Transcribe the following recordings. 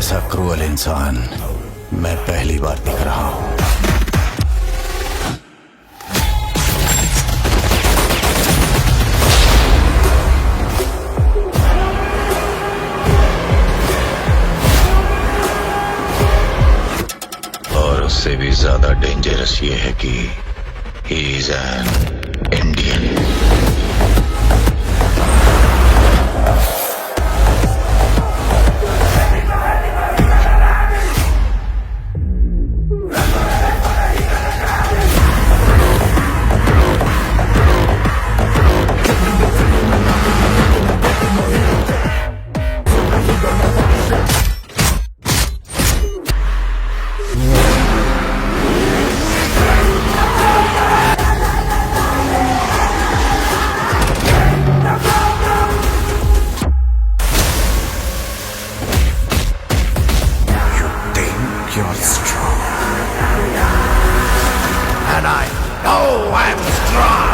ऐसा क्रूअल इंसान मैं पहली बार दिख रहा हूं। और उससे भी ज्यादा डेंजरस ये है कि he is an Indian. You're strong. And I know I'm strong.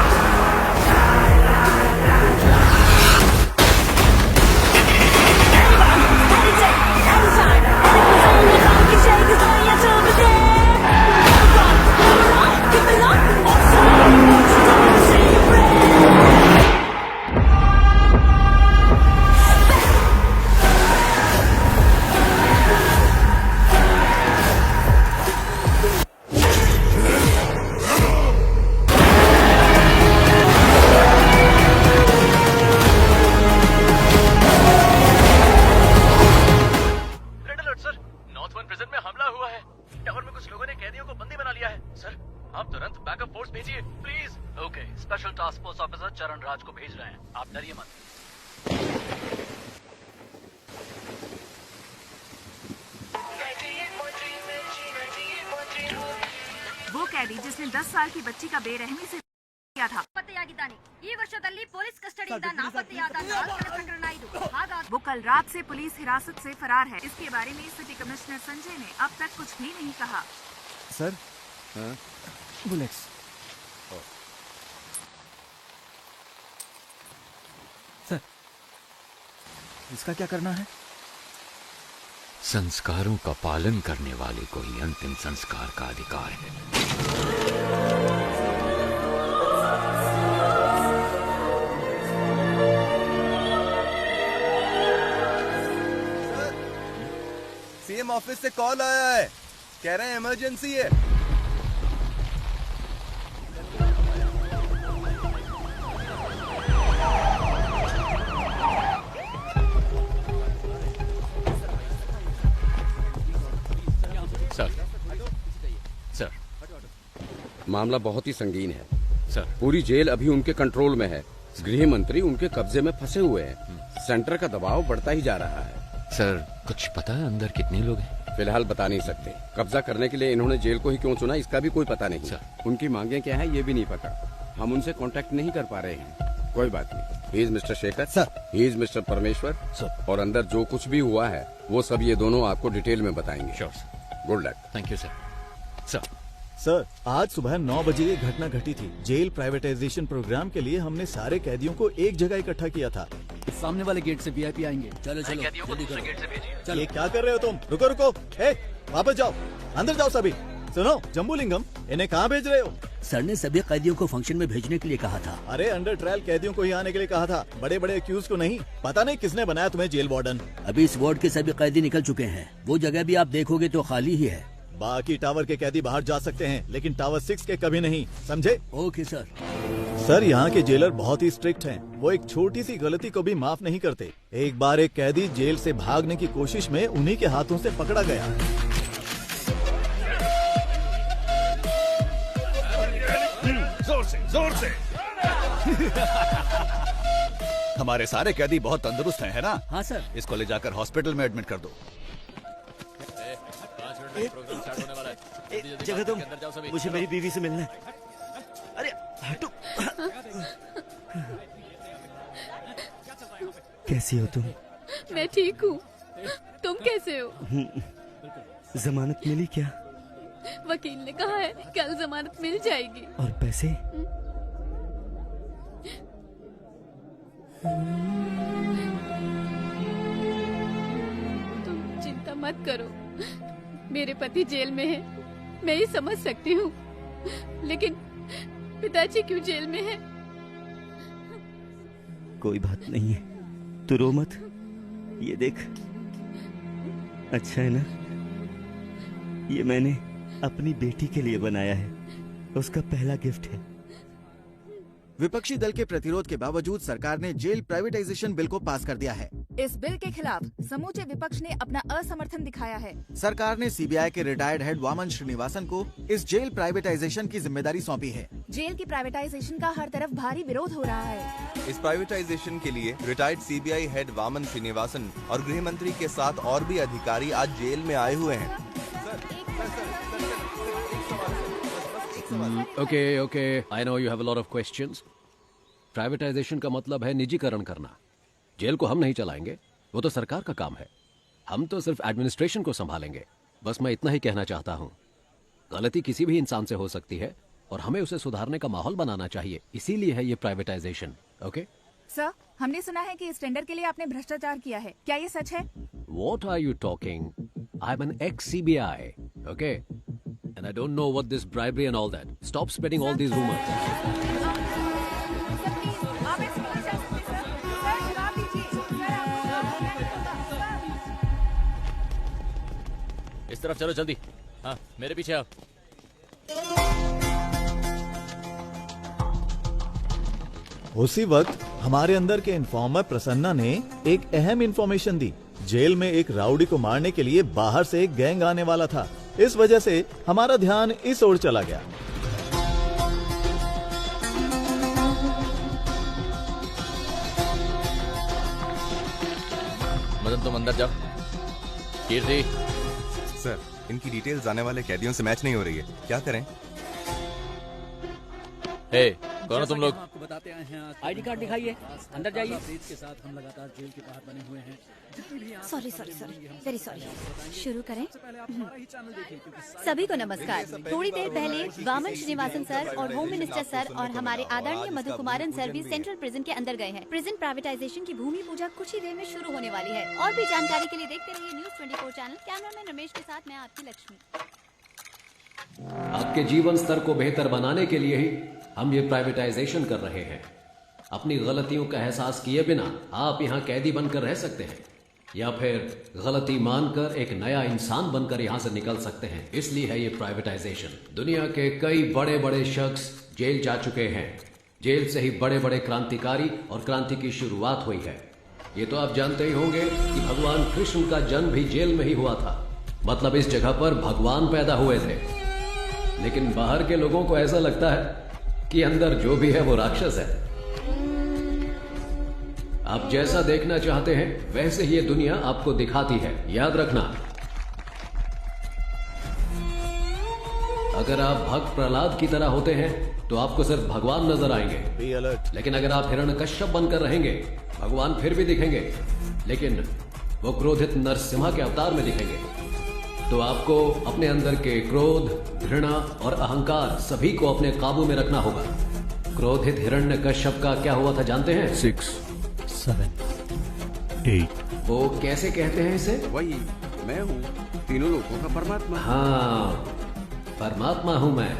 Tower में कुछ लोगों ने कैदियों को बंदी बना लिया है। सर, आप तुरंत बैकअप फोर्स भेजिए please. Okay, special task force officer चरण राज को भेज रहे हैं, आप डरिए मत। वो कैदी जिसने 10 साल की बच्ची का बेरहमी से किया था। ಈ ವರ್ಷದಲ್ಲಿ ಪೊಲೀಸ್ ಕಸ್ಟಡಿಯಿಂದ ನಾಪತ್ತೆಯಾದ 4 ಪ್ರಕರಣಗಳು वो कल रात से पुलिस हिरासत से फरार है। इसके बारे में सिटी कमिश्नर संजय ने अब तक कुछ भी नहीं कहा। Sir, bullets. सर, इसका क्या करना है? संस्कारों का पालन करने वाले को ही अंतिम संस्कार का अधिकार है। सीएम ऑफिस से कॉल आया है, कह रहे हैं इमरजेंसी है। सर, मामला बहुत ही संगीन है सर। पूरी जेल अभी उनके कंट्रोल में है। गृह मंत्री उनके कब्जे में फंसे हुए हैं। सेंटर का दबाव बढ़ता ही जा रहा है। सर, कुछ पता है अंदर कितने लोग हैं? फिलहाल बता नहीं सकते। कब्जा करने के लिए इन्होंने जेल को ही क्यों चुना, इसका भी कोई पता नहीं। सर, उनकी मांगे क्या है ये भी नहीं पता। हम उनसे कांटेक्ट नहीं कर पा रहे हैं। कोई बात नहीं। He is mister Shekhar sir, he is mister परमेश्वर सर, और अंदर जो कुछ भी हुआ है वो सब ये दोनों आपको डिटेल में बताएंगे। Sure sir. Good luck. Thank you sir. Sir, sir, आज सुबह 9 बजे ये घटना घटी थी। जेल प्राइवेटाइजेशन प्रोग्राम के लिए हमने सारे कैदियों को एक जगह इकट्ठा किया था। सामने वाले गेट से वीआईपी आएंगे। चलो चलो, कैदियों को दूसरे गेट से भेजिए। ये क्या कर रहे हो तुम? रुको रुको, वापस जाओ, अंदर जाओ सभी। सुनो जम्बूलिंगम, इन्हें कहाँ भेज रहे हो? सर ने सभी कैदियों को फंक्शन में भेजने के लिए कहा था। अरे अंडर ट्रायल कैदियों को ही आने के लिए कहा था, बड़े बड़े एक्यूज को नहीं। पता नहीं किसने बनाया तुम्हें जेल वार्डन। अभी इस वार्ड के सभी कैदी निकल चुके हैं। वो जगह भी आप देखोगे तो खाली ही है। बाकी टावर के कैदी बाहर जा सकते हैं, लेकिन टावर 6 के कभी नहीं, समझे? Okay sir. सर, यहाँ के जेलर बहुत ही स्ट्रिक्ट हैं। वो एक छोटी सी गलती को भी माफ नहीं करते। एक बार एक कैदी जेल से भागने की कोशिश में उन्हीं के हाथों से पकड़ा गया। जोर से, जोर से। हमारे सारे कैदी बहुत तंदुरुस्त हैं, है ना? हाँ सर। इसको ले जाकर हॉस्पिटल में एडमिट कर दो। जगह तुम, मुझे मेरी बीवी से मिलना है। अरे हटो। कैसी हो तुम? मैं ठीक हूँ, तुम कैसे हो? जमानत मिली क्या? वकील ने कहा है कल जमानत मिल जाएगी। और पैसे? तुम चिंता मत करो। मेरे पति जेल में है, मैं ही समझ सकती हूँ, लेकिन पिताजी क्यों जेल में है? कोई बात नहीं है, तू रो मत। ये देख, अच्छा है ना? ये मैंने अपनी बेटी के लिए बनाया है, उसका पहला गिफ्ट है। विपक्षी दल के प्रतिरोध के बावजूद सरकार ने जेल प्राइवेटाइजेशन बिल को पास कर दिया है। इस बिल के खिलाफ समूचे विपक्ष ने अपना असमर्थन दिखाया है। सरकार ने सीबीआई के रिटायर्ड हेड वामन श्रीनिवासन को इस जेल प्राइवेटाइजेशन की जिम्मेदारी सौंपी है। जेल की प्राइवेटाइजेशन का हर तरफ भारी विरोध हो रहा है। इस प्राइवेटाइजेशन के लिए retired CBI head Vaman Srinivasan और गृह मंत्री के साथ और भी अधिकारी आज जेल में आए हुए हैं। Okay, I know you have a lot of questions. Privatisation का मतलब है निजीकरण करना। जेल को हम नहीं चलाएंगे, वो तो सरकार का काम है। हम तो सिर्फ एडमिनिस्ट्रेशन को संभालेंगे। बस मैं इतना ही कहना चाहता हूँ। गलती किसी भी इंसान से हो सकती है और हमें उसे सुधारने का माहौल बनाना चाहिए, इसीलिए है ये प्राइवेटाइजेशन। ओके सर, हमने सुना है कि इस टेंडर के लिए आपने भ्रष्टाचार किया है, क्या ये सच है? What are you talking? I'm an ex-CBI, okay? And I don't know what this bribery and all that. Stop spreading all these rumors. इस तरफ चलो जल्दी। हाँ, मेरे पीछे आओ। उसी वक्त हमारे अंदर के इन्फॉर्मर प्रसन्ना ने एक अहम इन्फॉर्मेशन दी। जेल में एक राउडी को मारने के लिए बाहर से एक गैंग आने वाला था। इस वजह से हमारा ध्यान इस ओर चला गया। मदन, तुम अंदर जाओ। कीर्ति, सर, इनकी डिटेल्स आने वाले कैदियों से मैच नहीं हो रही है, क्या करें? हे, कौन हो तुम लोग? आपको बताते आए हैं, आईडी कार्ड दिखाइए, अंदर जाइए। के साथ हम लगातार जेल के बाहर बने हुए हैं। Sorry, very sorry. शुरू करें? सभी को नमस्कार। थोड़ी देर पहले वामन श्रीनिवासन सर और होम मिनिस्टर सर और हमारे आदरणीय मधु कुमारन सर भी सेंट्रल प्रिजन के अंदर गए हैं। प्रिजन प्राइवेटाइजेशन की भूमि पूजा कुछ ही देर में शुरू होने वाली है। और भी जानकारी के लिए देखते रहिए न्यूज़ 24 चैनल। कैमरामैन रमेश के साथ मैं आपकी लक्ष्मी। आपके जीवन स्तर को बेहतर बनाने के लिए ही हम ये प्राइवेटाइजेशन कर रहे हैं। अपनी गलतियों का एहसास किए बिना आप यहाँ कैदी बनकर रह सकते हैं, या फिर गलती मानकर एक नया इंसान बनकर यहाँ से निकल सकते हैं। इसलिए है ये प्राइवेटाइजेशन। दुनिया के कई बड़े बड़े शख्स जेल जा चुके हैं। जेल से ही बड़े बड़े क्रांतिकारी और क्रांति की शुरुआत हुई है। ये तो आप जानते ही होंगे कि भगवान कृष्ण का जन्म भी जेल में ही हुआ था। मतलब इस जगह पर भगवान पैदा हुए थे। लेकिन बाहर के लोगों को ऐसा लगता है कि अंदर जो भी है वो राक्षस है। आप जैसा देखना चाहते हैं वैसे ही ये दुनिया आपको दिखाती है, याद रखना। अगर आप भक्त प्रहलाद की तरह होते हैं तो आपको सिर्फ भगवान नजर आएंगे। Be alert. लेकिन अगर आप हिरण्यकश्यप बनकर रहेंगे, भगवान फिर भी दिखेंगे, लेकिन वो क्रोधित नरसिम्हा के अवतार में दिखेंगे। तो आपको अपने अंदर के क्रोध, घृणा और अहंकार सभी को अपने काबू में रखना होगा। क्रोधित हिरण्यकश्यप का क्या हुआ था जानते हैं? 6, 7, 8। वो कैसे कहते हैं इसे? वही मैं हूँ, तीनों लोगों का परमात्मा। हाँ, परमात्मा हूँ मैं,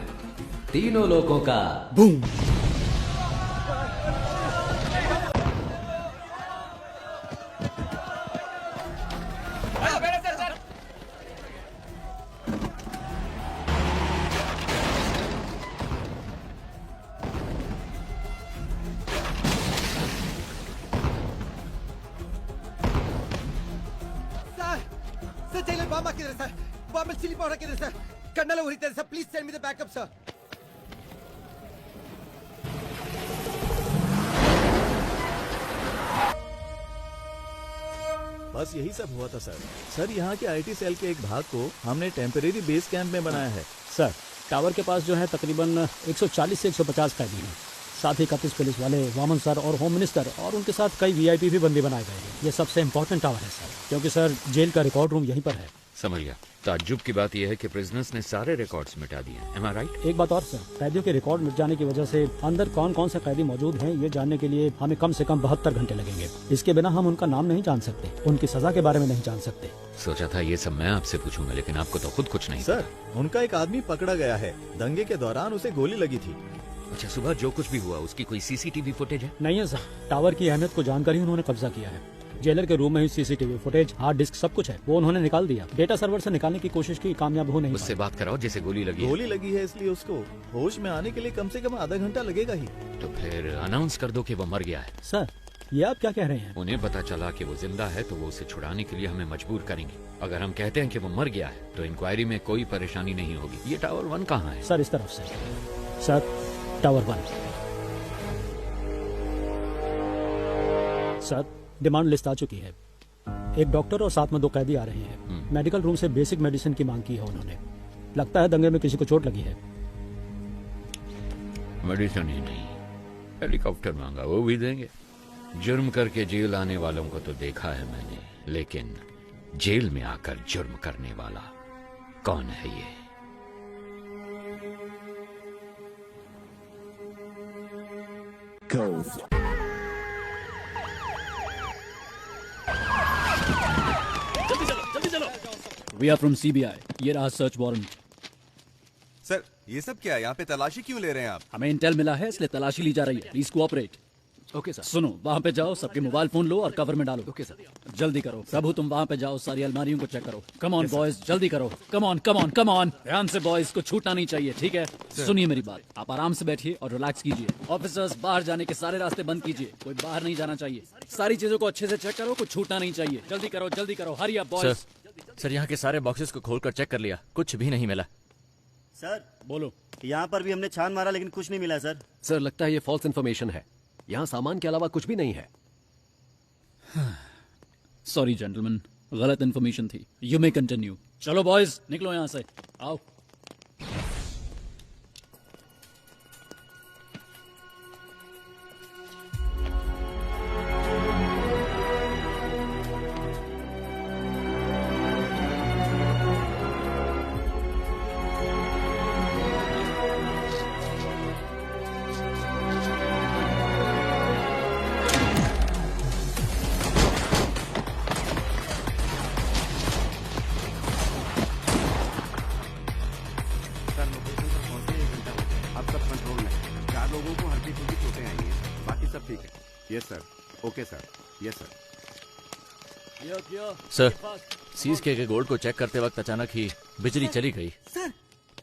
तीनों लोगों का। बूम। बस यही सब हुआ था सर। यहाँ के आईटी सेल के एक भाग को हमने टेम्परेरी बेस कैंप में बनाया है। सर, टावर के पास जो है तकरीबन 140 से 150 कैदी हैं। साथ ही 31 पुलिस वाले, वामन सर और होम मिनिस्टर और उनके साथ कई वीआईपी भी बंदी बनाए गए हैं। ये सबसे इम्पोर्टेंट टावर है सर, क्योंकि सर जेल का रिकॉर्ड रूम यहीं पर है। समझ गया। ताज्जुब की बात यह है कि प्रिजनर्स ने सारे रिकॉर्ड्स मिटा दिए। Am I right? एक बात और सर, कैदियों के रिकॉर्ड मिट जाने की वजह से अंदर कौन कौन से कैदी मौजूद हैं ये जानने के लिए हमें कम से कम 72 घंटे लगेंगे। इसके बिना हम उनका नाम नहीं जान सकते, उनकी सजा के बारे में नहीं जान सकते। सोचा था ये सब मैं आपसे पूछूंगा, लेकिन आपको तो खुद कुछ नहीं सर, उनका एक आदमी पकड़ा गया है। दंगे के दौरान उसे गोली लगी थी। अच्छा, सुबह जो कुछ भी हुआ उसकी कोई सीसीटीवी फुटेज है? नहीं है सर, टावर की अहमियत को जानकर ही उन्होंने कब्जा किया है। जेलर के रूम में ही सीसीटीवी फुटेज, हार्ड डिस्क, सब कुछ है। वो उन्होंने निकाल दिया। डेटा सर्वर से निकालने की कोशिश की, कामयाब हो नहीं उससे बात कराओ जिसे गोली लगी है। गोली लगी है इसलिए उसको होश में आने के लिए कम से कम आधा घंटा लगेगा ही। तो फिर अनाउंस कर दो कि वो मर गया है। सर, ये आप क्या कह रहे हैं? उन्हें पता चला कि वो जिंदा है तो वो उसे छुड़ाने के लिए हमें मजबूर करेंगे। अगर हम कहते हैं कि वो मर गया है तो इंक्वायरी में कोई परेशानी नहीं होगी। ये टावर 1 कहाँ है? सर, इस तरफ से। Sir, tower 1। Sir, demand list आ चुकी है। एक डॉक्टर और साथ में 2 कैदी आ रहे हैं। मेडिकल रूम से बेसिक मेडिसिन की मांग की है उन्होंने। लगता है दंगे में किसी को चोट लगी है। मेडिसिन ही नहीं, हेलीकॉप्टर मांगा, वो भी देंगे। जुर्म करके जेल आने वालों को तो देखा है मैंने, लेकिन जेल में आकर जुर्म करने वाला कौन है ये? जल्दी चलो। We are from CBI. ये रहा सर्च वारंट। सर, ये सब क्या है? यहाँ पे तलाशी क्यों ले रहे हैं आप? हमें इंटेल मिला है इसलिए तलाशी ली जा रही है। Please cooperate. Okay sir. सुनो, वहाँ पे जाओ, सबके मोबाइल फोन लो और कवर में डालो। Okay sir. जल्दी करो प्रभु, तुम वहाँ पे जाओ, सारी अलमारियों को चेक करो। कम ऑन बॉयज, जल्दी करो। Come on come on come on. ध्यान से बॉयज, को छूटना नहीं चाहिए, ठीक है? सुनिए मेरी बात, आप आराम से बैठिए और रिलैक्स कीजिए। ऑफिसर्स, बाहर जाने के सारे रास्ते बंद कीजिए, कोई बाहर नहीं जाना चाहिए। सारी चीजों को अच्छे से चेक करो, कुछ छूटना नहीं चाहिए। जल्दी करो, हरी अप बॉयज। सर, यहाँ के सारे बॉक्सेस को खोलकर चेक कर लिया, कुछ भी नहीं मिला। सर, बोलो। यहाँ पर भी हमने छान मारा लेकिन कुछ नहीं मिला सर। सर, लगता है ये फॉल्स इन्फॉर्मेशन है। यहाँ सामान के अलावा कुछ भी नहीं है। सॉरी जेंटलमैन, गलत इन्फॉर्मेशन थी। You may continue. चलो बॉयज, निकलो यहाँ से, आओ। सर, सीज के गोल्ड को चेक करते वक्त अचानक ही बिजली चली गई। सर,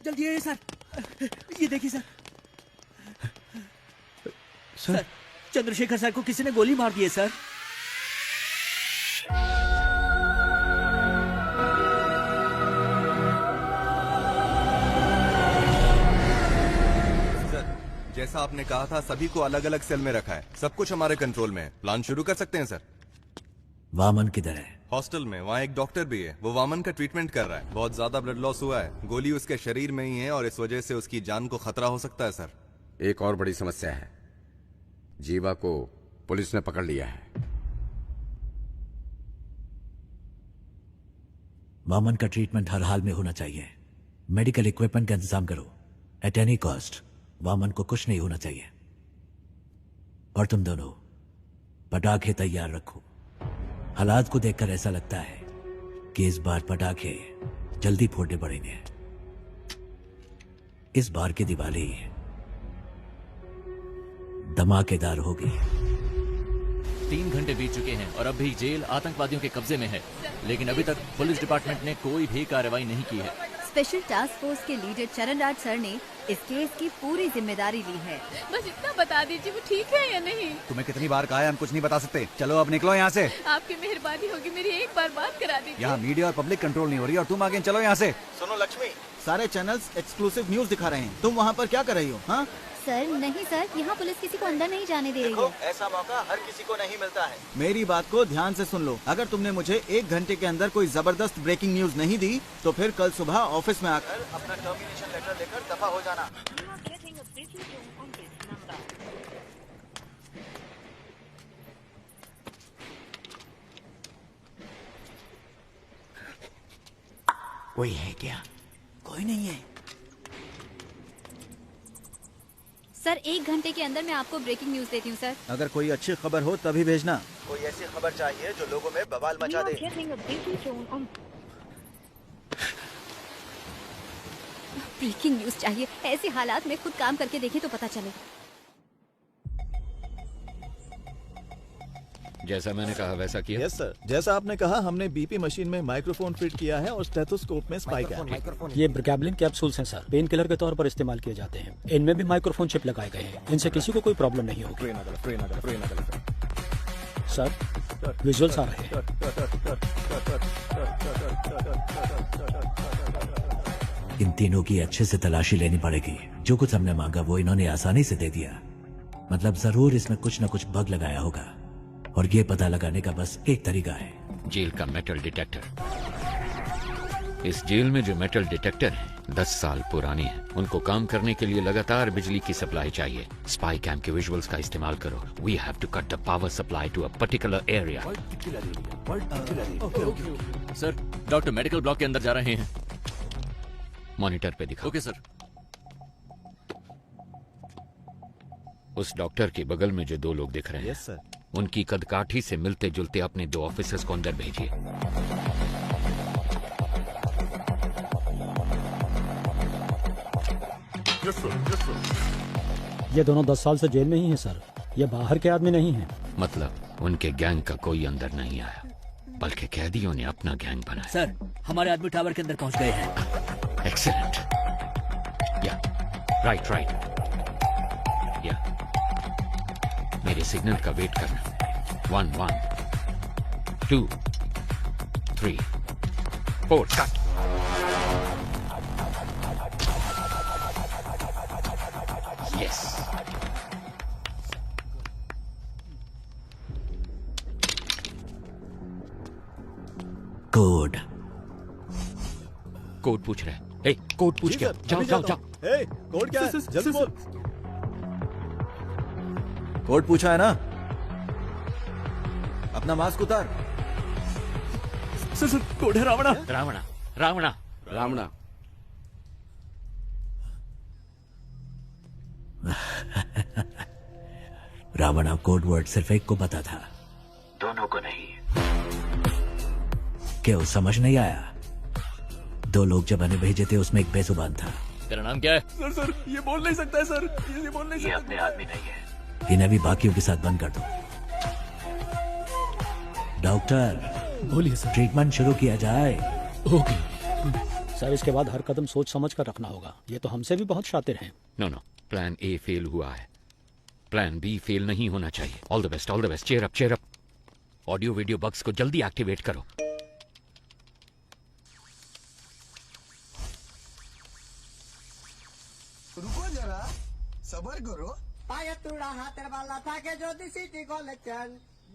जल्दी आइए सर, ये देखिए सर। सर, चंद्रशेखर सर को किसी ने गोली मार दी है सर। जैसा आपने कहा था, सभी को अलग अलग सेल में रखा है। सब कुछ हमारे कंट्रोल में है। प्लान शुरू कर सकते हैं सर। वामन किधर है? हॉस्टल में। वहाँ एक डॉक्टर भी है, वो वामन का ट्रीटमेंट कर रहा है। बहुत ज्यादा ब्लड लॉस हुआ है, गोली उसके शरीर में ही है और इस वजह से उसकी जान को खतरा हो सकता है सर। एक और बड़ी समस्या है, जीवा को पुलिस ने पकड़ लिया है। वामन का ट्रीटमेंट हर हाल में होना चाहिए। मेडिकल इक्विपमेंट का इंतजाम करो, एट एनी कॉस्ट। वामन को कुछ नहीं होना चाहिए। और तुम दोनों पटाखे तैयार रखो। हालात को देखकर ऐसा लगता है कि इस बार पटाखे जल्दी फोड़ने पड़ेंगे। इस बार की दिवाली धमाकेदार होगी। 3 घंटे बीत चुके हैं और अब भी जेल आतंकवादियों के कब्जे में है, लेकिन अभी तक पुलिस डिपार्टमेंट ने कोई भी कार्रवाई नहीं की है। स्पेशल टास्क फोर्स के लीडर चरण राज सर ने इस केस की पूरी जिम्मेदारी ली है। बस इतना बता दीजिए वो ठीक है या नहीं। तुम्हें कितनी बार कहा है, हम कुछ नहीं बता सकते। चलो अब निकलो यहाँ से। आपकी मेहरबानी होगी, मेरी एक बार बात करा दीजिए। यहाँ मीडिया और पब्लिक कंट्रोल नहीं हो रही और तुम आगे चलो यहाँ से। सुनो लक्ष्मी, सारे चैनल्स एक्सक्लूसिव न्यूज दिखा रहे हैं, तुम वहाँ पर क्या कर रही हो? हाँ सर, नहीं सर, यहाँ पुलिस किसी को अंदर नहीं जाने दे रही है। ऐसा मौका हर किसी को नहीं मिलता है। मेरी बात को ध्यान से सुन लो। अगर तुमने मुझे 1 घंटे के अंदर कोई जबरदस्त ब्रेकिंग न्यूज नहीं दी तो फिर कल सुबह ऑफिस में आकर अपना टर्मिनेशन लेटर लेकर दफा हो जाना। कोई है क्या? कोई नहीं है सर। 1 घंटे के अंदर मैं आपको ब्रेकिंग न्यूज देती हूँ सर। अगर कोई अच्छी खबर हो तभी भेजना। कोई ऐसी खबर चाहिए जो लोगों में बवाल मचा दे। ब्रेकिंग न्यूज चाहिए। ऐसे हालात में खुद काम करके देखें तो पता चले। जैसा मैंने कहा वैसा किया? यस सर, जैसा आपने कहा हमने बीपी मशीन में माइक्रोफोन फिट किया है और स्टेथोस्कोप में स्पाइक है। ये ब्रिगैबलिन कैप्सूल्स हैं सर, पेन किलर के तौर पर इस्तेमाल किए जाते हैं। इनमें भी माइक्रोफोन चिप लगाए गए हैं। इनसे किसी को कोई प्रॉब्लम नहीं होगी। सर विजुअल्स आ रहे हैं। इन तीनों की अच्छे से तलाशी लेनी पड़ेगी। जो कुछ हमने मांगा वो इन्होंने आसानी से दे दिया। मतलब जरूर इसमें कुछ न कुछ बग लगाया होगा और ये पता लगाने का बस एक तरीका है, जेल का मेटल डिटेक्टर। इस जेल में जो मेटल डिटेक्टर है 10 साल पुराने हैं। उनको काम करने के लिए लगातार बिजली की सप्लाई चाहिए। स्पाई कैम के विजुअल्स का इस्तेमाल करो। We have to cut the power supply to a particular area. Sir doctor medical block के अंदर जा रहे हैं। मॉनिटर पे दिखाओ। Okay sir. उस डॉक्टर के बगल में जो 2 लोग दिख रहे हैं, यस सर, उनकी कदकाठी से मिलते जुलते अपने 2 ऑफिसर्स को अंदर भेजिए। ये दोनों 10 साल से जेल में ही हैं सर। ये बाहर के आदमी नहीं हैं। मतलब उनके गैंग का कोई अंदर नहीं आया, बल्कि कैदियों ने अपना गैंग बनाया। सर हमारे आदमी टावर के अंदर पहुंच गए हैं। एक्सीलेंट। या राइट या मेरे सिग्नल का वेट करना। 1 1 2 3 4 कट। यस। कोड पूछ रहे हैं। ए, कोड पूछ क्या? जाओ जाओ जाओ। ए, कोड क्या है? जल्दी बोल। कोड पूछा है ना? अपना मास्क उतार। सर कोड है रावणा। रावणा रावणा रावणा। रावणा कोड वर्ड सिर्फ एक को पता था, दोनों को नहीं। क्यों समझ नहीं आया? 2 लोग जब हमें भेजे थे उसमें एक बेजुबान था। तेरा नाम क्या है? सर ये बोल नहीं सकता है सर। ये बोल नहीं ये सकता। अपने आदमी नहीं है। इन्हें भी बाकियों के साथ बंद कर दो। डॉक्टर बोलिए सर। ट्रीटमेंट शुरू किया जाए। ओके सर, इसके बाद हर कदम सोच समझ कर रखना होगा। ये तो हमसे भी बहुत शातिर हैं। नो प्लान ए फेल हुआ है, प्लान बी फेल नहीं होना चाहिए। All the best cheer up. Audio video bugs को जल्दी एक्टिवेट करो। रुको जरा, सबर करो। पाया तुड़ा हाथेर वाला থাকে যদি সিটি কলেছেন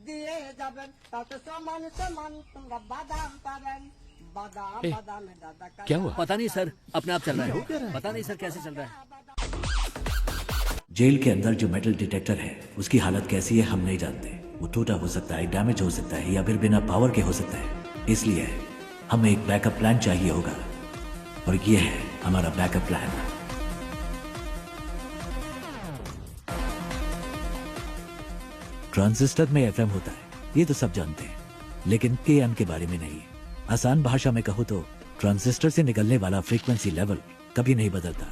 দিয়ে যাবেন তাতে সমান সমান তোমরা বাদাম পাবেন। बादाम बादाम में दादा का क्या हुआ? पता नहीं सर, अपने आप चल रहा है। पता नहीं सर कैसे चल रहा है। जेल के अंदर जो मेटल डिटेक्टर है उसकी हालत कैसी है हम नहीं जानते। वो टूटा हो सकता है, डैमेज हो सकता है या फिर बिना पावर के हो सकता है। इसलिए हमें एक बैकअप प्लान चाहिए होगा और ये है हमारा बैकअप प्लान। ट्रांजिस्टर में एफएम होता है, ये तो सब जानते हैं, लेकिन केएम के बारे में नहीं। आसान भाषा में कहूं तो ट्रांजिस्टर से निकलने वाला फ्रीक्वेंसी लेवल कभी नहीं बदलता,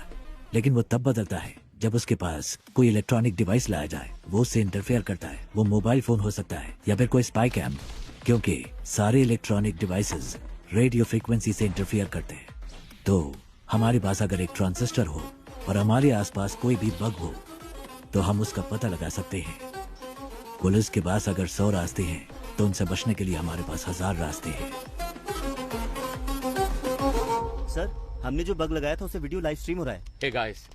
लेकिन वो तब बदलता है जब उसके पास कोई इलेक्ट्रॉनिक डिवाइस लाया जाए। वो उससे इंटरफेयर करता है। वो मोबाइल फोन हो सकता है या फिर कोई स्पाई कैम, क्योंकि सारे इलेक्ट्रॉनिक डिवाइसेस रेडियो फ्रीक्वेंसी से इंटरफेयर करते हैं। तो हमारे पास अगर एक ट्रांजिस्टर हो और हमारे आसपास कोई भी बग हो तो हम उसका पता लगा सकते हैं। पुलिस के पास अगर 100 रास्ते हैं तो उनसे बचने के लिए हमारे पास 1000 रास्ते हैं। सर हमने जो बग लगाया था उसे वीडियो लाइव स्ट्रीम हो रहा है। हे गाइस,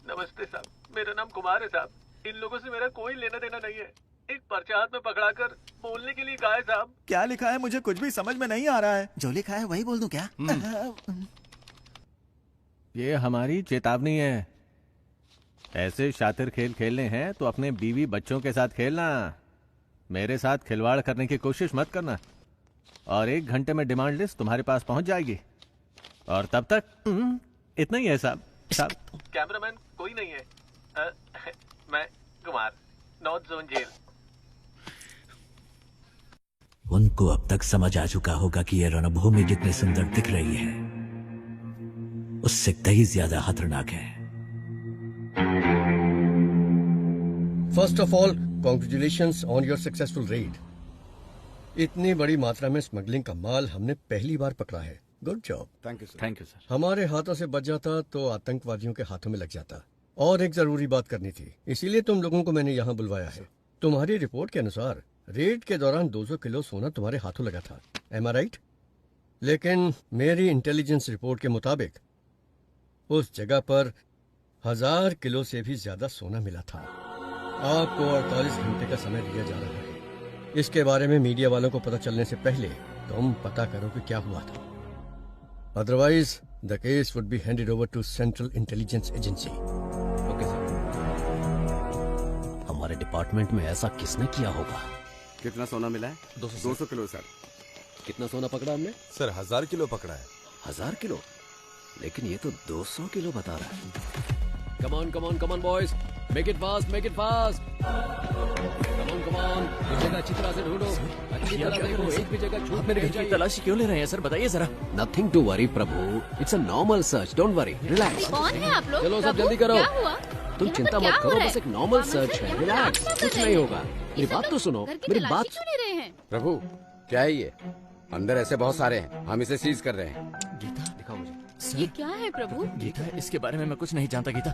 नमस्ते साहब, मेरा नाम कुमार है साहब। इन लोगों से मेरा कोई लेना देना नहीं है। एक पर्चा हाथ में पकड़ाकर बोलने के लिए कहा है साहब। क्या लिखा है मुझे कुछ भी समझ में नहीं आ रहा है। जो लिखा है वही बोल दूं क्या? ये हमारी चेतावनी है। ऐसे शातिर खेल खेलने हैं तो अपने बीवी बच्चों के साथ खेलना, मेरे साथ खिलवाड़ करने की कोशिश मत करना। और 1 घंटे में डिमांड लिस्ट तुम्हारे पास पहुंच जाएगी। और तब तक इतना ही है साहब। कैमरामैन कोई नहीं है। मैं कुमार, नॉर्थ जोन जेल। उनको अब तक समझ आ चुका होगा कि यह रणभूमि जितनी सुंदर दिख रही है उससे कहीं ज्यादा खतरनाक है। First of all congratulations on your successful red. इतनी बड़ी मात्रा में स्मगलिंग का माल हमने पहली बार पकड़ा है। Good job. Thank you sir. Thank you sir. हमारे हाथों से बच जाता तो आतंकवादियों के हाथों में लग जाता। और एक जरूरी बात करनी थी, इसीलिए तुम लोगों को मैंने यहाँ बुलवाया है। तुम्हारी रिपोर्ट के अनुसार रेड के दौरान 200 किलो सोना तुम्हारे हाथों लगा था। एम आई राइट? लेकिन मेरी इंटेलिजेंस रिपोर्ट के मुताबिक उस जगह पर 1000 किलो से भी ज्यादा सोना मिला था। आपको 48 घंटे का समय दिया जा रहा है। इसके बारे में मीडिया वालों को पता चलने से पहले तुम पता करो कि क्या हुआ था। Otherwise the case would be handed over to central intelligence agency. Okay sir. हमारे डिपार्टमेंट में ऐसा किसने किया होगा? कितना सोना मिला है? 200 किलो सर। कितना सोना पकड़ा हमने? सर 1000 किलो पकड़ा है। 1000 किलो? लेकिन ये तो 200 किलो बता रहा है। Come on boys, make it fast, make it fast. Come on, जगह अच्छी तरह से ढूंढो, अच्छी तरह देखो, एक भी जगह छूट मेरे घर की तलाशी क्यों ले रहे हैं सर, बताइए जरा। Nothing to worry Prabhu, it's a normal search, don't worry, relax. कौन है आप लोग? चलो सब जल्दी करो। तुम चिंता मत करो, बस एक नॉर्मल सर्च है, रिलैक्स, कुछ नहीं होगा। मेरी बात तो सुनो, मेरी बात। क्यों ले रहे हैं? प्रभु क्या है ये? अंदर ऐसे बहुत सारे हैं, हम इसे सीज कर रहे हैं। गीता दिखाओ मुझे। ये क्या है प्रभु? गीता, इसके बारे में मैं कुछ नहीं जानता गीता।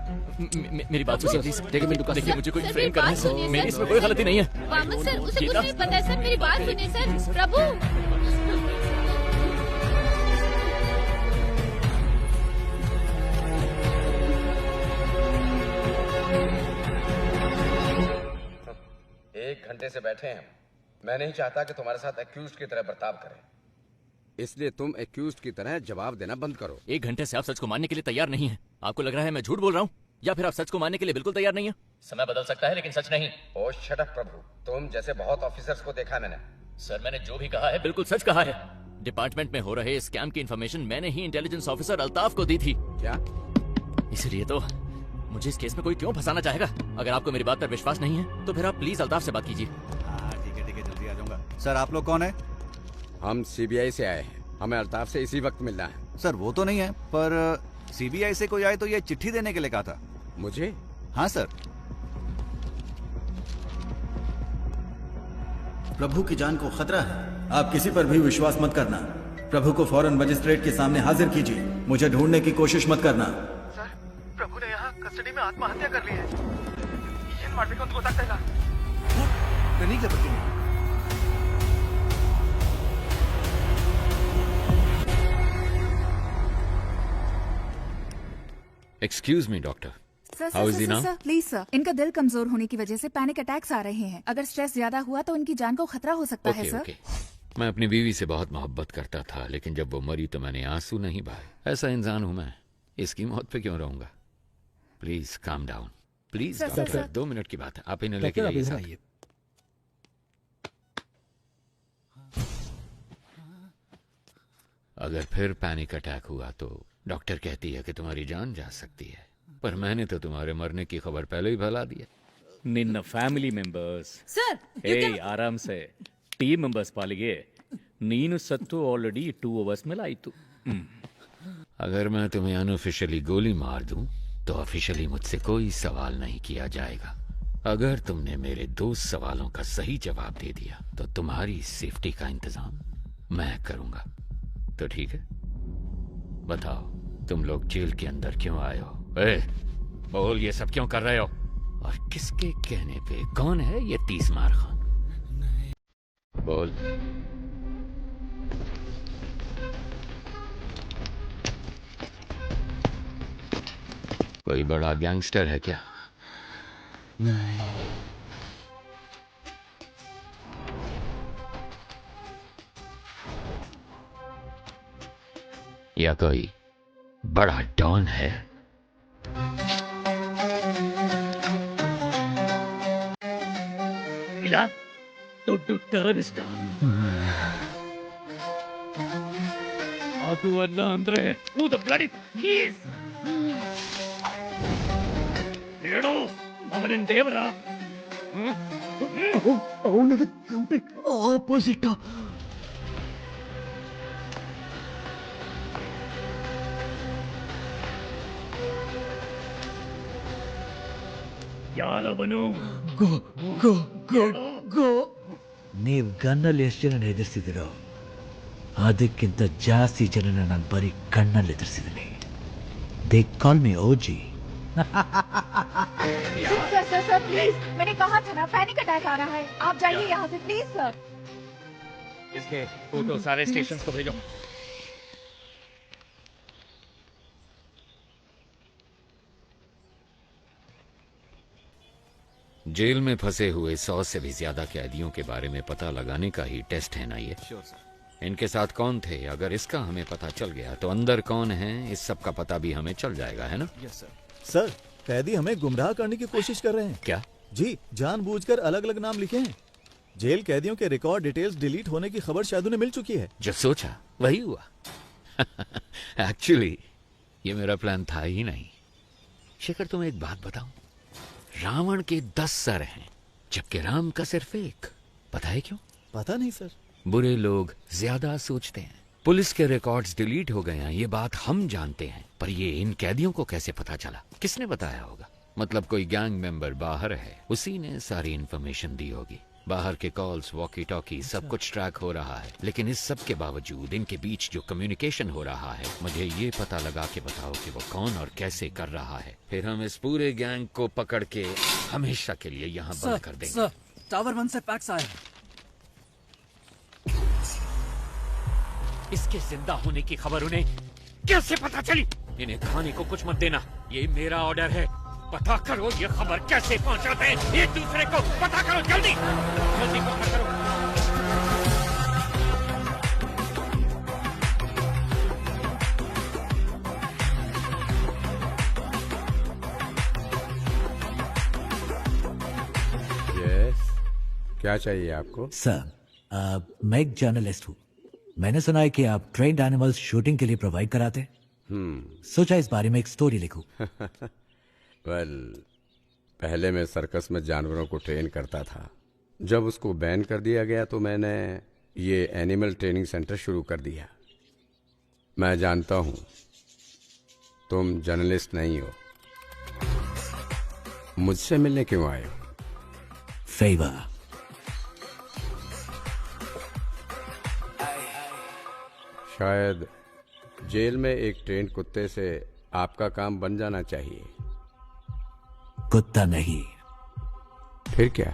मेरी बात सुनिए प्लीज। देखिए देखिए मुझे कोई सर, फ्रेम मेरी करना बात सुनिए, है, मेरी सर। इसमें कोई गलती नहीं है। वामन सर, उसे कुछ गीता। नहीं पता है सर, मेरी बात सुनिए सर। प्रभु एक घंटे से बैठे हैं। मैं नहीं चाहता कि तुम्हारे साथ एक्यूज्ड की तरह बर्ताव करें, इसलिए तुम एक्यूज्ड की तरह जवाब देना बंद करो। 1 घंटे से आप सच को मानने के लिए तैयार नहीं है। आपको लग रहा है मैं झूठ बोल रहा हूँ, या फिर आप सच को मानने के लिए बिल्कुल तैयार नहीं है? समय बदल सकता है लेकिन सच नहीं। ओ शट अप प्रभु, तुम जैसे बहुत ऑफिसर्स को देखा मैंने। सर मैंने जो भी कहा है बिल्कुल सच कहा है। डिपार्टमेंट में हो रहे स्कैम की इन्फॉर्मेशन मैंने ही इंटेलिजेंस ऑफिसर अल्ताफ को दी थी। क्या? इसलिए तो मुझे इस केस में कोई क्यों फंसाना चाहेगा? अगर आपको मेरी बात पर विश्वास नहीं है तो फिर आप प्लीज अल्ताफ से बात कीजिए। ठीक है जल्दी आ जाऊंगा। सर आप लोग कौन है? हम सीबीआई से आए हैं, हमें अल्ताफ से इसी वक्त मिलना है। सर वो तो नहीं है, पर सीबीआई से कोई आए तो ये चिट्ठी देने के लिए कहा था। मुझे? हाँ सर। प्रभु की जान को खतरा है, आप किसी पर भी विश्वास मत करना। प्रभु को फौरन मजिस्ट्रेट के सामने हाजिर कीजिए, मुझे ढूंढने की कोशिश मत करना। सर, प्रभु ने यहाँ कस्टडी में आत्महत्या कर ली है। ಏನ್ ಮಾಡ್ಬೇಕು ಅಂತ ಗೊತ್ತಾಗ್ತಾ ಇಲ್ಲ। ನನಗೆ ಬರ್ತೀನಿ। Excuse me doctor, sir how is he now? Sir please sir, इनका दिल कमजोर होने की वजह से पैनिक अटैक्स आ रहे हैं। अगर स्ट्रेस ज्यादा हुआ तो इनकी जान को खतरा हो सकता है सर। ओके, मैं अपनी बीवी से बहुत मोहब्बत करता था, लेकिन जब वो मरी तो मैंने आंसू नहीं बहाए। ऐसा इंसान हूं मैं, इसकी मौत पे क्यों रहूंगा? Please calm down, please sir, doctor. Sir. 2 minute की बात है, आप इन्हें लेके जाइए साथ। अगर फिर पैनिक अटैक हुआ तो डॉक्टर कहती है कि तुम्हारी जान जा सकती है, पर मैंने तो तुम्हारे मरने की खबर पहले ही फैला दी है। ನಿನ್ನ ಫ್ಯಾಮಿಲಿ ಮೆಂಬರ್ಸ್ सर ಆರಾಮ್ ಸೆ ಟೀಮ್ ಮೆಂಬರ್ಸ್ ಪಾಲಿಗೆ ನೀನು ಸತ್ತು ಆಲ್ರೆಡಿ 2 ಅವರ್ಸ್ ಮೇಲೆ ಆಯಿತು। अगर मैं तुम्हें अनऑफिशियली गोली मार दूं तो ऑफिशियली मुझसे कोई सवाल नहीं किया जाएगा। अगर तुमने मेरे 2 सवालों का सही जवाब दे दिया तो तुम्हारी सेफ्टी का इंतजाम मैं करूंगा। तो ठीक है, बताओ तुम लोग जेल के अंदर क्यों आए हो? बोल, ये सब क्यों कर रहे हो? और किसके कहने पे? कौन है ये 30 मार खान? बोल। कोई बड़ा गैंगस्टर है क्या? नहीं। या कोई बड़ा डॉन है? ಇಲ್ಲ ದೊಡ್ಡ ಟೆರರಿಸ್ಟ್ ಅದು ಅಲ್ಲ ಅಂದ್ರೆ who the bloody keys ಹೇಳು ಅವನ ದೇವರ ಅವನದು ಕಂಪ್ಲೀಟ್ ಆಪೋಸಿಟ್. ಯಾರವನು? ಗೋ ಗೋ ಗೋ ಗೋ. ನೀವು ಗನ್ನಲ್ಲಿ ಎಷ್ಟು ಜನ ಎದುರಿಸಿದಿರೋ ಅದಕ್ಕಿಂತ ಜಾಸ್ತಿ ಜನನ ನಾನು ಬರೀ ಕಣ್ಣಲ್ಲಿ ಎದುರಿಸಿದ್ದೀನಿ. They call me OG. Sir sir sir please, मैंने कहा था ना पैनिक अटैक आ रहा है, आप जाइए यहाँ से प्लीज सर. इसके फोटो सारे स्टेशन को भेजो. जेल में फंसे हुए 100 से भी ज्यादा कैदियों के बारे में पता लगाने का ही टेस्ट है ना ये? इनके साथ कौन थे? अगर इसका हमें पता चल गया तो अंदर कौन है इस सब का पता भी हमें चल जाएगा, है ना? सर, कैदी हमें गुमराह करने की कोशिश कर रहे हैं. क्या? जी, जानबूझकर अलग अलग नाम लिखे हैं. जेल कैदियों के रिकॉर्ड डिटेल्स डिलीट होने की खबर शायद उन्हें मिल चुकी है. जो सोचा वही हुआ. एक्चुअली ये मेरा प्लान था ही नहीं. शेखर, तुम्हें एक बात बताऊं, रावण के 10 सर हैं जबकि राम का सिर्फ एक. पता है क्यों? पता नहीं सर. बुरे लोग ज्यादा सोचते हैं. पुलिस के रिकॉर्ड्स डिलीट हो गए हैं ये बात हम जानते हैं, पर ये इन कैदियों को कैसे पता चला? किसने बताया होगा? मतलब कोई गैंग मेंबर बाहर है, उसी ने सारी इन्फॉर्मेशन दी होगी. बाहर के कॉल्स, वॉकी टॉकी सब कुछ ट्रैक हो रहा है, लेकिन इस सब के बावजूद इनके बीच जो कम्युनिकेशन हो रहा है, मुझे ये पता लगा के बताओ कि वो कौन और कैसे कर रहा है. फिर हम इस पूरे गैंग को पकड़ के हमेशा के लिए यहाँ बंद कर देंगे. सर, टावर 1 से पैक्स आए. इसके जिंदा होने की खबर उन्हें कैसे पता चली? इन्हें खाने को कुछ मत देना, ये मेरा ऑर्डर है. पता करो ये खबर कैसे पहुंचाते हैं एक दूसरे को. पता करो जल्दी जल्दी पता करो. यस, क्या चाहिए आपको? सर, मैं एक जर्नलिस्ट हूँ. मैंने सुना है कि आप ट्रेन्ड एनिमल्स शूटिंग के लिए प्रोवाइड कराते हैं. सोचा इस बारे में एक स्टोरी लिखूं. वेल, पहले मैं सर्कस में जानवरों को ट्रेन करता था. जब उसको बैन कर दिया गया तो मैंने ये एनिमल ट्रेनिंग सेंटर शुरू कर दिया. मैं जानता हूँ तुम जर्नलिस्ट नहीं हो. मुझसे मिलने क्यों आए हो? फेवर. शायद जेल में एक ट्रेंड कुत्ते से आपका काम बन जाना चाहिए. कुत्ता नहीं. फिर क्या?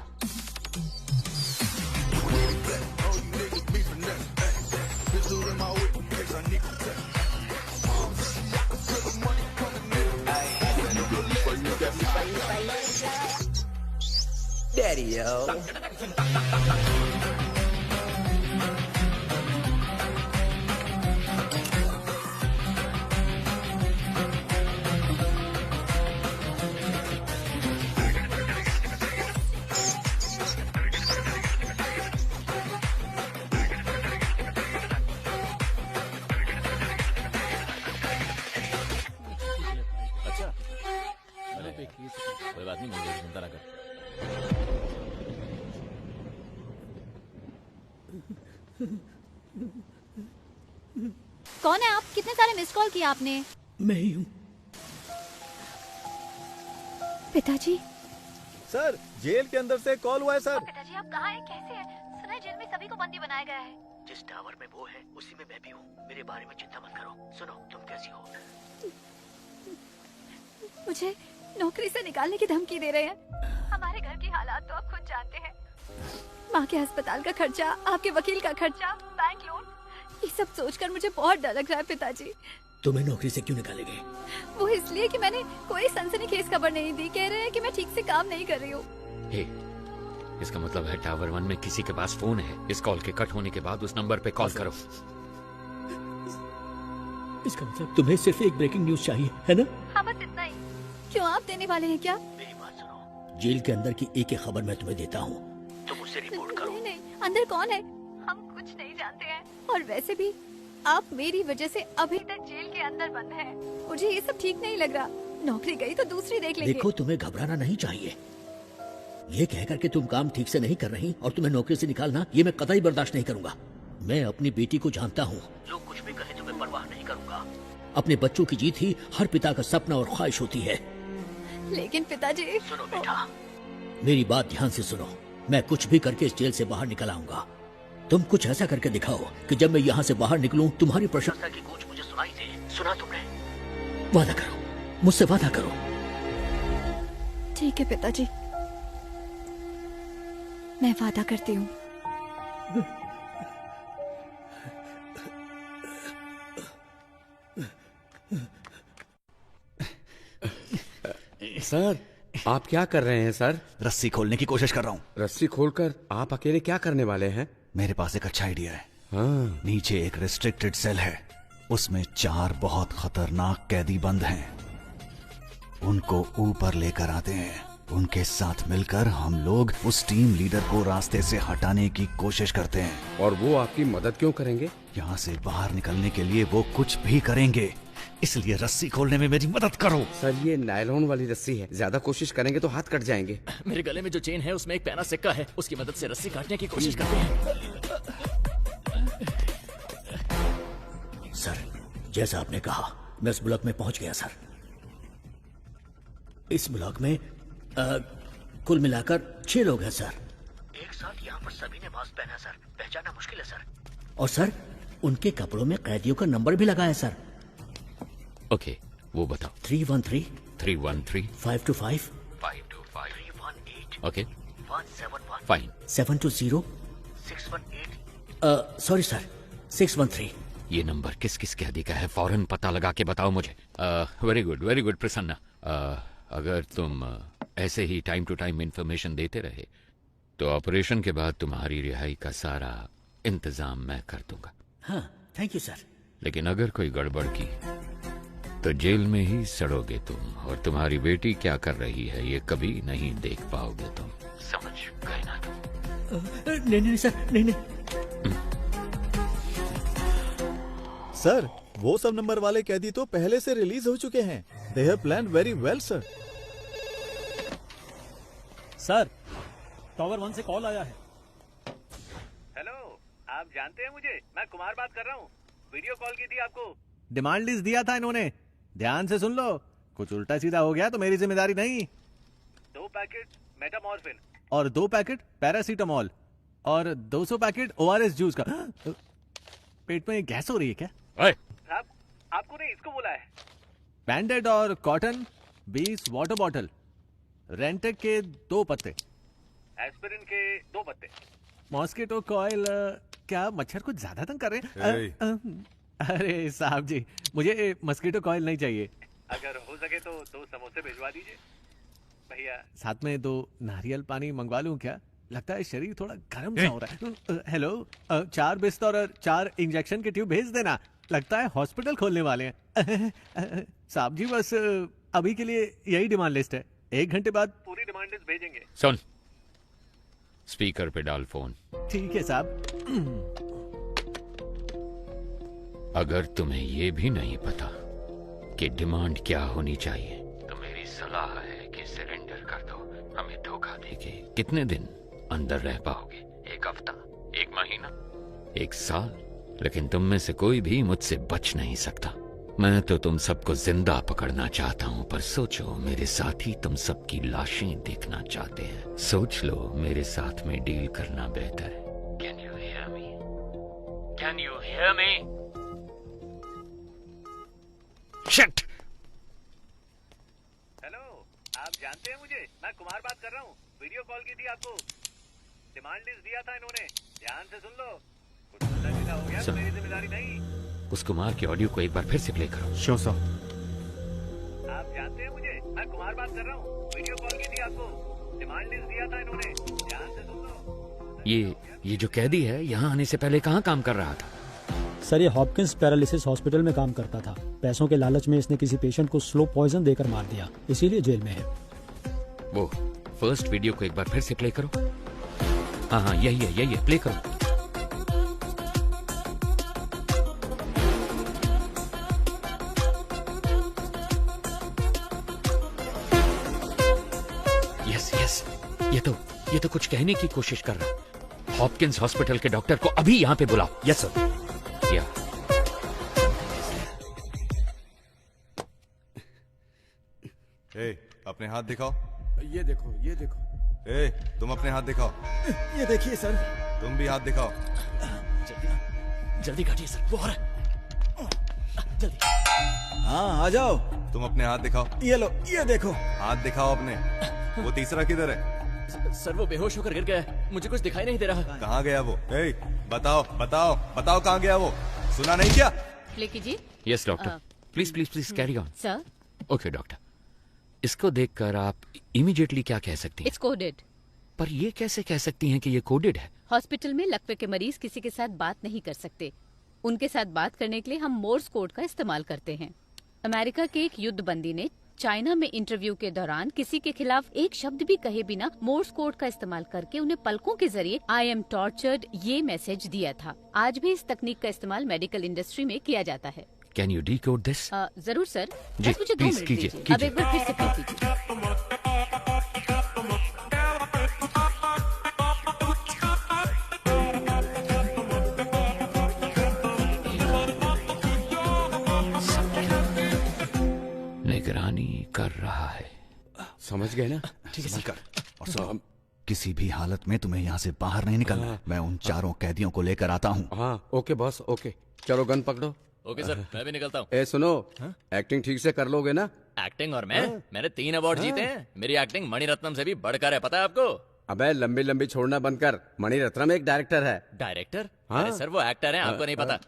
Daddy, yo. कोई बात नहीं, मुझे चिंता ना कर. कौन है आप? कितने सारे मिस कॉल किए आपने? मैं ही हूँ. पिताजी. सर, जेल के अंदर से कॉल हुआ है सर. पिताजी आप कहाँ हैं? कैसे हैं? सुना है जेल में सभी को बंदी बनाया गया है. जिस टावर में वो है उसी में मैं भी हूँ. मेरे बारे में चिंता मत करो. सुनो, तुम कैसी हो? मुझे नौकरी से निकालने की धमकी दे रहे हैं. हमारे घर की हालात तो आप खुद जानते हैं. माँ के अस्पताल का खर्चा, आपके वकील का खर्चा, बैंक लोन, ये सब सोचकर मुझे बहुत डर लग रहा है पिताजी. तुम्हें नौकरी से क्यों निकालेंगे? वो इसलिए कि मैंने कोई सनसनीखेज खबर नहीं दी. कह रहे हैं कि मैं ठीक से काम नहीं कर रही हूँ. हे, इसका मतलब है टावर 1 में किसी के पास फोन है. इस कॉल के कट होने के बाद उस नंबर पे कॉल करो. इसका मतलब तुम्हें सिर्फ एक ब्रेकिंग न्यूज चाहिए, है ना? हाँ, बस इतना ही. क्यों, आप देने वाले हैं क्या? मेरी बात सुनो. जेल के अंदर की एक एक खबर मैं तुम्हें देता हूँ, तुम उससे रिपोर्ट करो. नहीं, अंदर कौन है? हम कुछ नहीं जानते हैं. और वैसे भी आप मेरी वजह से अभी तक जेल के अंदर बंद हैं। मुझे ये सब ठीक नहीं लग रहा। नौकरी गई तो दूसरी देख लेंगे। देखो, तुम्हें घबराना नहीं चाहिए। ये कहकर के तुम काम ठीक से नहीं कर रही और तुम्हें नौकरी से निकालना, ये मैं कतई बर्दाश्त नहीं करूंगा। मैं अपनी बेटी को जानता हूँ। लोग कुछ भी कहें तो मैं परवाह नहीं करूंगा। अपने बच्चों की जीत ही हर पिता का सपना और ख्वाहिश होती है। लेकिन पिताजी। सुनो बेटा, मेरी बात ध्यान से सुनो। मैं कुछ भी करके इस जेल से बाहर निकल आऊंगा। तुम कुछ ऐसा करके दिखाओ कि जब मैं यहाँ से बाहर निकलूं तुम्हारी प्रशंसा की गूंज मुझे सुनाई दे। सुना तुमने? वादा करो, मुझसे वादा करो। ठीक है पिताजी, मैं वादा करती हूँ। सर, आप क्या कर रहे हैं सर? रस्सी खोलने की कोशिश कर रहा हूँ। रस्सी खोलकर आप अकेले क्या करने वाले हैं? मेरे पास एक अच्छा आइडिया है। हाँ। नीचे एक रिस्ट्रिक्टेड सेल है, उसमें 4 बहुत खतरनाक कैदी बंद हैं। उनको ऊपर लेकर आते हैं। उनके साथ मिलकर हम लोग उस टीम लीडर को रास्ते से हटाने की कोशिश करते हैं। और वो आपकी मदद क्यों करेंगे? यहाँ से बाहर निकलने के लिए वो कुछ भी करेंगे, इसलिए रस्सी खोलने में मेरी मदद करो। सर, ये नायलॉन वाली रस्सी है, ज्यादा कोशिश करेंगे तो हाथ कट जाएंगे। मेरे गले में जो चेन है उसमें एक पैना सिक्का है, उसकी मदद से रस्सी काटने की कोशिश करते हैं। सर, जैसा आपने कहा, मैं इस ब्लॉक में पहुंच गया सर। इस ब्लॉक में कुल मिलाकर 6 लोग हैं सर। एक साथ यहाँ पर सभी ने मास्क पहना सर, पहचानना मुश्किल है सर। और सर, उनके कपड़ों में कैदियों का नंबर भी लगा है सर। ओके, वो बताओ। 313 313 525 525 318 ओके 171 फाइन 720 618 सॉरी सर 613। ये नंबर किस किस कैदी का है? फौरन पता लगा के बताओ मुझे। Very good Prasanna. अगर तुम ऐसे ही टाइम टू टाइम इंफॉर्मेशन देते रहे तो ऑपरेशन के बाद तुम्हारी रिहाई का सारा इंतजाम मैं कर दूंगा। हाँ, थैंक यू सर। लेकिन अगर कोई गड़बड़ की तो जेल में ही सड़ोगे तुम, और तुम्हारी बेटी क्या कर रही है ये कभी नहीं देख पाओगे तुम। समझ गए ना तुम? नहीं सर, नहीं। सर, वो सब नंबर वाले कैदी तो पहले से रिलीज हो चुके हैं। They have planned very well sir. Sir, tower 1 से कॉल आया है। हेलो, आप जानते हैं मुझे? मैं कुमार बात कर रहा हूँ। वीडियो कॉल की थी आपको। डिमांड लिस्ट दिया था इन्होंने, ध्यान से सुन लो। कुछ उल्टा सीधा हो गया तो मेरी जिम्मेदारी नहीं। 2 पैकेट मेटामॉर्फिन और 2 पैकेट पैरासीटामोल और 200 पैकेट ORS जूस का। पेट में गैस हो रही है क्या? साहब, आपको नहीं, इसको बोला है। बैंडेड और कॉटन 20 वाटर बॉटल, रेंटेक के 2 पत्ते, एस्पिरिन के 2 पत्ते, मॉस्किटो कॉइल। क्या मच्छर कुछ ज्यादा तंग कर रहे हैं? अरे साहब जी, मुझे मस्कीटो कॉइल नहीं चाहिए। अगर हो सके तो 2 समोसे भिजवा दीजिए भैया। साथ में 2 नारियल पानी मंगवा लूं क्या? लगता है शरीर थोड़ा गर्म सा हो रहा है। हेलो, 4 बिस्तर और 4 इंजेक्शन के ट्यूब भेज देना। लगता है हॉस्पिटल खोलने वाले हैं। साहब जी, बस अभी के लिए यही डिमांड लिस्ट है। 1 घंटे बाद पूरी डिमांड लिस्ट भेजेंगे। सुन, स्पीकर पे डाल फोन। ठीक है साहब। अगर तुम्हें ये भी नहीं पता कि डिमांड क्या होनी चाहिए तो मेरी सलाह है कि सरेंडर कर दो। हमें धोखा देके कितने दिन अंदर रह पाओगे? 1 हफ्ता, 1 महीना, 1 साल? लेकिन तुम में से कोई भी मुझसे बच नहीं सकता। मैं तो तुम सबको जिंदा पकड़ना चाहता हूं, पर सोचो, मेरे साथी तुम सबकी लाशें देखना चाहते हैं। सोच लो, मेरे साथ में डील करना बेहतर है। Can you hear me? Can you hear me? Shit! Hello, आप जानते हैं मुझे? मैं कुमार बात कर रहा हूँ। वीडियो कॉल की थी आपको। डिमांड लिस्ट दिया था इन्होंने, ध्यान से सुन लो। कुछ उल्टा सीधा हो गया तो मेरी जिम्मेदारी नहीं। उस कुमार के ऑडियो को एक बार फिर से प्ले करो। Sure sir. आप जानते हैं मुझे? मैं कुमार बात कर रहा हूँ। वीडियो कॉल की थी आपको। डिमांड लिस्ट दिया था इन्होंने, ध्यान से सुन लो। ये जो कैदी है यहाँ आने से पहले कहाँ काम कर रहा था? सर, ये हॉपकिंस पैरालिसिस हॉस्पिटल में काम करता था। पैसों के लालच में इसने किसी पेशेंट को स्लो पॉइजन देकर मार दिया, इसीलिए जेल में है। वो फर्स्ट वीडियो को एक बार फिर से प्ले करो। हाँ, यही है, प्ले करो। ये तो कुछ कहने की कोशिश कर रहा। हॉपकिंस हॉस्पिटल के डॉक्टर को अभी यहाँ पे बुलाओ। Yes sir. या अपने हाथ दिखाओ। ये देखो, ये देखो। तुम अपने हाथ दिखाओ। ये देखिए सर। तुम भी हाथ दिखाओ। जल्दी काटिए सर, वो हो रहा है। जल्दी। हाँ आ जाओ। तुम अपने हाथ दिखाओ। ये लो, ये देखो। हाथ दिखाओ अपने। वो तीसरा किधर है? सर वो बेहोश होकर गिर गया है, मुझे कुछ दिखाई नहीं दे रहा। कहाँ गया वो? बताओ बताओ बताओ, कहाँ गया वो? सुना नहीं क्या? प्ले कीजिए। Yes doctor, please please please carry on. Sir. Okay doctor, इसको देखकर आप इमीडिएटली क्या कह सकती हैं? It's coded. पर ये कैसे कह सकती हैं कि ये कोडेड है? हॉस्पिटल में लकवे के मरीज किसी के साथ बात नहीं कर सकते। उनके साथ बात करने के लिए हम मोर्स कोड का इस्तेमाल करते हैं। अमेरिका के एक युद्ध बंदी ने चाइना में इंटरव्यू के दौरान किसी के खिलाफ एक शब्द भी कहे बिना मोर्स कोड का इस्तेमाल करके उन्हें पलकों के जरिए आई एम टॉर्चर्ड ये मैसेज दिया था। आज भी इस तकनीक का इस्तेमाल मेडिकल इंडस्ट्री में किया जाता है। Can you decode this? जरूर सर। जी, बस मुझे 2 प्लीज मिनट कीजिए, दीजिए। कीजिए। अब एक बार फिर से प्ले कीजिए। निगरानी कर रहा है। समझ गए ना? ठीक है सर। और सुनो, किसी भी हालत में तुम्हें यहाँ से बाहर नहीं निकलना। मैं उन चारों कैदियों को लेकर आता हूँ। हाँ ओके बॉस, ओके। चलो गन पकड़ो। ओके सर, मैं भी निकलता हूँ। ए सुनो, एक्टिंग ठीक से कर लोगे ना? एक्टिंग और मैंने 3 अवार्ड जीते हैं। मेरी एक्टिंग मणिरत्नम से भी बढ़कर है, पता है आपको? अबे लंबी लंबी छोड़ना बंद कर। मणिरत्नम एक डायरेक्टर है। डायरेक्टर? हाँ? अरे सर वो एक्टर हैं, आपको नहीं पता।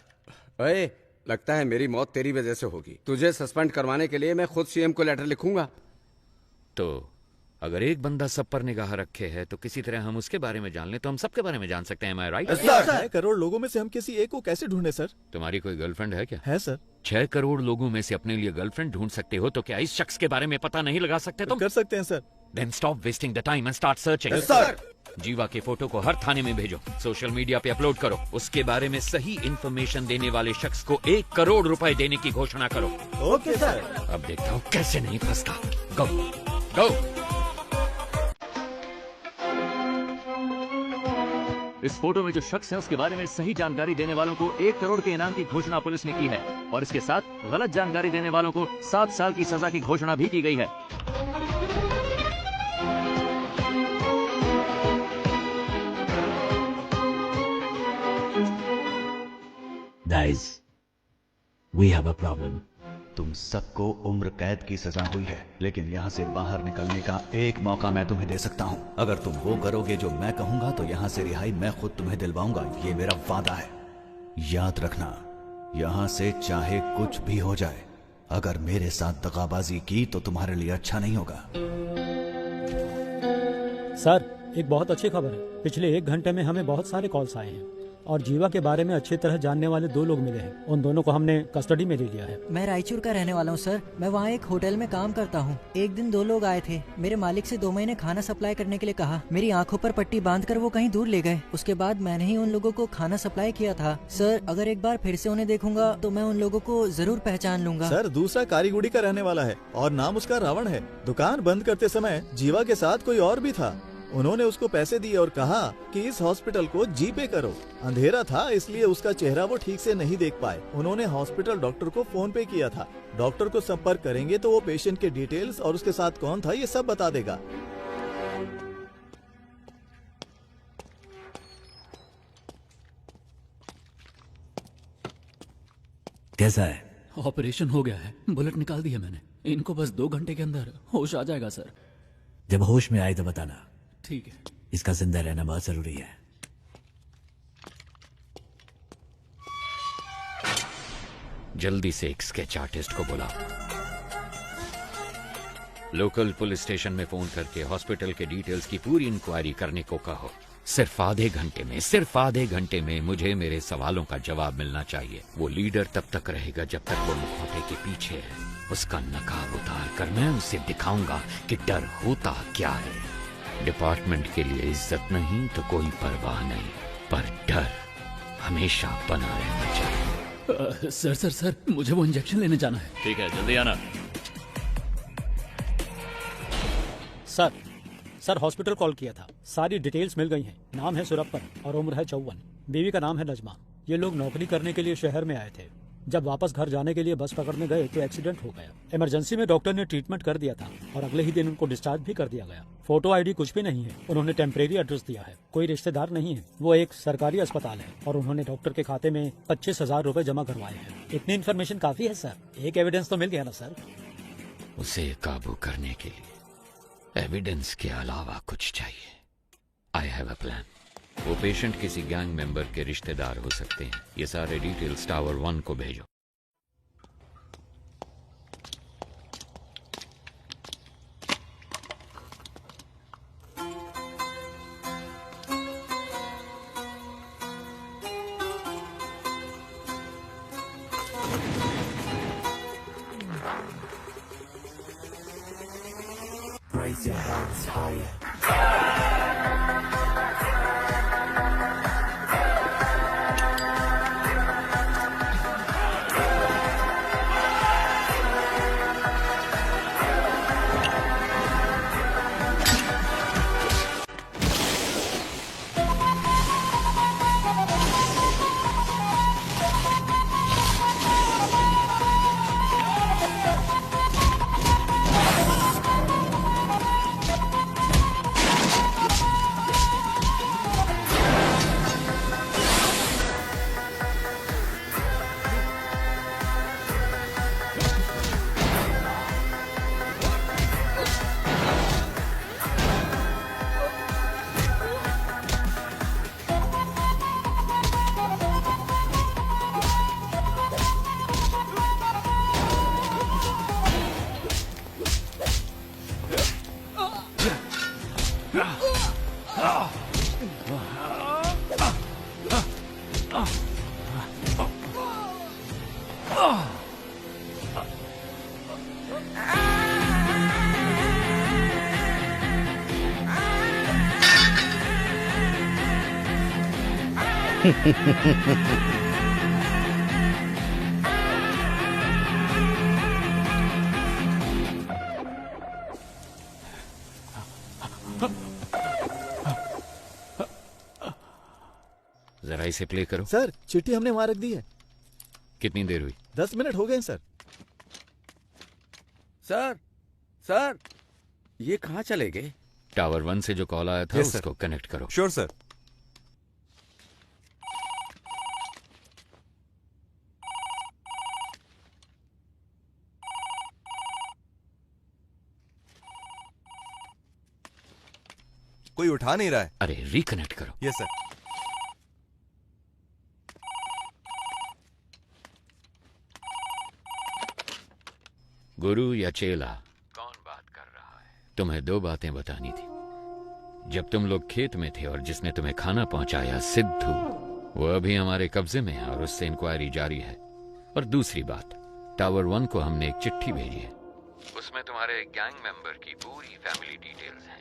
ओए, लगता है मेरी मौत तेरी वजह से होगी। तुझे सस्पेंड करवाने के लिए मैं खुद सीएम को लेटर लिखूंगा। तो अगर एक बंदा सब पर निगाह रखे है तो किसी तरह हम उसके बारे में जान लें तो हम सबके बारे में जान सकते हैं। मैं राइट? 6 करोड़ लोगों में से हम किसी एक को कैसे ढूंढे सर? तुम्हारी कोई गर्लफ्रेंड है क्या? है सर। 6 करोड़ लोगों में से अपने लिए गर्लफ्रेंड ढूंढ सकते हो तो क्या इस शख्स के बारे में पता नहीं लगा सकते तुम? कर सकते हैं sir. Then stop wasting the time and start searching. Yes, sir. जीवा के फोटो को हर थाने में भेजो, सोशल मीडिया पे अपलोड करो, उसके बारे में सही इंफॉर्मेशन देने वाले शख्स को 1 करोड़ रुपए देने की घोषणा करो। Okay sir. अब देखता हूँ कैसे नहीं फंसता। गो गो। इस फोटो में जो शख्स है उसके बारे में सही जानकारी देने वालों को 1 करोड़ के इनाम की घोषणा पुलिस ने की है और इसके साथ गलत जानकारी देने वालों को 7 साल की सजा की घोषणा भी की गई है। Guys, we have a problem. तुम सबको उम्र कैद की सजा हुई है, लेकिन यहाँ से बाहर निकलने का एक मौका मैं तुम्हें दे सकता हूँ। अगर तुम वो करोगे जो मैं कहूँगा तो यहाँ से रिहाई मैं खुद तुम्हें दिलवाऊंगा। ये मेरा वादा है। याद रखना, यहाँ से चाहे कुछ भी हो जाए, अगर मेरे साथ दगाबाजी की तो तुम्हारे लिए अच्छा नहीं होगा। सर, एक बहुत अच्छी खबर है। पिछले 1 घंटे में हमें बहुत सारे कॉल्स आए हैं और जीवा के बारे में अच्छी तरह जानने वाले 2 लोग मिले हैं। उन दोनों को हमने कस्टडी में ले लिया है। मैं रायचूर का रहने वाला हूँ सर। मैं वहाँ एक होटल में काम करता हूँ। एक दिन 2 लोग आए थे। मेरे मालिक से 2 महीने खाना सप्लाई करने के लिए कहा। मेरी आंखों पर पट्टी बांधकर वो कहीं दूर ले गए। उसके बाद मैंने ही उन लोगों को खाना सप्लाई किया था। सर, अगर एक बार फिर से उन्हें देखूंगा तो मैं उन लोगों को जरूर पहचान लूंगा। सर, दूसरा कारीगुड़ी का रहने वाला है और नाम उसका रावण है। दुकान बंद करते समय जीवा के साथ कोई और भी था। उन्होंने उसको पैसे दिए और कहा कि इस हॉस्पिटल को जीपे करो। अंधेरा था इसलिए उसका चेहरा वो ठीक से नहीं देख पाए। उन्होंने हॉस्पिटल डॉक्टर को फोन पे किया था। डॉक्टर को संपर्क करेंगे तो वो पेशेंट के डिटेल्स और उसके साथ कौन था ये सब बता देगा। कैसा है? ऑपरेशन हो गया है, बुलेट निकाल दी है मैंने। इनको बस 2 घंटे के अंदर होश आ जाएगा सर। जब होश में आए तो बताना। ठीक है। इसका जिंदा रहना बहुत जरूरी है। जल्दी से एक स्केच आर्टिस्ट को बुलाओ। लोकल पुलिस स्टेशन में फोन करके हॉस्पिटल के डिटेल्स की पूरी इंक्वायरी करने को कहो। सिर्फ आधे घंटे में मुझे मेरे सवालों का जवाब मिलना चाहिए। वो लीडर तब तक रहेगा जब तक वो मुखौटे के पीछे है। उसका नकाब उतार कर मैं उसे दिखाऊंगा कि डर होता क्या है। डिपार्टमेंट के लिए इज्जत नहीं तो कोई परवाह नहीं, पर डर हमेशा बना रहना चाहिए। सर, मुझे वो इंजेक्शन लेने जाना है। ठीक है, जल्दी आना। सर, सर हॉस्पिटल कॉल किया था, सारी डिटेल्स मिल गई हैं। नाम है सुरप्पन और उम्र है 54। बीवी का नाम है नजमा। ये लोग नौकरी करने के लिए शहर में आए थे। जब वापस घर जाने के लिए बस पकड़ने गए तो एक्सीडेंट हो गया। इमरजेंसी में डॉक्टर ने ट्रीटमेंट कर दिया था और अगले ही दिन उनको डिस्चार्ज भी कर दिया गया। फोटो आईडी कुछ भी नहीं है। उन्होंने टेम्परेरी एड्रेस दिया है, कोई रिश्तेदार नहीं है। वो एक सरकारी अस्पताल है और उन्होंने डॉक्टर के खाते में 25,000 रुपए जमा करवाए हैं। इतनी इन्फॉर्मेशन काफी है सर, एक एविडेंस तो मिल गया ना सर। उसे काबू करने के लिए एविडेंस के अलावा कुछ चाहिए। I have a plan. वो पेशेंट किसी गैंग मेंबर के रिश्तेदार हो सकते हैं। ये सारे डिटेल्स टावर 1 को भेजो। Raise your hands higher. जरा इसे प्ले करो। सर चिट्ठी हमने वहां रख दी है। कितनी देर हुई? 10 मिनट हो गए सर। सर सर ये कहाँ चले गए? टावर 1 से जो कॉल आया था Yes, उसको कनेक्ट करो। Sure sir. कोई उठा नहीं रहा है। अरे रिकनेक्ट करो। Yes sir. गुरु या चेला? कौन बात कर रहा है? तुम्हें 2 बातें बतानी थी। जब तुम लोग खेत में थे और जिसने तुम्हें खाना पहुंचाया सिद्धू, वो अभी हमारे कब्जे में है और उससे इंक्वायरी जारी है। और दूसरी बात, टावर 1 को हमने एक चिट्ठी भेजी है, उसमें तुम्हारे गैंग मेंबर की पूरी फैमिली डिटेल्स हैं।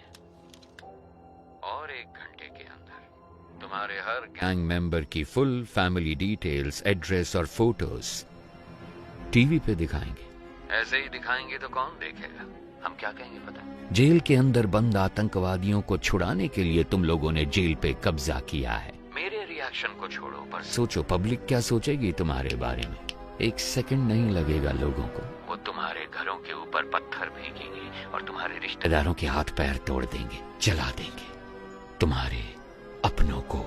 और 1 घंटे के अंदर तुम्हारे हर गैंग मेंबर की फुल फैमिली डिटेल्स, एड्रेस और फोटोज टीवी पे दिखाएंगे। ऐसे ही दिखाएंगे तो कौन देखेगा? हम क्या कहेंगे पता? जेल के अंदर बंद आतंकवादियों को छुड़ाने के लिए तुम लोगों ने जेल पे कब्जा किया है। मेरे रिएक्शन को छोड़ो, पर सोचो पब्लिक क्या सोचेगी तुम्हारे बारे में। 1 सेकंड नहीं लगेगा लोगों को, वो तुम्हारे घरों के ऊपर पत्थर फेंकेंगे और तुम्हारे रिश्तेदारों के हाथ पैर तोड़ देंगे, जला देंगे तुम्हारे अपनों को।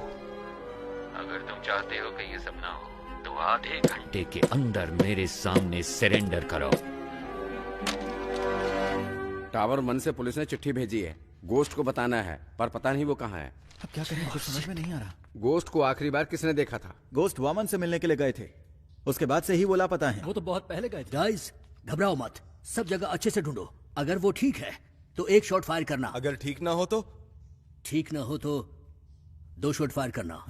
अगर तुम चाहते हो कि ये सब ना हो तो आधे घंटे के अंदर मेरे सामने सरेंडर करो। टावर 1 से पुलिस ने चिट्ठी भेजी है, गोश्त को बताना है, पर पता नहीं वो कहाँ है। अब क्या करें, कुछ समझ में नहीं आ रहा। गोश्त को आखिरी बार किसने देखा था? गोश्त वामन से मिलने के लिए गए थे, उसके बाद से ही वो लापता है। वो तो बहुत पहले गए थे। गाइस घबराओ मत, सब जगह अच्छे से ढूंढो। अगर वो ठीक है तो 1 शॉट फायर करना। अगर ठीक ना हो तो? ठीक ना हो तो 2 शॉट फायर करना।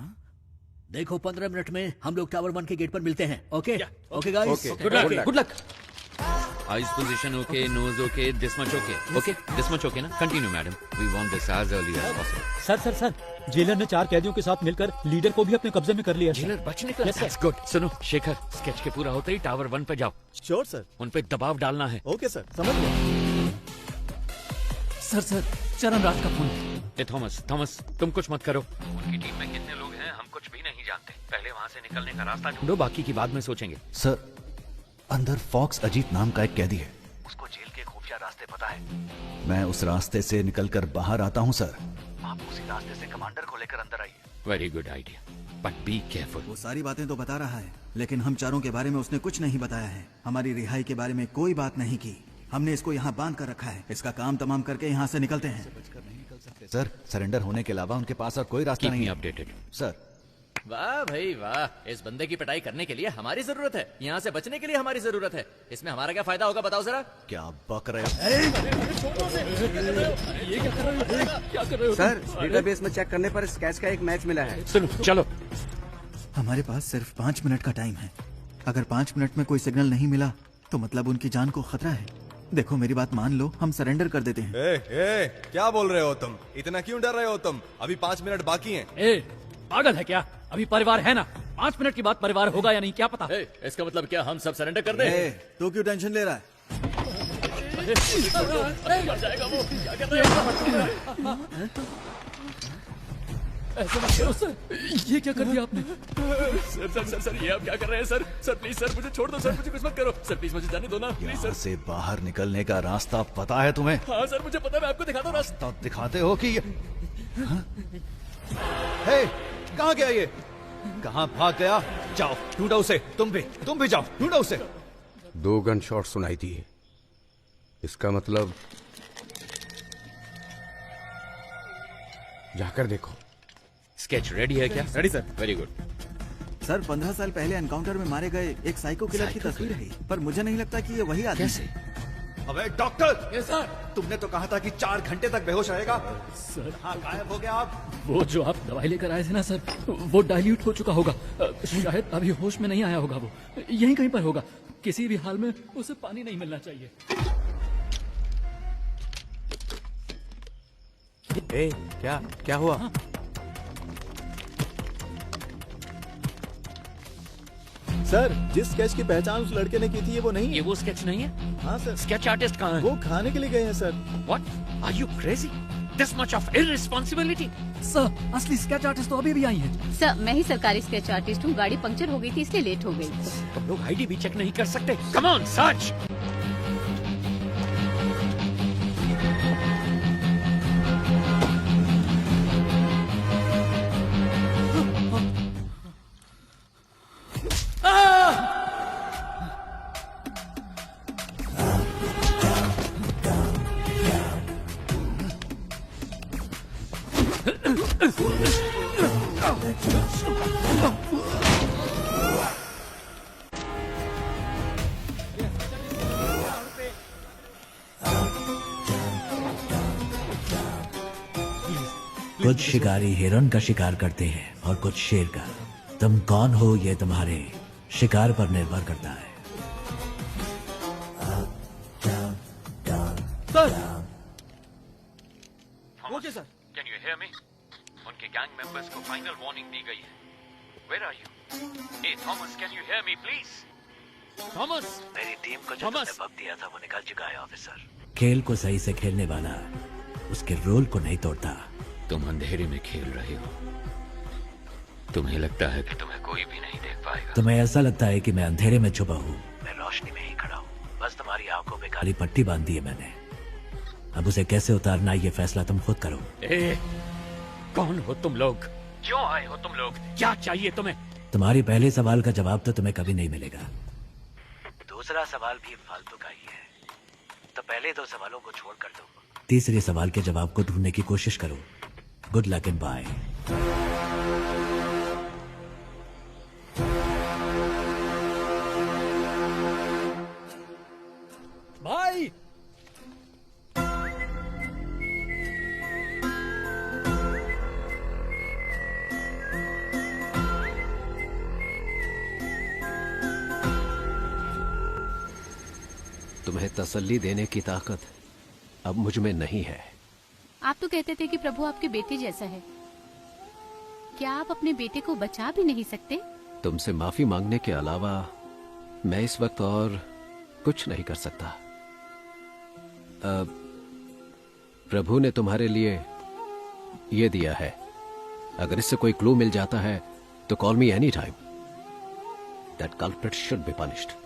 देखो 15 मिनट में हम लोग टावर 1 के गेट पर मिलते हैं। Okay okay guys, good luck, good luck. Eyes position okay, nose okay, this much okay. Okay this much okay ना? Continue madam, we want this as early as possible. Sir jailer ने 4 कैदियों के साथ मिलकर leader को भी अपने कब्जे में कर लिया। जेलर बच निकला। That's good. सुनो शेखर, स्केच के पूरा होते ही टावर 1 पे जाओ। Sure sir. उन पे दबाव डालना है। ओके सर, समझ गए। सर चरण राज का फोन। ए थॉमस तुम कुछ मत करो। उनकी टीम में कितने लोग हैं हम कुछ भी नहीं जानते। पहले वहाँ से निकलने का रास्ता ढूंढो, बाकी की बाद में सोचेंगे। सर, अंदर फॉक्स अजीत नाम का एक कैदी है। उसको जेल के खुफिया रास्ते पता है। मैं उस रास्ते से निकलकर बाहर आता हूँ सर। आप उसी रास्ते से कमांडर को लेकर अंदर आइए। Very good idea, but be careful. वो सारी बातें तो बता रहा है, लेकिन हम चारों के बारे में उसने कुछ नहीं बताया है। हमारी रिहाई के बारे में कोई बात नहीं की। हमने इसको यहाँ बांध कर रखा है। इसका काम तमाम करके यहाँ से निकलते हैं। सर, सरेंडर होने के अलावा उनके पास और कोई रास्ता नहीं है। Updated sir. वाह भाई वाह, इस बंदे की पिटाई करने के लिए हमारी जरूरत है, यहाँ से बचने के लिए हमारी जरूरत है। इसमें हमारा क्या फायदा होगा बताओ जरा। क्या बक रहे हो? ये क्या कर रहे हो? सर, डेटाबेस में चेक करने पर स्केच का एक मैच मिला है। सुनो चलो। हमारे पास सिर्फ 5 मिनट का टाइम है। अगर 5 मिनट में कोई सिग्नल नहीं मिला तो मतलब उनकी जान को खतरा है। देखो मेरी बात मान लो, हम सरेंडर कर देते हैं। क्या बोल रहे हो तुम? इतना क्यों डर रहे हो तुम? अभी 5 मिनट बाकी हैं। पागल है क्या? अभी परिवार है ना, 5 मिनट के बाद परिवार होगा या नहीं क्या पता। इसका मतलब क्या हम सब सरेंडर कर दें? तो क्यों टेंशन ले रहा है? मर जाएगा वो। क्या कर रहे हो? ऐसा मत करो सर, ये क्या कर दिया आपने? सर ये आप क्या कर रहे हैं सर? सर प्लीज सर मुझे छोड़ दो सर, मुझे कुछ मत करो सर, प्लीज मुझे जाने दो ना प्लीज यहाँ सर। से बाहर निकलने का रास्ता पता है तुम्हें? हाँ सर मुझे पता है, मैं आपको दिखाता हूँ रास्ता। तब दिखाते हो कि हे, कहाँ गया ये? कहाँ भाग गया? जाओ ढूंढो उसे। तुम भी जाओ ढूंढो उसे। 2 गन शॉट सुनाई दी। इसका मतलब जाकर देखो। स्केच रेडी है क्या? Ready sir. Very good sir 15 साल पहले एनकाउंटर में मारे गए एक साइको किलर की तस्वीर है, पर मुझे नहीं लगता कि ये वही आदमी है। अबे डॉक्टर! Yes sir. तुमने तो कहा था कि 4 घंटे तक बेहोश रहेगा। सर हाँ, गायब हो गया आप। वो जो आप दवाई लेकर आए थे ना सर, वो डाइल्यूट हो चुका होगा। शायद अभी होश में नहीं आया होगा। वो यहीं कहीं पर होगा। किसी भी हाल में उसे पानी नहीं मिलना चाहिए। क्या हुआ? हाँ। सर, जिस स्केच की पहचान उस लड़के ने की थी, ये वो नहीं है। ये वो स्केच नहीं है? हाँ सर। स्केच आर्टिस्ट कहाँ है? वो खाने के लिए गए हैं sir. What? Are you crazy? This much of irresponsibility? Sir, असली स्केच आर्टिस्ट तो अभी भी आई हैं। सर, मैं ही सरकारी स्केच आर्टिस्ट हूँ। गाड़ी पंक्चर हो गई थी इसलिए लेट हो गई। तुम लोग आईडी भी चेक नहीं कर सकते? Come on, search. कुछ शिकारी हिरन का शिकार करते हैं और कुछ शेर का। तुम कौन हो ये तुम्हारे शिकार पर निर्भर करता है। Okay sir. Can you hear me? उनके गैंग मेंबर्स को फाइनल वार्निंग दी गई है। Where are you? Hey Thomas, can you hear me please? Thomas! मेरी टीम को जो तुमने वक्त दिया था वो निकल चुका है ऑफिसर। खेल को सही से खेलने वाला उसके रोल को नहीं तोड़ता। तुम अंधेरे में खेल रहे हो। तुम्हें लगता है कि तुम्हें कोई भी नहीं देख पाएगा। तुम्हें ऐसा लगता है कि मैं अंधेरे में छुपा हूँ। मैं रोशनी में ही खड़ा हूँ, बस तुम्हारी आंखों पे काली पट्टी बांध दी है मैंने। अब उसे कैसे उतारना ये फैसला तुम खुद करो। कौन हो तुम लोग? क्यों आए हो तुम लोग? क्या चाहिए तुम्हें? तुम्हारी पहले सवाल का जवाब तो तुम्हें कभी नहीं मिलेगा। दूसरा सवाल भी फालतू का ही है, तो पहले 2 सवालों को छोड़ कर दो। तीसरे सवाल के जवाब को ढूंढने की कोशिश करो। Good luck and bye. भाई तुम्हें तसल्ली देने की ताकत अब मुझ में नहीं है। आप तो कहते थे कि प्रभु आपके बेटे जैसा है। क्या आप अपने बेटे को बचा भी नहीं सकते? तुमसे माफी मांगने के अलावा मैं इस वक्त और कुछ नहीं कर सकता। प्रभु ने तुम्हारे लिए ये दिया है। अगर इससे कोई क्लू मिल जाता है तो call me any time. That culprit should be punished.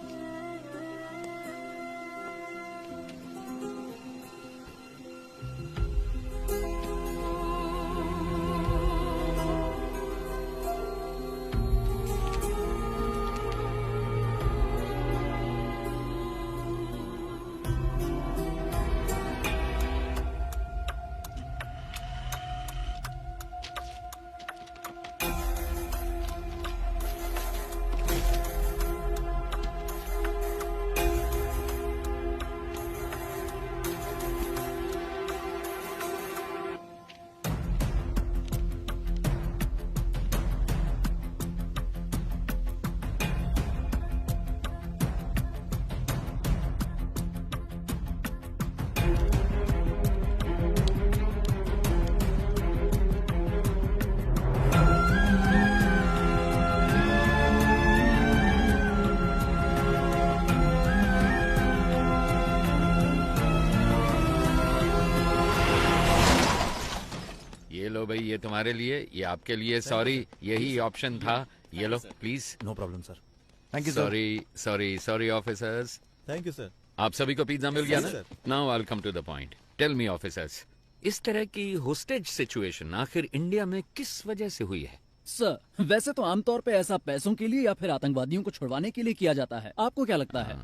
भाई ये तुम्हारे लिए, ये आपके लिए। सॉरी, यही ऑप्शन था। ये लो please. No problem sir. Thank you. Sorry officers. Thank you sir. आप सभी को पिज्जा मिल गया ना? Now I will come to the point. Tell me officers, इस तरह की होस्टेज सिचुएशन आखिर इंडिया में किस वजह से हुई है? सर, वैसे तो आमतौर पे ऐसा पैसों के लिए या फिर आतंकवादियों को छुड़वाने के लिए किया जाता है। आपको क्या लगता है?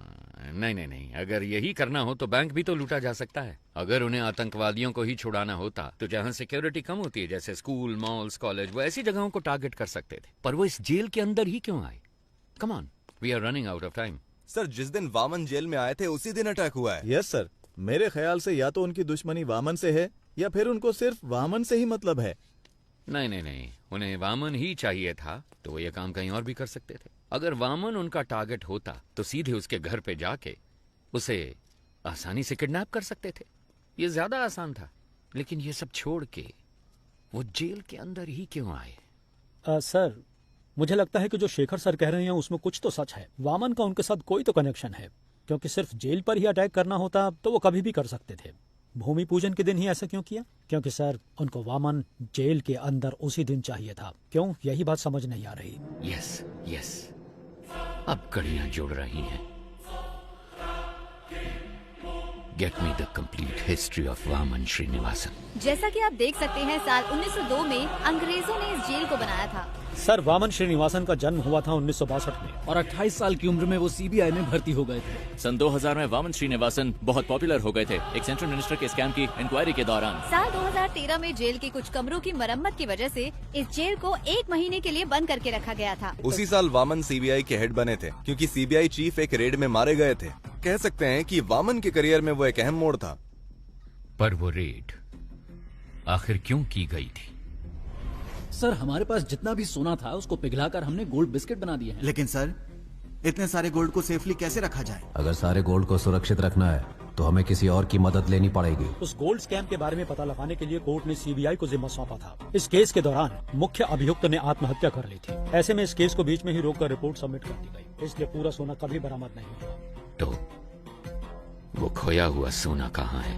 नहीं, अगर यही करना हो तो बैंक भी तो लूटा जा सकता है। अगर उन्हें आतंकवादियों को ही छुड़ाना होता तो जहाँ सिक्योरिटी कम होती है, जैसे स्कूल, मॉल्स, कॉलेज, वो ऐसी जगहों को टारगेट कर सकते थे। पर वो इस जेल के अंदर ही क्यों आए? Come on, we are running out of time. Sir, जिस दिन वामन जेल में आए थे उसी दिन अटैक हुआ है। यस सर, मेरे ख्याल से या तो उनकी दुश्मनी वामन से है या फिर उनको सिर्फ वामन से ही मतलब है। नहीं, उन्हें वामन ही चाहिए था तो वो ये काम कहीं और भी कर सकते थे। अगर वामन उनका टारगेट होता तो सीधे उसके घर पे जाके उसे आसानी से किडनैप कर सकते थे। ये ज्यादा आसान था। लेकिन ये सब छोड़ के वो जेल के अंदर ही क्यों आए? सर, मुझे लगता है कि जो शेखर सर कह रहे हैं उसमें कुछ तो सच है। वामन का उनके साथ कोई तो कनेक्शन है, क्योंकि सिर्फ जेल पर ही अटैक करना होता तो वो कभी भी कर सकते थे। भूमि पूजन के दिन ही ऐसा क्यों किया? क्योंकि सर, उनको वामन जेल के अंदर उसी दिन चाहिए था। क्यों? यही बात समझ नहीं आ रही। यस, अब कड़ियां जुड़ रही हैं। Get me the complete history of Vaman Srinivasan. जैसा कि आप देख सकते हैं, साल 1902 में अंग्रेजों ने इस जेल को बनाया था। सर, वामन श्रीनिवासन का जन्म हुआ था 1962 में और 28 साल की उम्र में वो सीबीआई में भर्ती हो गए थे। सन 2000 में वामन श्रीनिवासन बहुत पॉपुलर हो गए थे एक सेंट्रल मिनिस्टर के स्कैम की इंक्वायरी के दौरान। साल 2013 में जेल के कुछ कमरों की मरम्मत की वजह से इस जेल को 1 महीने के लिए बंद करके रखा गया था। उसी साल वामन सीबीआई के हेड बने थे, क्योंकि सीबीआई चीफ एक रेड में मारे गए थे। कह सकते हैं कि वामन के करियर में वो एक अहम मोड़ था। पर वो रेड आखिर क्यों की गई थी? सर, हमारे पास जितना भी सोना था उसको पिघलाकर हमने गोल्ड बिस्किट बना दिए हैं। लेकिन सर, इतने सारे गोल्ड को सेफली कैसे रखा जाए? अगर सारे गोल्ड को सुरक्षित रखना है तो हमें किसी और की मदद लेनी पड़ेगी। उस गोल्ड स्कैम के बारे में पता लगाने के लिए कोर्ट ने सीबीआई को जिम्मा सौंपा था। इस केस के दौरान मुख्य अभियुक्त ने आत्महत्या कर ली थी। ऐसे में इस केस को बीच में ही रोककर रिपोर्ट सबमिट कर दी गई, इसलिए पूरा सोना कभी बरामद नहीं हुआ। तो वो खोया हुआ सोना कहाँ है?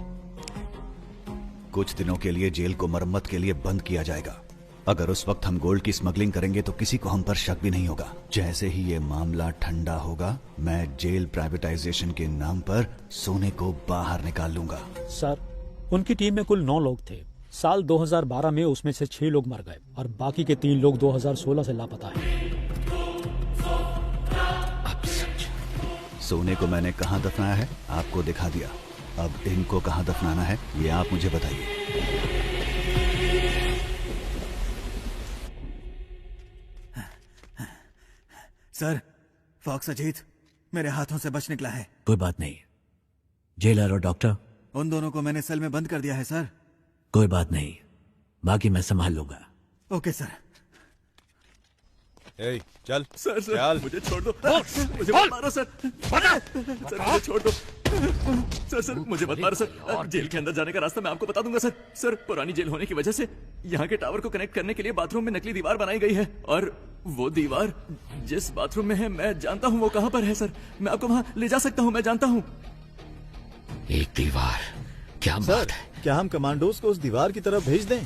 कुछ दिनों के लिए जेल को मरम्मत के लिए बंद किया जाएगा। अगर उस वक्त हम गोल्ड की स्मगलिंग करेंगे तो किसी को हम पर शक भी नहीं होगा। जैसे ही ये मामला ठंडा होगा, मैं जेल प्राइवेटाइजेशन के नाम पर सोने को बाहर निकाल लूंगा। सर, उनकी टीम में कुल 9 लोग थे। साल 2012 में उसमें से 6 लोग मर गए और बाकी के 3 लोग 2016 से लापता हैं। सोने को मैंने कहाँ दफनाया है आपको दिखा दिया। अब इनको कहाँ दफनाना है ये आप मुझे बताइए। सर, फॉक्स अजीत मेरे हाथों से बच निकला है। कोई बात नहीं, जेलर और डॉक्टर उन दोनों को मैंने सेल में बंद कर दिया है सर। कोई बात नहीं, बाकी मैं संभाल लूंगा। Okay sir. ए, चल सर चल। मुझे छोड़ दो। मुझे मत मारो सर। सर मुझे छोड़ दो। सर मुझे मत मारो सर। जेल के अंदर जाने का रास्ता मैं आपको बता दूंगा सर। सर, पुरानी जेल होने की वजह से यहाँ के टावर को कनेक्ट करने के लिए बाथरूम में नकली दीवार बनाई गई है, और वो दीवार जिस बाथरूम में है मैं जानता हूँ वो कहाँ पर है सर। मैं आपको वहाँ ले जा सकता हूँ, मैं जानता हूँ। एक दीवार क्या बात है? क्या हम कमांडोज को उस दीवार की तरफ भेज दें?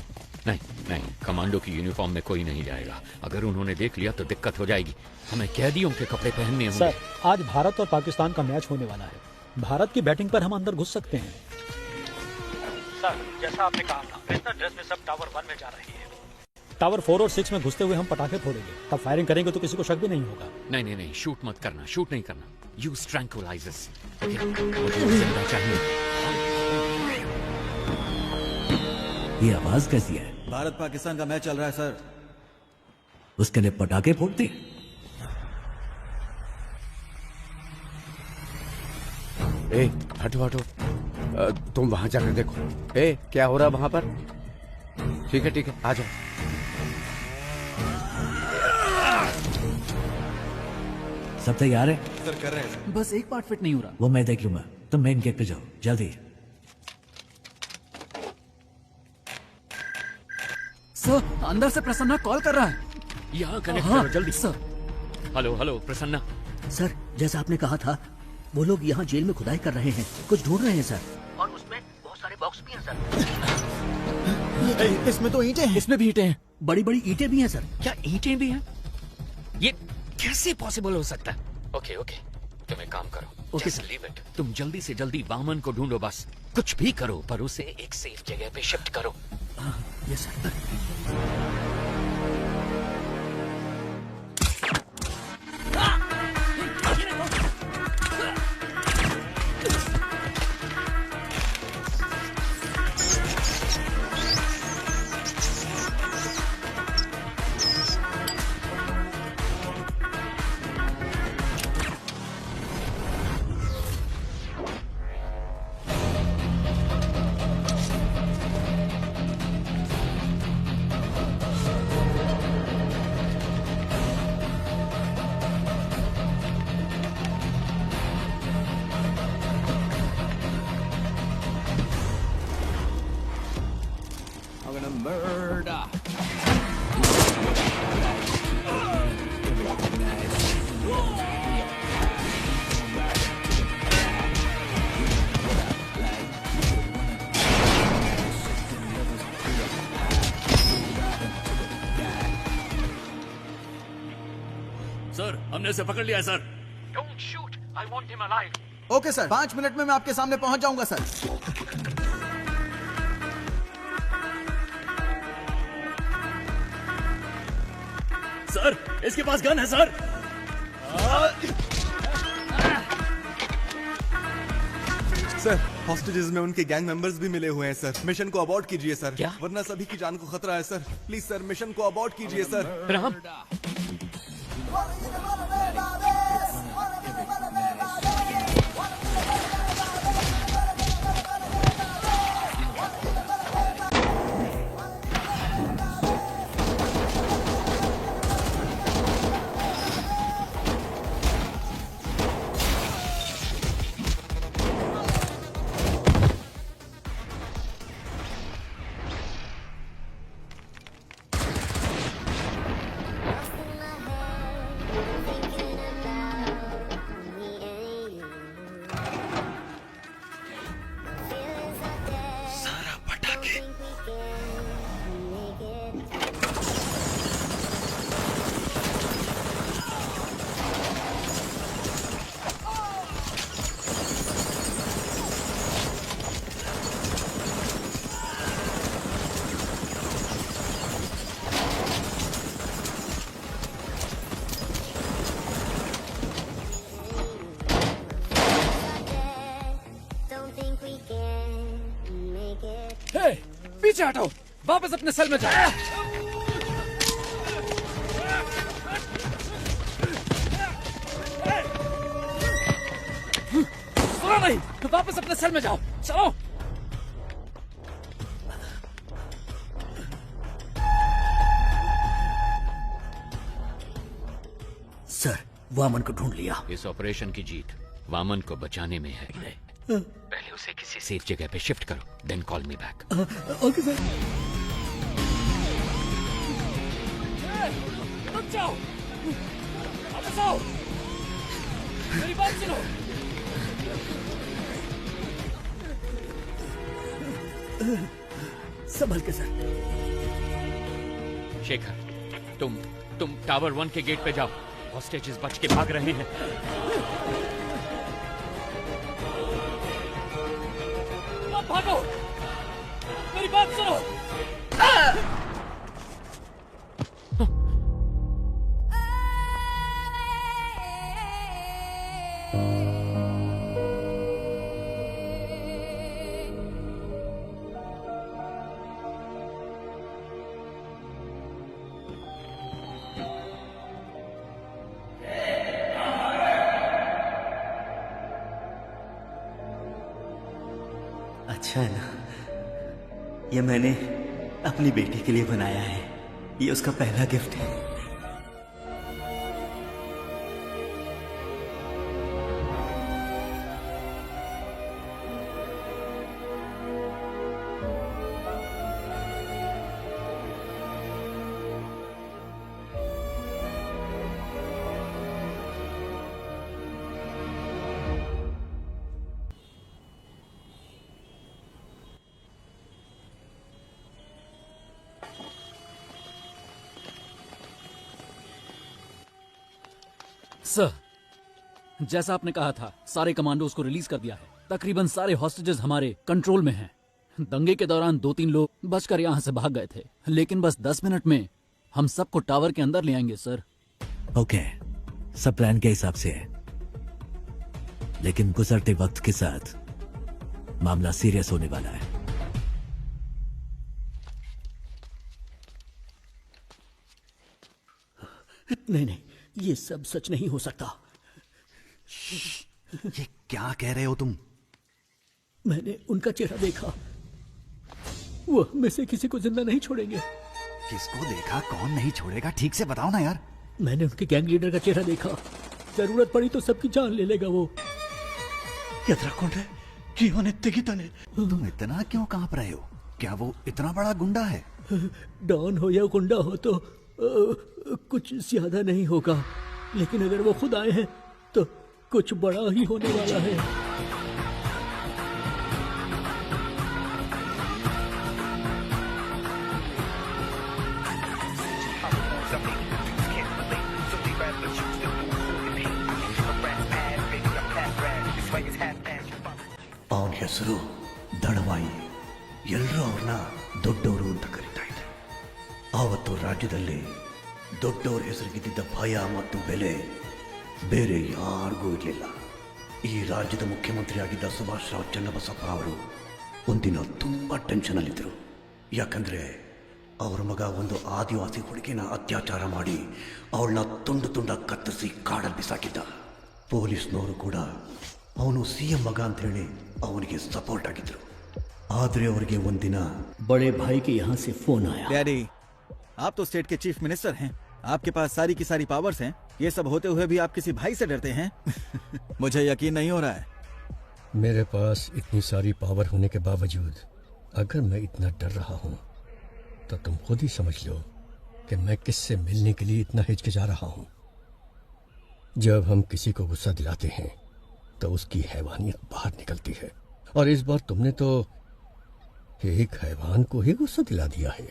नहीं नहीं, कमांडो की यूनिफॉर्म में कोई नहीं जाएगा। अगर उन्होंने देख लिया तो दिक्कत हो जाएगी। हमें कैदियों के कपड़े पहनने होंगे। सर, आज भारत और पाकिस्तान का मैच होने वाला है। भारत की बैटिंग पर हम अंदर घुस सकते हैं। सर, जैसा आपने कहा था, वेस्टर्न ड्रेस में सब टावर 1 में जा रहे हैं। टावर 4 और 6 में घुसते हुए हम पटाखे फोड़ेंगे। तब फायरिंग करेंगे तो किसी को शक भी नहीं होगा। नहीं नहीं नहीं, शूट मत करना, शूट नहीं करना। Use tranquillisers. ओके, मुझे जिंदा चाहिए। ये आवाज कैसी है? भारत पाकिस्तान का मैच चल रहा है सर। उसके लिए पटाखे फोड़ते? ए, हटो हटो, तुम वहां जाकर देखो। ए, क्या हो रहा है वहां पर? ठीक है, आ जाओ। सब तैयार है? सर, कर रहे हैं। बस एक पार्ट फिट नहीं हो रहा। वो मैं देख लूंगा, तुम मेन गेट पे जाओ जल्दी। सर, अंदर से प्रसन्ना कॉल कर रहा है। यहाँ कनेक्ट करो जल्दी। Sir, hello Prasanna. सर, जैसा आपने कहा था, वो लोग यहाँ जेल में खुदाई कर रहे हैं, कुछ ढूंढ रहे हैं सर। और उसमें बहुत सारे बॉक्स भी हैं सर। इसमें तो ईंटें हैं। इसमें भी ईंटें हैं। बड़ी बड़ी ईंटें भी हैं सर। क्या ईंटें भी हैं? ये कैसे पॉसिबल हो सकता है? ओके, तुम एक काम करो। Okay sir, leave it. तुम जल्दी से जल्दी वामन को ढूंढो, बस कुछ भी करो, पर उसे एक सेफ जगह पे शिफ्ट करो। Yes sir. सर, हमने उसे पकड़ लिया sir. Don't shoot, I want him alive. Okay sir, 5 minute में मैं आपके सामने पहुंच जाऊंगा सर। सर, इसके पास गन है सर। सर, हॉस्टेजेस में उनके गैंग मेंबर्स भी मिले हुए हैं सर। मिशन को अबॉर्ट कीजिए सर। क्या? वरना सभी की जान को खतरा है सर। प्लीज सर, मिशन को अबॉर्ट कीजिए सर। राम, पीछे हटो, वापस अपने सेल में जाओ। सुना नहीं, वापस अपने सेल में जाओ। चलो। सर, वामन को ढूंढ लिया। इस ऑपरेशन की जीत वामन को बचाने में है। पहले उसे किसी सेफ जगह पे शिफ्ट करो, then call me back. Okay sir. रुक जाओ, वापस आओ, मेरी बात सुनो। संभल के सर। शेखर, तुम टावर 1 के गेट पे जाओ। हॉस्टेजेस बच के भाग रहे हैं। अब भागो, मेरी बात सुनो। अच्छा है ना, ये मैंने अपनी बेटी के लिए बनाया है। ये उसका पहला गिफ्ट है। सर, जैसा आपने कहा था, सारे कमांडोज को रिलीज कर दिया है। तकरीबन सारे हॉस्टेजेस हमारे कंट्रोल में हैं। दंगे के दौरान 2-3 लोग बचकर यहाँ से भाग गए थे, लेकिन बस 10 मिनट में हम सबको टावर के अंदर ले आएंगे सर। ओके, सब प्लान के हिसाब से है, लेकिन गुजरते वक्त के साथ मामला सीरियस होने वाला है। नहीं, ये सब सच नहीं हो सकता। ये क्या कह रहे हो तुम? मैंने उनका चेहरा देखा। वो में से किसी को जिंदा नहीं छोड़ेंगे। किसको देखा? कौन नहीं छोड़ेगा? ठीक से बताओ ना यार। मैंने उनके गैंग लीडर का चेहरा देखा। जरूरत पड़ी तो सबकी जान ले लेगा वो। तुम इतना क्यों कांप रहे हो? क्या वो इतना बड़ा गुंडा है? डॉन हो या गुंडा हो तो कुछ ज्यादा नहीं होगा, लेकिन अगर वो खुद आए हैं तो कुछ बड़ा ही होने वाला है। ಅವನ ಹೆಸರು ದಳವಾಯಿ. ಎಲ್ಲರೂ ಅವ್ರನ್ನ ದೊಡ್ಡವರು ಅಂತ ಕರೀತಾ ಇದ್ರು. ಆವತ್ತು ರಾಜ್ಯದಲ್ಲಿ ದೊಡ್ಡವ್ರ ಹೆಸರಿಗಿದ್ದ ಭಯ ಮತ್ತು ಬೆಲೆ ಬೇರೆ ಯಾರಿಗೂ ಇರಲಿಲ್ಲ. ಈ ರಾಜ್ಯದ ಮುಖ್ಯಮಂತ್ರಿಯಾಗಿದ್ದ ಸುಭಾಷ್ ರಾವ್ ಚನ್ನಬಸಪ್ಪ ಅವರು ಒಂದಿನ ತುಂಬ ಟೆನ್ಷನಲ್ಲಿದ್ದರು. ಯಾಕಂದರೆ ಅವರ ಮಗ ಒಂದು ಆದಿವಾಸಿ ಹುಡುಗಿನ ಅತ್ಯಾಚಾರ ಮಾಡಿ ಅವಳನ್ನ ತುಂಡು ತುಂಡ ಕತ್ತರಿಸಿ ಕಾಡಲ್ಲಿ ಬಿಸಾಕಿದ್ದ. ಪೊಲೀಸ್ನವರು ಕೂಡ ಅವನು CM ಮಗ ಅಂತ ಹೇಳಿ ಅವನಿಗೆ ಸಪೋರ್ಟ್ ಆಗಿದ್ರು. ಆದರೆ ಅವರಿಗೆ ಒಂದಿನ बड़े भाई के यहाँ से फोन आया। डैडी, आप तो स्टेट के चीफ मिनिस्टर हैं, आपके पास सारी की सारी पावर्स हैं। ये सब होते हुए भी आप किसी भाई से डरते हैं? मुझे यकीन नहीं हो रहा है। मेरे पास इतनी सारी पावर होने के बावजूद अगर मैं इतना डर रहा हूं तो तुम खुद ही समझ लो कि मैं किससे मिलने के लिए इतना हिचकिचा रहा हूं। जब हम किसी को गुस्सा दिलाते हैं तो उसकी हैवानियत बाहर निकलती है, और इस बार तुमने तो एक हैवान को ही गुस्सा दिला दिया है।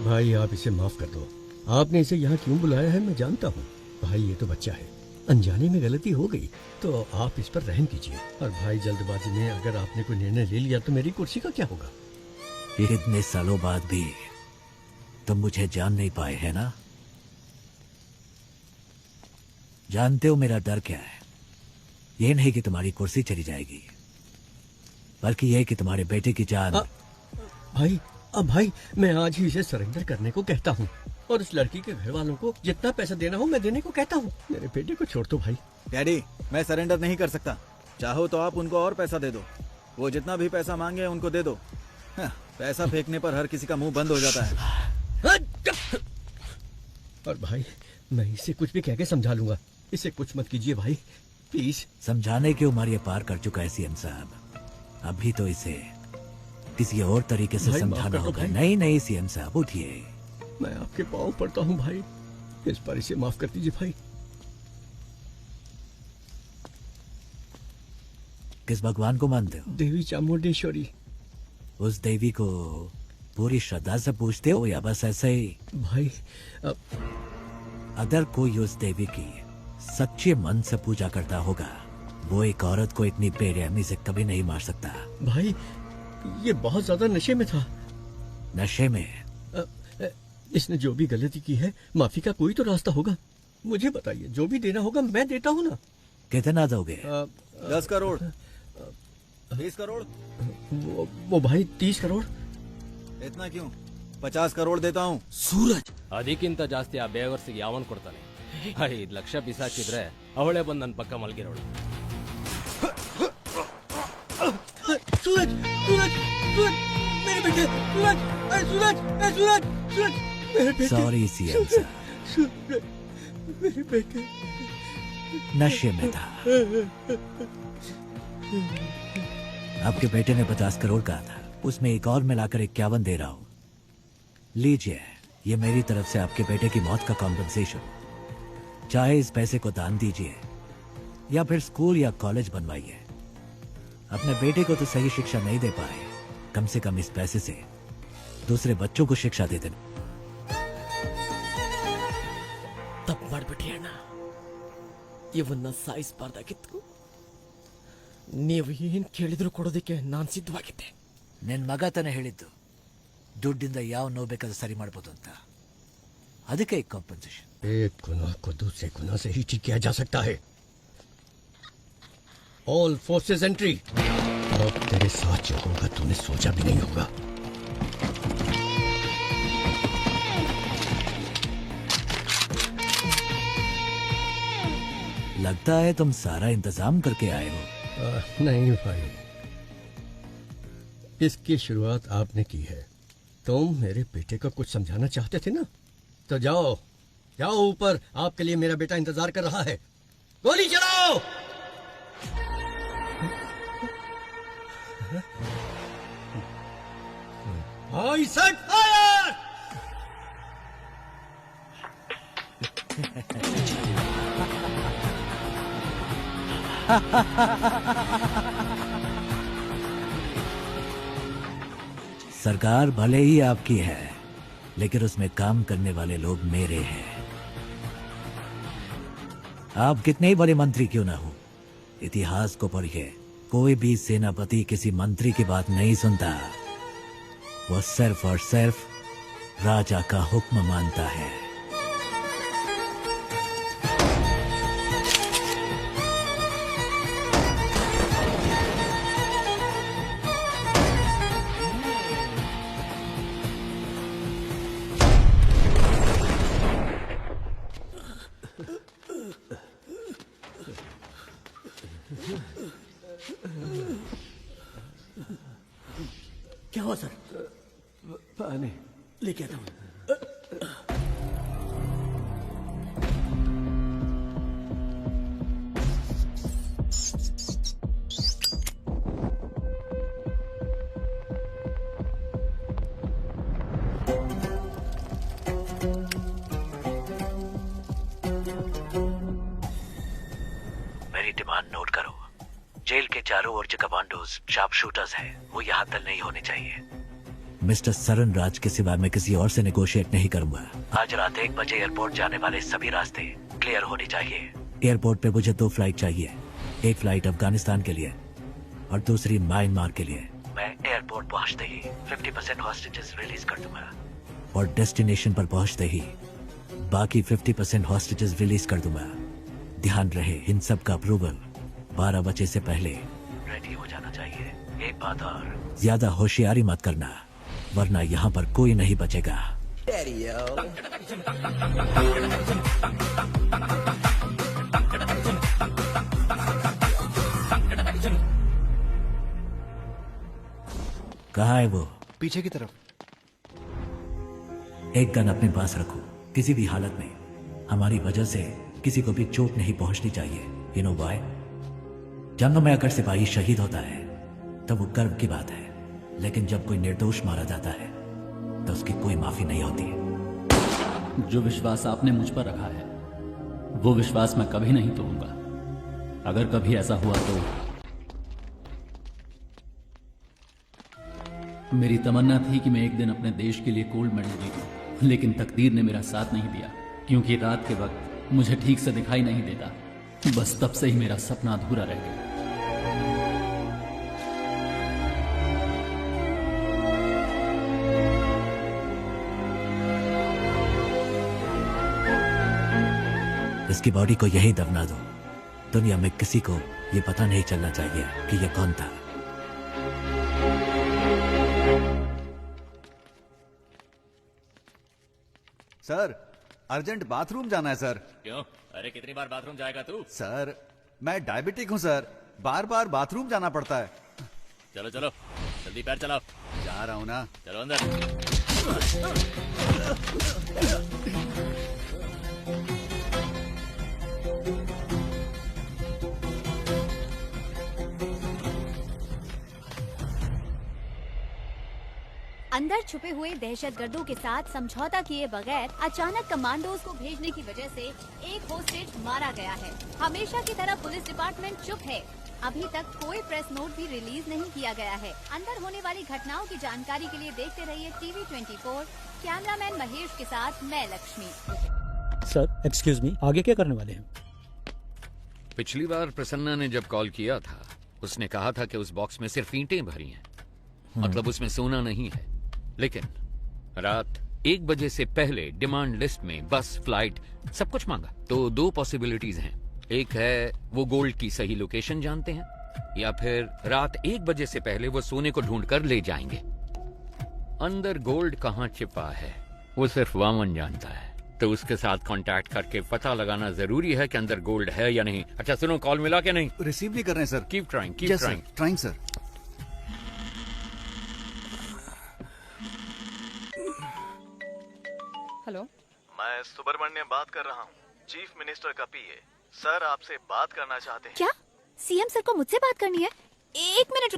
भाई, आप इसे माफ कर दो। आपने इसे यहाँ क्यों बुलाया है मैं जानता हूँ। भाई, ये तो बच्चा है, अनजाने में गलती हो गई तो आप इस पर रहम कीजिए। और भाई, जल्दबाजी में अगर आपने कोई निर्णय ले लिया तो मेरी कुर्सी का क्या होगा? इतने सालों बाद भी तुम मुझे जान नहीं पाए, है ना? जानते हो मेरा डर क्या है? ये नहीं कि तुम्हारी कुर्सी चली जाएगी, बल्कि यह कि तुम्हारे बेटे की जान। भाई, अब भाई, मैं आज ही इसे सरेंडर करने को कहता हूँ, और उस लड़की के घर वालों को जितना पैसा देना हो मैं देने को कहता हूँ। मेरे बेटे को छोड़ दो भाई। डैडी, मैं सरेंडर नहीं कर सकता। चाहो तो आप उनको और पैसा दे दो। वो जितना भी पैसा मांगे उनको दे दो। हाँ, पैसा फेंकने पर हर किसी का मुंह बंद हो जाता है। और भाई मैं इसे कुछ भी कह के समझा लूंगा, इसे कुछ मत कीजिए भाई प्लीज। समझाने की उम्र ये पार कर चुका है सीएम साहब, अभी तो इसे किसी और तरीके से भाई, माफ समझाना कर दो होगा। भाई। नहीं नहीं सीएम साहब उठिए। मैं आपके पाँव पड़ता हूँ भाई, इस बार इसे माफ कर दीजिए भाई। किस भगवान को मानते हो? देवी चामुंडेश्वरी। उस देवी को पूरी श्रद्धा से पूछते हो या बस ऐसे ही? भाई अगर कोई उस देवी की सच्चे मन से पूजा करता होगा, वो एक औरत को इतनी बेरहमी से कभी नहीं मार सकता। भाई ये बहुत ज्यादा नशे में था। नशे में? इसने जो भी गलती की है, माफी का कोई तो रास्ता होगा। मुझे बताइए, जो भी देना होगा मैं देता हूँ ना। कितना दोगे? 10 करोड़, 20 करोड़। वो भाई 30 करोड़। इतना क्यों? 50 करोड़ देता हूँ। ಸೂರಜ್ ಅದಕ್ಕಿಂತ ಜಾಸ್ತಿ ಆ ಬೇವರ್ಸಿಗೆ ಯಾವನ್ ಕೊಡ್ತಾನೆ? 5 ಲಕ್ಷ ಬಿಸಾಕಿದ್ರೆ ಅವಳೇ ಬಂದು ನನ್ನ ಪಕ್ಕ ಮಲಗಿರೋಳು. सूरज सूरज सूरज मेरे बेटे, सूरज सूरज सूरज सूरज मेरे बेटे। सॉरी सीएम साहब, सूरज मेरे बेटे नशे में था। आपके बेटे ने 50 करोड़ कहा था, उसमें एक और मिलाकर 51 दे रहा हूं। लीजिए, ये मेरी तरफ से आपके बेटे की मौत का कॉम्पनसेशन। चाहे इस पैसे को दान दीजिए या फिर स्कूल या कॉलेज बनवाइए। अपने बेटे को तो सही शिक्षा नहीं दे पाए, कम से कम इस पैसे से दूसरे बच्चों को शिक्षा दे देना। ತಪ್ಪು ಮಾಡ್ಬಿಟ್ರಿ ಅಣ್ಣ, ಇವನ್ನ ಸಾಯಿಸಬಾರ್ದಾಗಿತ್ತು. ನೀವು ಏನ್ ಕೇಳಿದ್ರು ಕೊಡೋದಕ್ಕೆ ನಾನು ಸಿದ್ಧವಾಗಿದ್ದೆ. ನಿನ್ ಮಗ ತಾನೇ ಹೇಳಿದ್ದು ದುಡ್ಡಿಂದ ಯಾವ ನೋವು ಬೇಕಾದ್ರೂ ಸರಿ ಮಾಡ್ಬೋದು ಅಂತ, ಅದಕ್ಕೆ ಕಾಂಪನ್ಸೇಷನ್। एक गुनाह को दूसरे गुनाह से ही ठीक किया जा सकता है। All forces entry. अब तेरे साथ जो होगा तूने सोचा भी नहीं होगा। लगता है तुम सारा इंतजाम करके आए हो। नहीं भाई, इसकी शुरुआत आपने की है। तुम मेरे बेटे को कुछ समझाना चाहते थे ना, तो जाओ जाओ ऊपर, आपके लिए मेरा बेटा इंतजार कर रहा है। गोली चलाओ। आई सेट फायर। सरकार भले ही आपकी है, लेकिन उसमें काम करने वाले लोग मेरे हैं। आप कितने ही बड़े मंत्री क्यों ना हो, इतिहास को पढ़िए, कोई भी सेनापति किसी मंत्री की बात नहीं सुनता। वो सिर्फ और सिर्फ राजा का हुक्म मानता है। क्या हुआ सर? पानी लेके आता हूँ। मेरी डिमांड नोट करो। जेल के चारों ओर जो कमांडोज शार्प शूटर्स हैं, वो यहाँ तक नहीं होने चाहिए। मिस्टर सरन राज के सिवा मैं किसी और से नेगोशिएट नहीं करूंगा। आज रात 1 बजे एयरपोर्ट जाने वाले सभी रास्ते क्लियर होने चाहिए। एयरपोर्ट पे मुझे 2 फ्लाइट चाहिए, एक फ्लाइट अफगानिस्तान के लिए और दूसरी म्यांमार के लिए। मैं एयरपोर्ट पहुंचते ही 50% हॉस्टेजेस रिलीज कर दूंगा और डेस्टिनेशन पर पहुंचते ही बाकी 50% हॉस्टेजेस रिलीज कर दूंगा। ध्यान रहे, इन सब का अप्रूवल 12 बजे से पहले रेडी हो जाना चाहिए। एक बात और, ज्यादा होशियारी मत करना, वरना यहाँ पर कोई नहीं बचेगा। कहाँ है वो? पीछे की तरफ। एक गन अपने पास रखो, किसी भी हालत में हमारी वजह से किसी को भी चोट नहीं पहुंचनी चाहिए। You know why? जंग में अगर सिपाही शहीद होता है तब वो गर्व की बात है, लेकिन जब कोई निर्दोष मारा जाता है तो उसकी कोई माफी नहीं होती। जो विश्वास आपने मुझ पर रखा है वो विश्वास मैं कभी नहीं तोड़ूंगा। अगर कभी ऐसा हुआ तो मेरी तमन्ना थी कि मैं एक दिन अपने देश के लिए गोल्ड मेडल जीतूं, लेकिन तकदीर ने मेरा साथ नहीं दिया, क्योंकि रात के वक्त मुझे ठीक से दिखाई नहीं देता। बस तब से ही मेरा सपना अधूरा रह गया। इसकी बॉडी को यही दफना दो। दुनिया में किसी को ये पता नहीं चलना चाहिए कि ये कौन था। सर, अर्जेंट बाथरूम जाना है सर। क्यों? अरे कितनी बार बाथरूम जाएगा तू? सर, मैं डायबिटिक हूँ सर, बार बार बाथरूम जाना पड़ता है। चलो चलो जल्दी पैर चलाओ। जा रहा हूँ ना। चलो अंदर। अंदर छुपे हुए दहशतगर्दों के साथ समझौता किए बगैर अचानक कमांडोज को भेजने की वजह से एक होस्टेज मारा गया है। हमेशा की तरह पुलिस डिपार्टमेंट चुप है। अभी तक कोई प्रेस नोट भी रिलीज नहीं किया गया है। अंदर होने वाली घटनाओं की जानकारी के लिए देखते रहिए टीवी 24। कैमरामैन महेश के साथ मैं लक्ष्मी। सर एक्सक्यूज मी, आगे क्या करने वाले हैं? पिछली बार प्रसन्ना ने जब कॉल किया था उसने कहा था कि उस बॉक्स में सिर्फ ईंटें भरी हैं, मतलब उसमें सोना नहीं है। लेकिन रात 1 बजे से पहले डिमांड लिस्ट में बस, फ्लाइट सब कुछ मांगा। तो 2 पॉसिबिलिटीज हैं। एक है वो गोल्ड की सही लोकेशन जानते हैं, या फिर रात 1 बजे से पहले वो सोने को ढूंढ कर ले जाएंगे। अंदर गोल्ड कहाँ छिपा है वो सिर्फ वामन जानता है, तो उसके साथ कांटेक्ट करके पता लगाना जरूरी है कि अंदर गोल्ड है या नहीं। अच्छा सुनो, कॉल मिला क्या? नहीं रिसीव नहीं कर रहे हैं sir. Keep trying, keep trying. Trying sir. Hello, मैं सुब्रमण्यम बात कर रहा हूँ, चीफ मिनिस्टर का पीए। सर आपसे बात करना चाहते हैं। क्या सीएम सर को मुझसे बात करनी है? 1 मिनट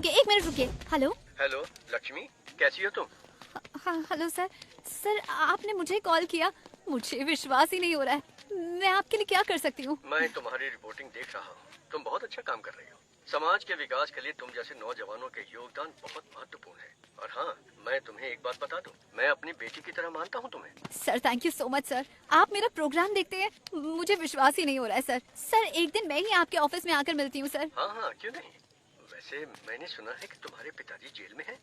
रुकिए। हेलो हेलो लक्ष्मी, कैसी हो तुम? हाँ हेलो सर। सर आपने मुझे कॉल किया, मुझे विश्वास ही नहीं हो रहा है। मैं आपके लिए क्या कर सकती हूँ? मैं तुम्हारी रिपोर्टिंग देख रहा हूँ, तुम बहुत अच्छा काम कर रही हो। समाज के विकास के लिए तुम जैसे नौजवानों के योगदान बहुत महत्वपूर्ण है। और हाँ, मैं तुम्हें एक बात बता दूं, मैं अपनी बेटी की तरह मानता हूँ तुम्हें। Sir thank you so much sir. आप मेरा प्रोग्राम देखते हैं? मुझे विश्वास ही नहीं हो रहा है सर। सर एक दिन मैं ही आपके ऑफिस में आकर मिलती हूँ सर। हाँ क्यों नहीं। वैसे मैंने सुना है कि तुम्हारे पिताजी जेल में हैं।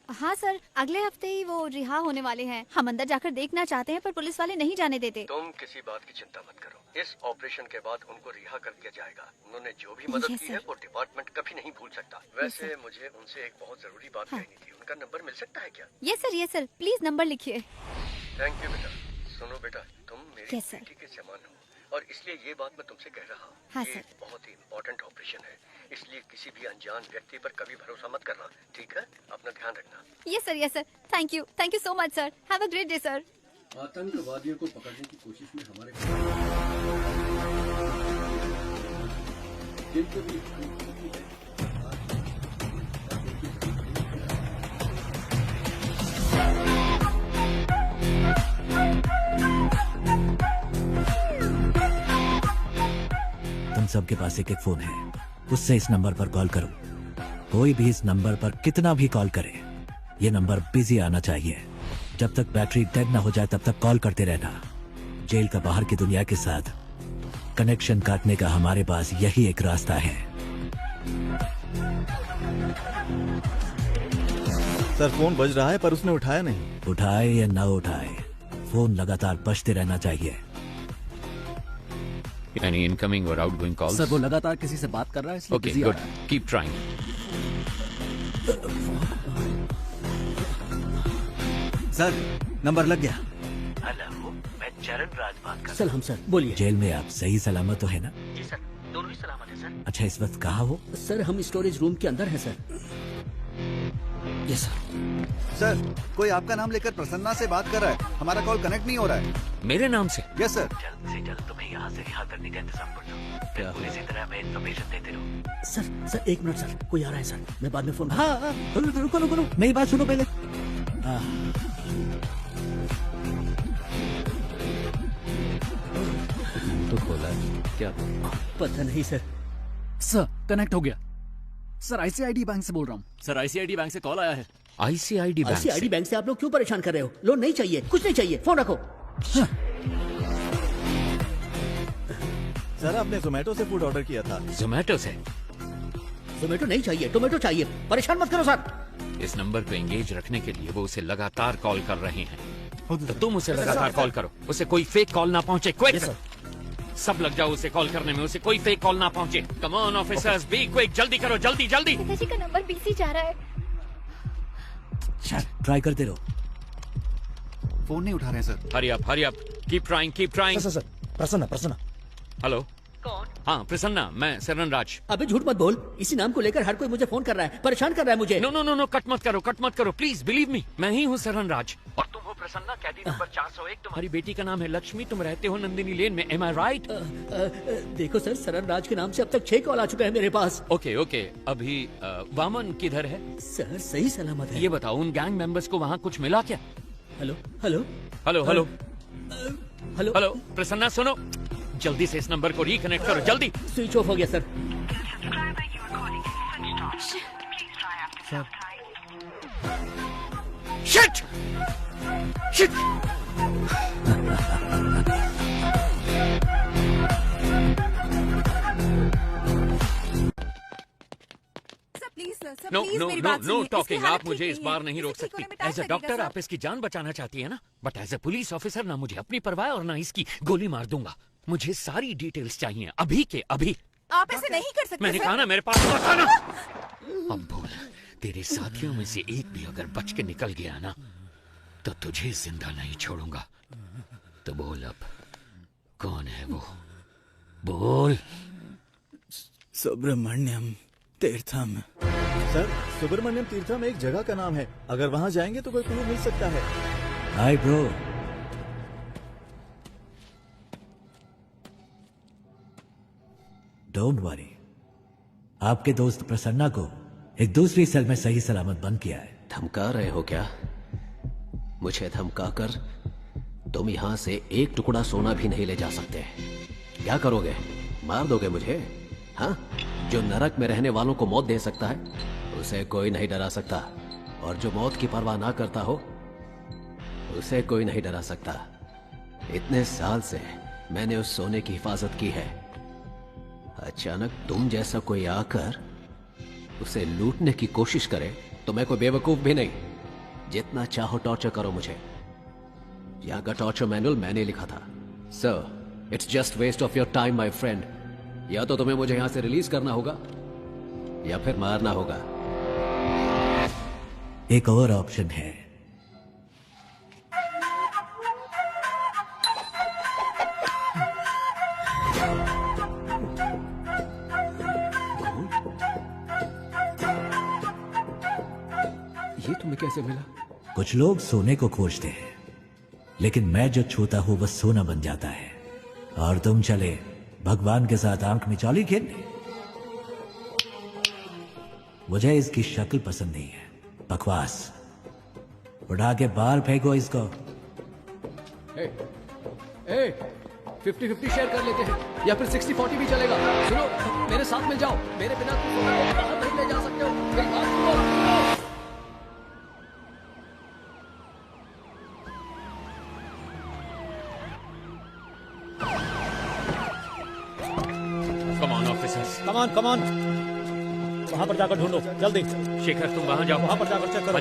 हाँ सर, अगले हफ्ते ही वो रिहा होने वाले हैं। हम अंदर जाकर देखना चाहते हैं पर पुलिस वाले नहीं जाने देते। तुम किसी बात की चिंता मत करो, इस ऑपरेशन के बाद उनको रिहा कर दिया जाएगा। उन्होंने जो भी मदद की है वो डिपार्टमेंट कभी नहीं भूल सकता। वैसे मुझे उनसे एक बहुत जरूरी बात कहनी थी, उनका नंबर मिल सकता है क्या? यस सर, प्लीज नंबर लिखिए। थैंक यू बेटा। सुनो बेटा, तुम मेरी बेटी के समान हो और इसलिए ये बात मैं तुमसे कह रहा हूँ। हाँ, ये बहुत ही इम्पोर्टेंट ऑपरेशन है, इसलिए किसी भी अनजान व्यक्ति पर कभी भरोसा मत करना, ठीक है? अपना ध्यान रखना। Yes sir. Thank you so much sir. Have a great day sir. आतंकवादियों को पकड़ने की कोशिश में हमारे तुम सबके पास एक फोन है, उससे इस नंबर पर कॉल करो। कोई भी इस नंबर पर कितना भी कॉल करे, ये नंबर बिजी आना चाहिए। जब तक बैटरी डेड ना हो जाए तब तक कॉल करते रहना। जेल का बाहर की दुनिया के साथ कनेक्शन काटने का हमारे पास यही एक रास्ता है। सर फोन बज रहा है पर उसने उठाया नहीं। उठाए या ना उठाए, फोन लगातार बजते रहना चाहिए। Any incoming or outgoing calls? Sir वो लगातार किसी से बात कर रहा है, इसलिए Okay, busy आ good. रहा है। Keep trying. सर नंबर लग गया। हेलो, मैं चरण राज बात कर सर हम सर बोलिए। जेल में आप सही सलामत तो है ना? जी सर, दोनों ही सलामत है सर। अच्छा, इस वक्त कहाँ हो? सर हम स्टोरेज रूम के अंदर हैं सर। Yes sir. सर, कोई आपका नाम लेकर प्रसन्ना से बात कर रहा है। हमारा कॉल कनेक्ट नहीं हो रहा है। मेरे नाम से? Yes sir. जल्द से जल्द तुम्हें यहाँ से रिहा करने का इंतजाम कर दो। फिर पुलिस की तरह हमें इन्फॉर्मेशन देते रहो। सर 1 मिनट सर, कोई आ रहा है सर, मैं बाद में फोन। हाँ, रुको, मेरी बात सुनो पहले। तो खोला क्या? पता नहीं सर। सर कनेक्ट हो गया। सर आईसीआईडी बैंक से बोल रहा हूँ। सर आईसीआईडी बैंक से कॉल आया है। आईसीआईडी बैंक से आप लोग क्यों परेशान कर रहे हो? लोन नहीं चाहिए, कुछ नहीं चाहिए, फोन रखो। सर आपने जोमेटो से फूड ऑर्डर किया था। जोमेटो से? जोमेटो नहीं चाहिए, टोमेटो चाहिए। परेशान मत करो सर। इस नंबर पे एंगेज रखने के लिए वो उसे लगातार कॉल कर रहे हैं, तो तुम उसे लगातार कॉल करो। उसे कोई फेक कॉल ना पहुंचे। क्विक, सब लग जाओ उसे कॉल करने में, उसे कोई फेक कॉल ना पहुंचे। Come on officers, be quick, जल्दी करो, जल्दी जल्दी। पिताजी का नंबर बिजी जा रहा है। ट्राई करते रहो। फोन नहीं उठा रहे sir. Hurry up, keep trying, keep trying. Sir Prasanna. Hello, कौन? हाँ प्रसन्ना, मैं सरन राज। अबे झूठ मत बोल, इसी नाम को लेकर हर कोई मुझे फोन कर रहा है, परेशान कर रहा है मुझे। नो, कट मत करो प्लीज, बिलीव मी, मैं ही हूँ सरन राज। और तुम हो प्रसन्ना, कैदी नंबर 401। तुम्हारी बेटी का नाम है लक्ष्मी, तुम रहते हो नंदिनी लेन में, एम आई राइट? देखो सर, सरन राज के नाम से अब तक 6 कॉल आ चुके हैं मेरे पास। ओके, अभी वामन किधर है? सर सही सलामत है। ये बताओ, उन गैंग मेंबर्स को वहाँ कुछ मिला क्या? हेलो। प्रसन्ना सुनो, जल्दी से इस नंबर को रिकनेक्ट करो, जल्दी। स्विच ऑफ हो गया सर। शिट! Know talking. आप मुझे इस बार नहीं रोक सकती। एज अ डॉक्टर आप इसकी जान बचाना चाहती है ना, but as a police officer ना मुझे अपनी परवाह और ना इसकी गोली मार दूंगा। मुझे सारी डिटेल्स चाहिए, अभी के अभी। आप ऐसे नहीं कर सकते। मैंने कहा ना, मेरे पास मत आना। अब बोल, तेरे साथियों में से एक भी अगर बच के निकल गया ना, तो तुझे जिंदा नहीं छोड़ूंगा। तो बोल अब, कौन है वो? बोल। सुब्रमण्यम तीर्थम। सर, सुब्रमण्यम तीर्थम एक जगह का नाम है, अगर वहाँ जाएंगे तो कोई क्लू मिल सकता है। Hi bro. डोंट वरी, आपके दोस्त प्रसन्ना को एक दूसरी सेल में सही सलामत बंद किया है। धमका रहे हो क्या? मुझे धमकाकर तुम यहाँ से एक टुकड़ा सोना भी नहीं ले जा सकते। क्या करोगे? मार दोगे मुझे? हाँ? जो नरक में रहने वालों को मौत दे सकता है, उसे कोई नहीं डरा सकता। और जो मौत की परवाह ना करता हो, उसे कोई नहीं डरा सकता। इतने साल से मैंने उस सोने की हिफाजत की है। अचानक तुम जैसा कोई आकर उसे लूटने की कोशिश करे तो मैं कोई बेवकूफ भी नहीं। जितना चाहो टॉर्चर करो मुझे। यहाँ का टॉर्चर मैनुअल मैंने लिखा था। Sir, it's just waste of your time my friend. या तो तुम्हें मुझे यहां से रिलीज करना होगा या फिर मारना होगा। एक और ऑप्शन है। ये तुम्हें कैसे मिला? कुछ लोग सोने को खोजते हैं, लेकिन मैं जो छूता हूं वो सोना बन जाता है। और तुम चले भगवान के साथ आंख मिचौली खेलने। मुझे इसकी शक्ल पसंद नहीं है, बकवास। उड़ा के बाहर फेंको इसको। 50-50 शेयर कर लेते हैं, या फिर 60-40 भी चलेगा। सुनो, मेरे साथ मिल जाओ। मेरे बिना तुम सोना को बाहर नहीं ले जा सकते हो। मेरी बात सुनो। Come on. वहाँ पर जाकर ढूंढो, जल्दी। शेखर, तुम वहाँ जाओ, वहाँ पर जाकर चेक करो।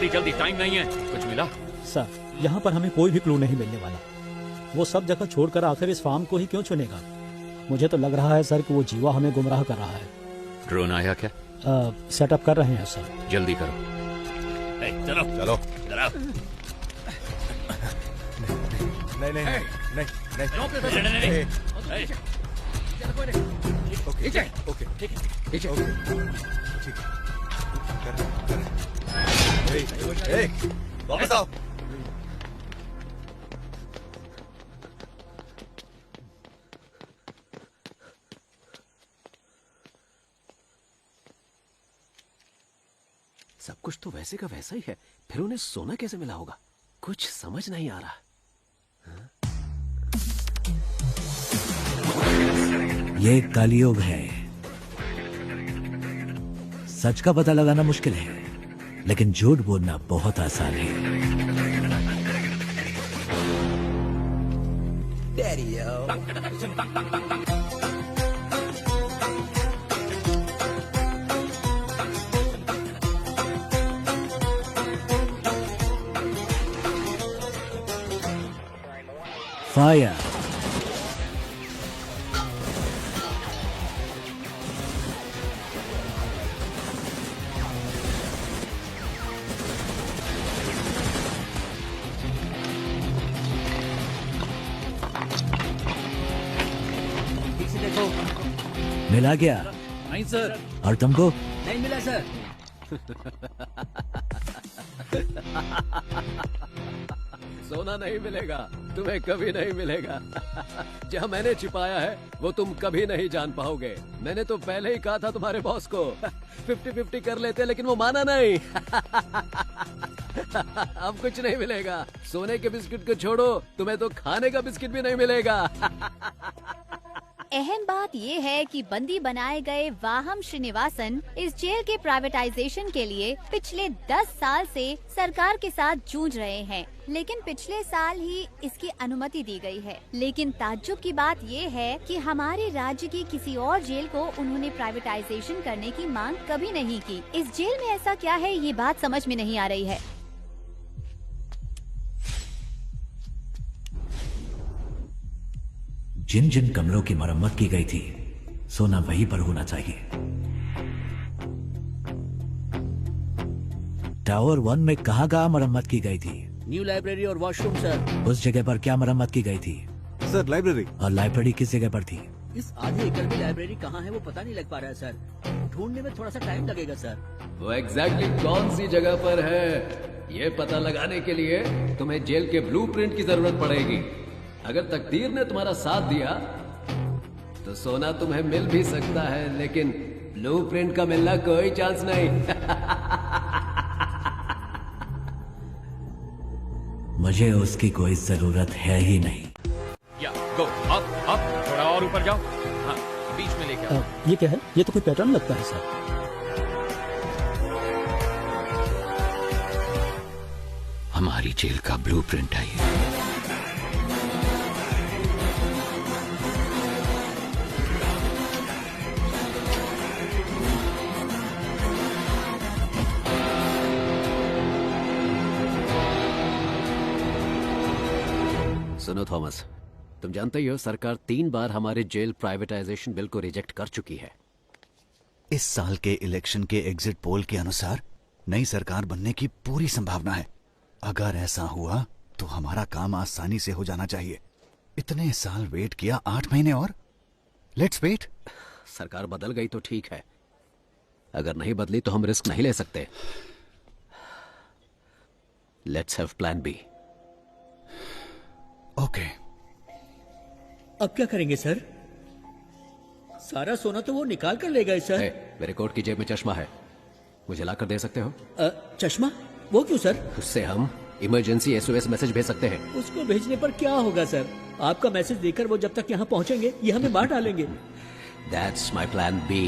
जल्दी, टाइम नहीं है। कुछ मिला? सर, यहाँ पर हमें कोई भी क्लू नहीं मिलने वाला। वो सब जगह छोड़कर आखिर इस फार्म को ही क्यों चुनेगा? मुझे तो लग रहा है सर कि वो जीवा हमें गुमराह कर रहा है। ड्रोन आया क्या? सेटअप कर रहे हैं सर। जल्दी करो। चलो। नहीं। ओके। वापस आओ। सब कुछ तो वैसे का वैसा ही है, फिर उन्हें सोना कैसे मिला होगा? कुछ समझ नहीं आ रहा। ये कलयुग है। सच का पता लगाना मुश्किल है, लेकिन झूठ बोलना बहुत आसान है। फायर। मिला गया? नहीं सर। और तुमको? नहीं मिला सर। सोना नहीं मिलेगा, तुम्हें कभी नहीं मिलेगा। जहाँ मैंने छिपाया है वो तुम कभी नहीं जान पाओगे। मैंने तो पहले ही कहा था तुम्हारे बॉस को 50-50 कर लेते, लेकिन वो माना नहीं। अब कुछ नहीं मिलेगा। सोने के बिस्किट को छोड़ो, तुम्हें तो खाने का बिस्किट भी नहीं मिलेगा। अहम बात ये है कि बंदी बनाए गए वाहम श्रीनिवासन इस जेल के प्राइवेटाइजेशन के लिए पिछले 10 साल से सरकार के साथ जूझ रहे हैं, लेकिन पिछले साल ही इसकी अनुमति दी गई है। लेकिन ताज्जुब की बात ये है कि हमारे राज्य की किसी और जेल को उन्होंने प्राइवेटाइजेशन करने की मांग कभी नहीं की। इस जेल में ऐसा क्या है, ये बात समझ में नहीं आ रही है। जिन जिन कमरों की मरम्मत की गई थी, सोना वहीं पर होना चाहिए। टावर 1 में कहाँ मरम्मत की गई थी? न्यू लाइब्रेरी और वॉशरूम सर। उस जगह पर क्या मरम्मत की गई थी? Sir library. और लाइब्रेरी किस जगह पर थी? इस आधे एकड़ में लाइब्रेरी कहाँ है वो पता नहीं लग पा रहा है सर। ढूंढने में थोड़ा सा टाइम लगेगा सर। वो एग्जैक्टली कौन सी जगह पर है, ये पता लगाने के लिए तुम्हें जेल के ब्लूप्रिंट की जरूरत पड़ेगी। अगर तकदीर ने तुम्हारा साथ दिया तो सोना तुम्हें मिल भी सकता है, लेकिन ब्लूप्रिंट का मिलना कोई चांस नहीं। मुझे उसकी कोई जरूरत है ही नहीं। या गो अप थोड़ा और ऊपर जाओ। हाँ, बीच में लेके आओ। ये क्या है? ये तो कोई पैटर्न लगता है सर। हमारी जेल का ब्लूप्रिंट है ये। सुनो थॉमस, तुम जानते ही हो सरकार 3 बार हमारे जेल प्राइवेटाइजेशन बिल को रिजेक्ट कर चुकी है। इस साल के इलेक्शन के एग्जिट पोल के अनुसार नई सरकार बनने की पूरी संभावना है। अगर ऐसा हुआ तो हमारा काम आसानी से हो जाना चाहिए। इतने साल वेट किया, 8 महीने और। Let's wait. सरकार बदल गई तो ठीक है, अगर नहीं बदली तो हम रिस्क नहीं ले सकते। Let's have plan B. Okay. अब क्या करेंगे सर? सारा सोना तो वो निकाल कर ले गए सर। मेरे कोट की जेब में चश्मा है, मुझे लाकर दे सकते हो? चश्मा? वो क्यों सर? उससे हम इमरजेंसी SOS मैसेज भेज सकते हैं। उसको भेजने पर क्या होगा सर? आपका मैसेज देकर वो जब तक यहाँ पहुँचेंगे ये हमें मार डालेंगे। That's my plan B.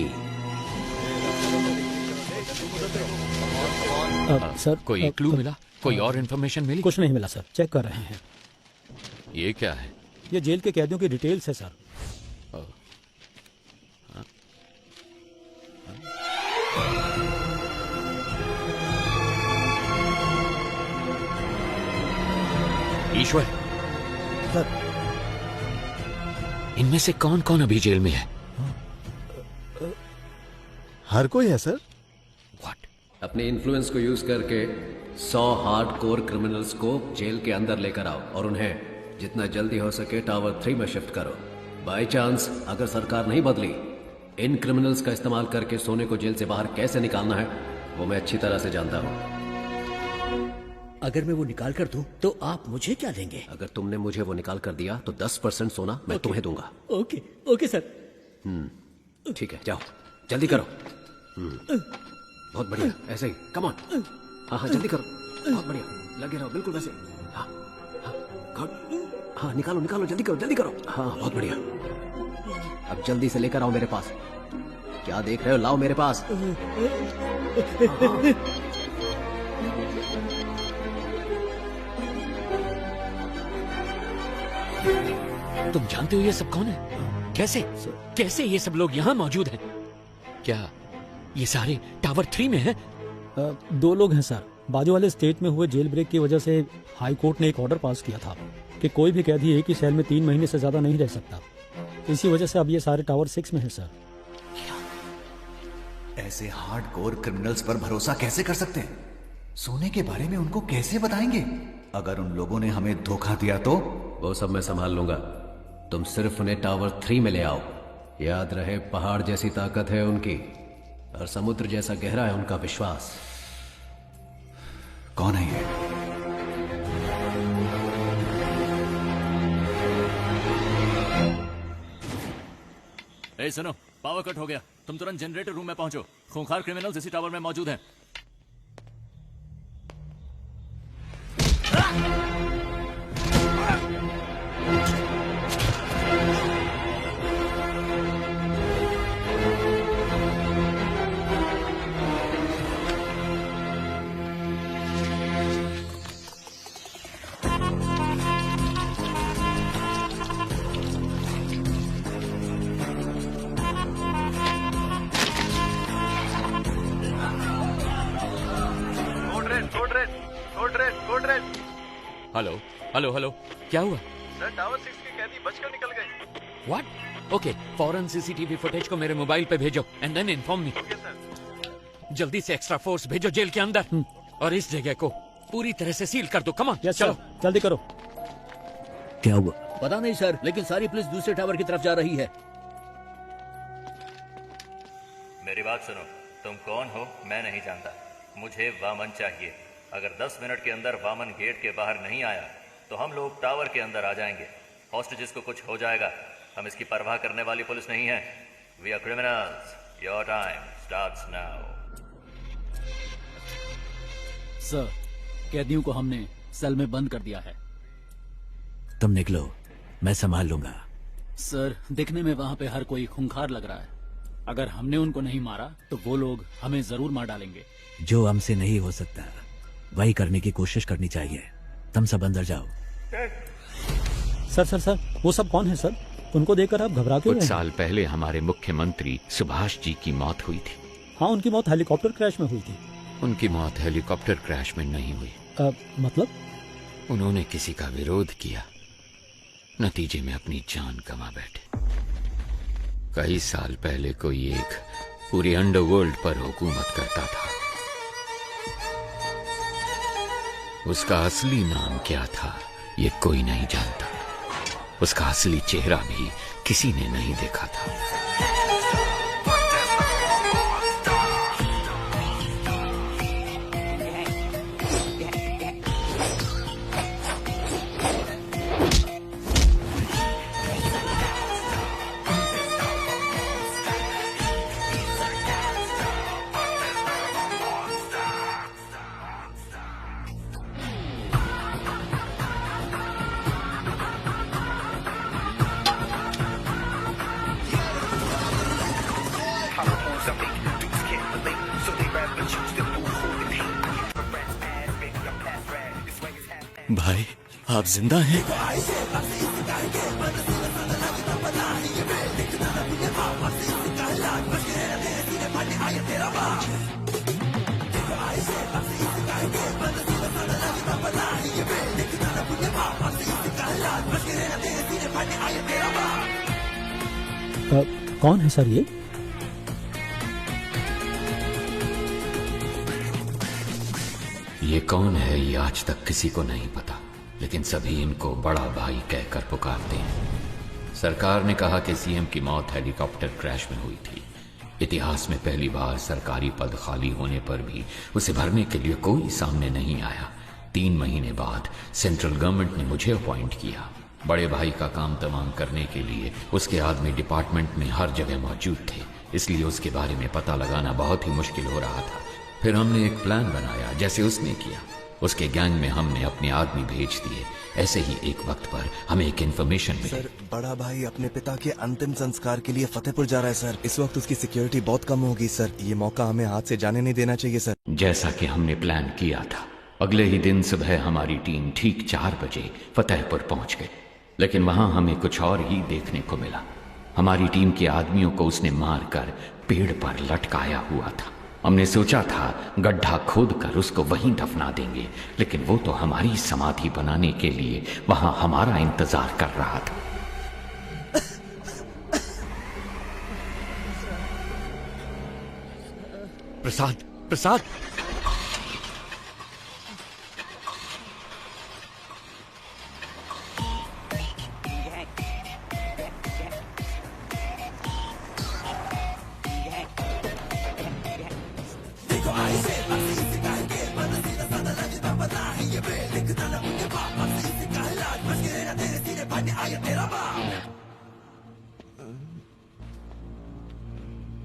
Sir कोई क्लू मिला? कोई और इन्फॉर्मेशन मिली? कुछ नहीं मिला सर, चेक कर रहे हैं। ये क्या है? ये जेल के कैदियों की डिटेल्स है सर। ईश्वर, सर इनमें से कौन कौन अभी जेल में है? हर कोई है सर। अपने इन्फ्लुएंस को यूज करके 100 हार्डकोर क्रिमिनल्स को जेल के अंदर लेकर आओ और उन्हें जितना जल्दी हो सके टावर 3 में शिफ्ट करो। बाय चांस अगर सरकार नहीं बदली, इन क्रिमिनल्स का इस्तेमाल करके सोने को जेल से बाहर कैसे निकालना है वो मैं अच्छी तरह से जानता हूँ। अगर मैं वो निकाल कर दूं तो आप मुझे क्या देंगे? अगर तुमने मुझे वो निकाल कर दिया तो 10% सोना मैं तुम्हें दूंगा। Okay okay sir. ठीक है, जाओ जल्दी करो। बहुत बढ़िया, ऐसे ही, कम ऑन। हाँ हाँ जल्दी करो, बहुत बढ़िया, लगे रहो बिल्कुल वैसे। हाँ हाँ गुड, हाँ निकालो निकालो, जल्दी करो जल्दी करो। हाँ बहुत बढ़िया, अब जल्दी से लेकर आओ मेरे पास। क्या देख रहे हो, लाओ मेरे पास। तुम जानते हो ये सब कौन है? कैसे कैसे ये सब लोग यहाँ मौजूद हैं? क्या ये सारे टावर 3 में हैं? 2 लोग हैं सर। बाजू वाले स्टेट में हुए जेल ब्रेक की वजह से हाई कोर्ट ने एक ऑर्डर पास किया था कि कोई भी कैदी एक ही सेल में 3 महीने से ज्यादा नहीं रह सकता। इसी वजह से अब ये सारे टावर 6 में हैं सर। ऐसे हार्डकोर क्रिमिनल्स पर भरोसा कैसे कर सकते हैं? सोने के बारे में उनको कैसे बताएंगे? अगर उन लोगों ने हमें धोखा दिया तो? वो सब मैं संभाल लूंगा, तुम सिर्फ उन्हें टावर 3 में ले आओ। याद रहे, पहाड़ जैसी ताकत है उनकी और समुद्र जैसा गहरा है उनका विश्वास। कौन है ये? ए सुनो, पावर कट हो गया, तुम तुरंत जनरेटर रूम में पहुंचो। खूंखार क्रिमिनल्स इसी टावर में मौजूद हैं। हेलो हेलो हेलो, क्या हुआ? सर टावर 6 के कैदी बचकर निकल गए। व्हाट? ओके, फौरन सीसीटीवी फुटेज को मेरे मोबाइल पे भेजो एंड देन इन्फॉर्म मी। जल्दी से एक्स्ट्रा फोर्स भेजो जेल के अंदर और इस जगह को पूरी तरह से सील कर दो। कम ऑन, चलो जल्दी करो। क्या हुआ? पता नहीं सर, लेकिन सारी पुलिस दूसरे टावर की तरफ जा रही है। मेरी बात सुनो, तुम कौन हो मैं नहीं जानता, मुझे वामन चाहिए। अगर 10 मिनट के अंदर वामन गेट के बाहर नहीं आया तो हम लोग टावर के अंदर आ जाएंगे। हॉस्टेजेस को कुछ हो जाएगा, हम इसकी परवाह करने वाली पुलिस नहीं है। We are criminals, your time starts now. Sir, कैदियों को हमने सेल में बंद कर दिया है। तुम निकलो, मैं संभाल लूंगा। सर, दिखने में वहां पे हर कोई खूंखार लग रहा है। अगर हमने उनको नहीं मारा तो वो लोग हमें जरूर मार डालेंगे। जो हमसे नहीं हो सकता वही करने की कोशिश करनी चाहिए। तुम सब अंदर जाओ। सर सर सर, वो सब कौन है सर? उनको देखकर आप घबरा क्यों रहे कुछ हैं? साल पहले हमारे मुख्यमंत्री सुभाष जी की मौत हुई थी। हाँ, उनकी मौत हेलीकॉप्टर क्रैश में हुई थी। उनकी मौत हेलीकॉप्टर क्रैश में नहीं हुई। मतलब? उन्होंने किसी का विरोध किया, नतीजे में अपनी जान गंवा बैठे। कई साल पहले कोई एक पूरी अंडरवर्ल्ड पर हुकूमत करता था। उसका असली नाम क्या था ये कोई नहीं जानता। उसका असली चेहरा भी किसी ने नहीं देखा था। भाई, आप जिंदा हैं? कौन है सर ये? ये कौन है ये आज तक किसी को नहीं पता, लेकिन सभी इनको बड़ा भाई कहकर पुकारते हैं। सरकार ने कहा कि सीएम की मौत हेलीकॉप्टर क्रैश में हुई थी। इतिहास में पहली बार सरकारी पद खाली होने पर भी उसे भरने के लिए कोई सामने नहीं आया। 3 महीने बाद सेंट्रल गवर्नमेंट ने मुझे अपॉइंट किया। बड़े भाई का काम तमाम करने के लिए उसके आदमी डिपार्टमेंट में हर जगह मौजूद थे, इसलिए उसके बारे में पता लगाना बहुत ही मुश्किल हो रहा था। फिर हमने एक प्लान बनाया जैसे उसने किया। उसके गैंग में हमने अपने आदमी भेज दिए। ऐसे ही एक वक्त पर हमें एक इन्फॉर्मेशन मिली। सर, बड़ा भाई अपने पिता के अंतिम संस्कार के लिए फतेहपुर जा रहा है सर। इस वक्त उसकी सिक्योरिटी बहुत कम होगी सर। ये मौका हमें हाथ से जाने नहीं देना चाहिए सर। जैसा कि हमने प्लान किया था, अगले ही दिन सुबह हमारी टीम ठीक 4 बजे फतेहपुर पहुंच गई। लेकिन वहां हमें कुछ और ही देखने को मिला। हमारी टीम के आदमियों को उसने मारकर पेड़ पर लटकाया हुआ था। हमने सोचा था गड्ढा खोदकर उसको वहीं दफना देंगे, लेकिन वो तो हमारी समाधि बनाने के लिए वहां हमारा इंतजार कर रहा था। प्रसाद, प्रसाद,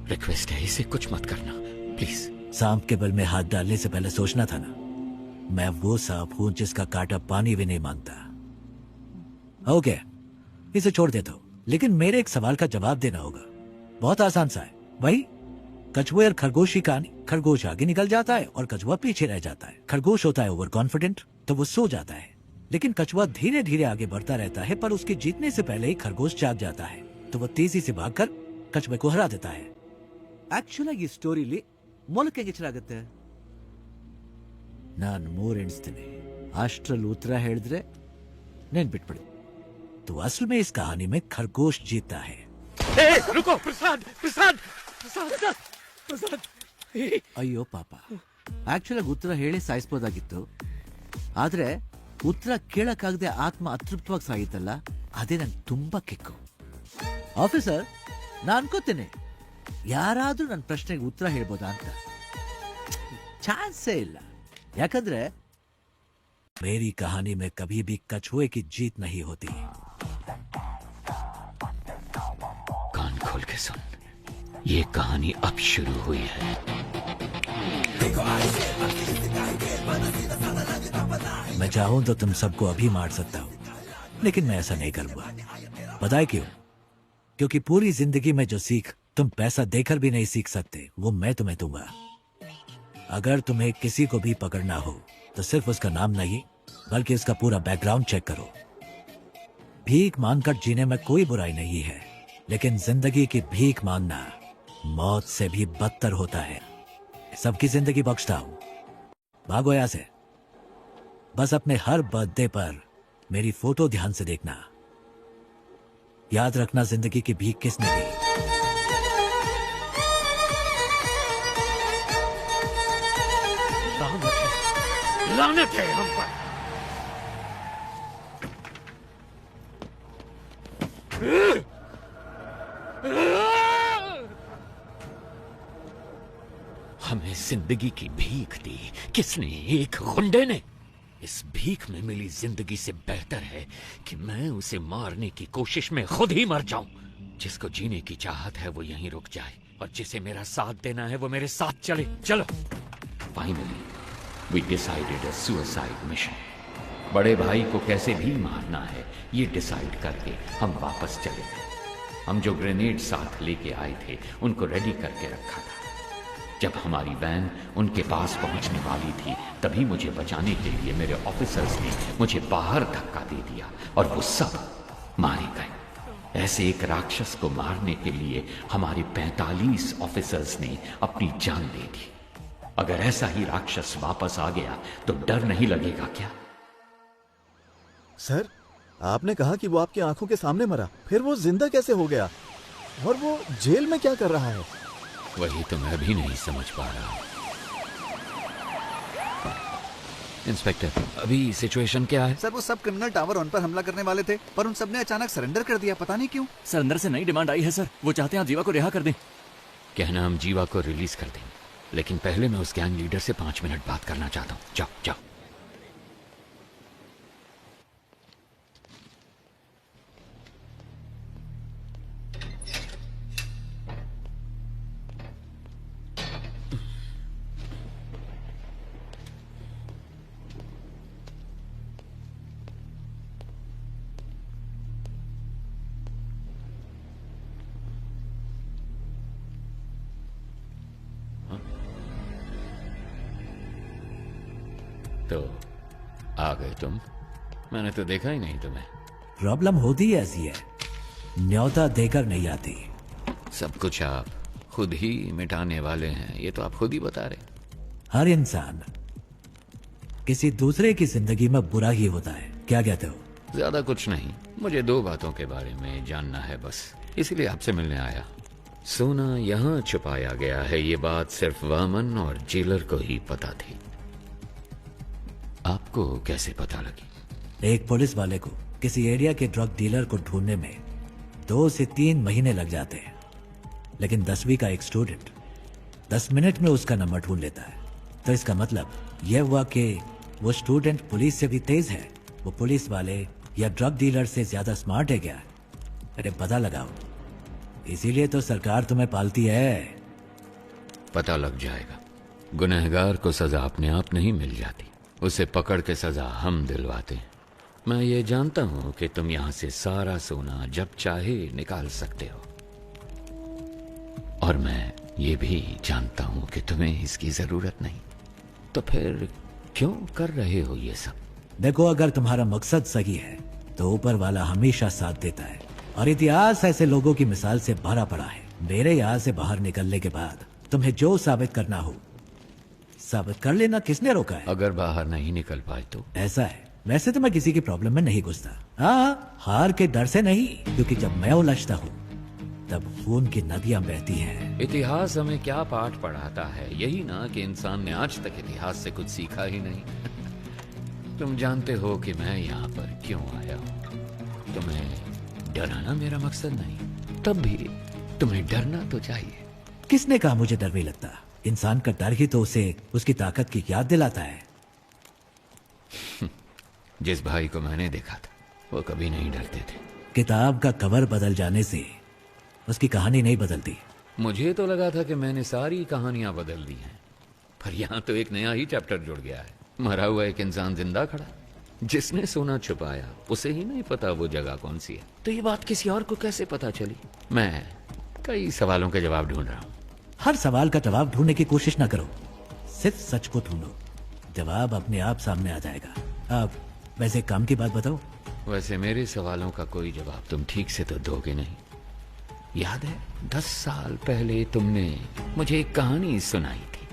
रिक्वेस्ट है, इसे कुछ मत करना प्लीज। सांप के बल में हाथ डालने से पहले सोचना था ना। मैं वो सांप हूं जिसका कांटा पानी भी नहीं मांगता। ओके, इसे छोड़ देता हूं, लेकिन मेरे एक सवाल का जवाब देना होगा। बहुत आसान सा है भाई। कछुए और खरगोश की कहानी। खरगोश आगे निकल जाता है और कछुआ पीछे रह जाता है। खरगोश होता है ओवर कॉन्फिडेंट, तो वो सो जाता है, लेकिन कछुआ धीरे धीरे आगे बढ़ता रहता है, पर उसके जीतने से पहले ही खरगोश जाग जाता है, तो वो तेजी से भागकर कछुए को हरा देता है। ಆಕ್ಚುಲಿ ಈ ಸ್ಟೋರಿಲಿ ಮೊಲಕ್ಕೆ ಹೆಂಗಿರಾಗುತ್ತೆ? ನಾನು 3 ಎಣಿಸ್ತೀನಿ, ಅಷ್ಟರಲ್ಲಿ ಉತ್ತರ ಹೇಳಿದ್ರೆ ನೆನ್ಪಿಟ್ಬಿಡಿ। तो असल में इस कहानी में खरगोश जीता है। रुको, प्रसाद, प्रसाद, प्रसाद, प्रसाद। ಅಯ್ಯೋ ಪಾಪ, ಆಕ್ಚುಲಿ ಉತ್ತರ ಹೇಳಿ ಸಾಯಿಸಬಹುದಾಗಿತ್ತು, ಆದ್ರೆ ಉತ್ತರ ಕೇಳಕ್ಕಾಗದೆ ಆತ್ಮ ಅತೃಪ್ತವಾಗಿ ಸಾಯಿತಲ್ಲ, ಅದೇ ನಂಗೆ ತುಂಬಾ ಕಿಕ್ಕು। ಆಫೀಸರ್, ನಾನು ಅನ್ಕೋತೇನೆ ಯಾರಾದ್ರೂ ನನ್ನ ಪ್ರಶ್ನೆಗೆ ಉತ್ತರ ಹೇಳ್ಬೋದಾ ಅಂತ। ಚಾನ್ಸೇ ಇಲ್ಲ, ಯಾಕಂದ್ರೆ मेरी कहानी में कभी भी कछुए की जीत नहीं होती। कान खोल के सुन, ये कहानी अब शुरू हुई है। मैं चाहूं तो तुम सबको अभी मार सकता हूं, लेकिन मैं ऐसा नहीं करूंगा। पता है क्यों? क्योंकि पूरी जिंदगी में जो सीख तुम पैसा देकर भी नहीं सीख सकते, वो मैं तुम्हें दूंगा। अगर तुम्हें किसी को भी पकड़ना हो तो सिर्फ उसका नाम नहीं, बल्कि उसका पूरा बैकग्राउंड चेक करो। भीख मांगकर जीने में कोई बुराई नहीं है, लेकिन जिंदगी की भीख मांगना मौत से भी बदतर होता है। सबकी जिंदगी बख्शता हूं, भागो यहां से। बस अपने हर बर्थडे पर मेरी फोटो ध्यान से देखना। याद रखना जिंदगी की भीख किसने दी। लानत है हम पर। हमें जिंदगी की भीख दी किसने? एक गुंडे ने। इस भीख में मिली जिंदगी से बेहतर है कि मैं उसे मारने की कोशिश में खुद ही मर जाऊं। जिसको जीने की चाहत है वो यहीं रुक जाए, और जिसे मेरा साथ देना है वो मेरे साथ चले। चलो। Finally we decided a suicide mission. बड़े भाई को कैसे भी मारना है ये डिसाइड करके हम वापस चले गए। हम जो ग्रेनेड साथ लेके आए थे उनको रेडी करके रखा था। जब हमारी वैन उनके पास पहुंचने वाली थी तभी मुझे बचाने के लिए मेरे ऑफिसर्स ने मुझे बाहर धक्का दे दिया और वो सब मारे गए। ऐसे एक राक्षस को मारने के लिए हमारे 45 ऑफिसर्स ने अपनी जान दे दी। अगर ऐसा ही राक्षस वापस आ गया तो डर नहीं लगेगा क्या? सर, आपने कहा कि वो आपकी आंखों के सामने मरा, फिर वो जिंदा कैसे हो गया? और वो जेल में क्या कर रहा है? वही तो मैं भी नहीं समझ पा रहा। इंस्पेक्टर, अभी सिचुएशन क्या है? सर, वो सब क्रिमिनल टावर 1 पर हमला करने वाले थे, पर उन सब ने अचानक सरेंडर कर दिया, पता नहीं क्यों। सर, अंदर से नई डिमांड आई है सर। वो चाहते हैं आप जीवा को रिहा कर दें। कहना हम जीवा को रिलीज कर दें, लेकिन पहले मैं उस गैंग लीडर से 5 मिनट बात करना चाहता हूँ। जाओ जाओ। तो आ गए तुम? मैंने तो देखा ही नहीं तुम्हें। प्रॉब्लम होती ही ऐसी है, न्योता देकर नहीं आती। सब कुछ आप खुद ही मिटाने वाले हैं, ये तो आप खुद ही बता रहे। हर इंसान किसी दूसरे की जिंदगी में बुरा ही होता है, क्या कहते हो? ज्यादा कुछ नहीं, मुझे 2 बातों के बारे में जानना है बस, इसीलिए आपसे मिलने आया। सोना यहाँ छुपाया गया है, ये बात सिर्फ वामन और जेलर को ही पता थी। आपको कैसे पता लगी? एक पुलिस वाले को किसी एरिया के ड्रग डीलर को ढूंढने में 2 से 3 महीने लग जाते हैं, लेकिन 10वीं का एक स्टूडेंट 10 मिनट में उसका नंबर ढूंढ लेता है। तो इसका मतलब यह हुआ कि वो स्टूडेंट पुलिस से भी तेज है, वो पुलिस वाले या ड्रग डीलर से ज्यादा स्मार्ट है क्या? अरे पता लगाओ, इसीलिए तो सरकार तुम्हें पालती है। पता लग जाएगा। गुनहगार को सजा अपने आप नहीं मिल जाती, उसे पकड़ के सजा हम दिलवाते हैं। मैं ये जानता हूं कि तुम यहां से सारा सोना जब चाहे निकाल सकते हो, और मैं ये भी जानता हूं कि तुम्हें इसकी जरूरत नहीं। तो फिर क्यों कर रहे हो ये सब? देखो, अगर तुम्हारा मकसद सही है तो ऊपर वाला हमेशा साथ देता है, और इतिहास ऐसे लोगों की मिसाल से भरा पड़ा है। मेरे यहाँ से बाहर निकलने के बाद तुम्हें जो साबित करना हो साबित कर लेना, किसने रोका है? अगर बाहर नहीं निकल पाए तो? ऐसा है, वैसे तो मैं किसी की प्रॉब्लम में नहीं घुसता। हाँ, हार के डर से नहीं, क्योंकि जब मैं उलझता हूँ तब खून की नदियां बहती हैं। इतिहास हमें क्या पाठ पढ़ाता है? यही ना कि इंसान ने आज तक इतिहास से कुछ सीखा ही नहीं। तुम जानते हो कि मैं यहाँ पर क्यों आया हूँ। तुम्हें डराना मेरा मकसद नहीं, तब भी तुम्हें डरना तो चाहिए। किसने कहा मुझे डर नहीं लगता? इंसान का डर ही तो उसे उसकी ताकत की याद दिलाता है। जिस भाई को मैंने देखा था वो कभी नहीं डरते थे। किताब का कवर बदल जाने से उसकी कहानी नहीं बदलती। मुझे तो लगा था कि मैंने सारी कहानियां बदल दी हैं, पर यहाँ तो एक नया ही चैप्टर जुड़ गया है। मरा हुआ एक इंसान जिंदा खड़ा, जिसने सोना छुपाया उसे ही नहीं पता वो जगह कौन सी है। तो ये बात किसी और को कैसे पता चली? मैं कई सवालों के जवाब ढूंढ रहा हूँ। हर सवाल का जवाब ढूंढने की कोशिश ना करो, सिर्फ सच को ढूंढो, जवाब अपने आप सामने आ जाएगा। अब वैसे एक काम की बात बताओ। वैसे मेरे सवालों का कोई जवाब तुम ठीक से तो दोगे नहीं। याद है 10 साल पहले तुमने मुझे एक कहानी सुनाई थी,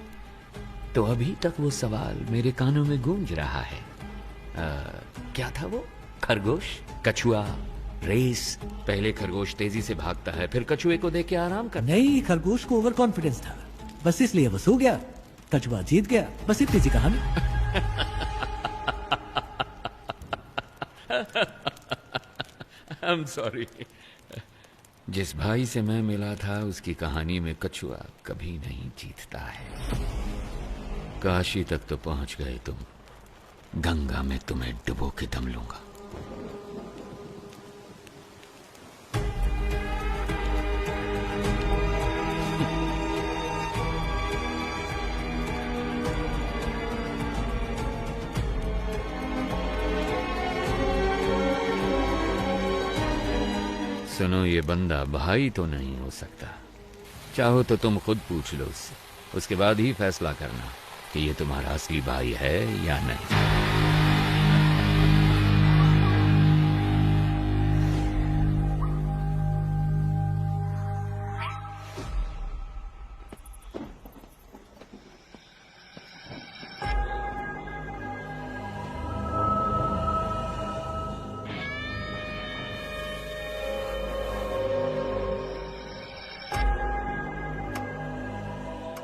तो अभी तक वो सवाल मेरे कानों में गूंज रहा है। क्या था वो? खरगोश, कछुआ, रेस। पहले खरगोश तेजी से भागता है, फिर कछुए को देख के आराम करता। नहीं, खरगोश को ओवर कॉन्फिडेंस था, बस इसलिए वो सो गया। कछुआ जीत गया, बस इतनी सी कहानी। I'm sorry। जिस भाई से मैं मिला था उसकी कहानी में कछुआ कभी नहीं जीतता है। काशी तक तो पहुंच गए तुम, गंगा में तुम्हें डुबो के दम लूंगा। सुनो, ये बंदा भाई तो नहीं हो सकता। चाहो तो तुम खुद पूछ लो उससे, उसके बाद ही फैसला करना कि ये तुम्हारा असली भाई है या नहीं।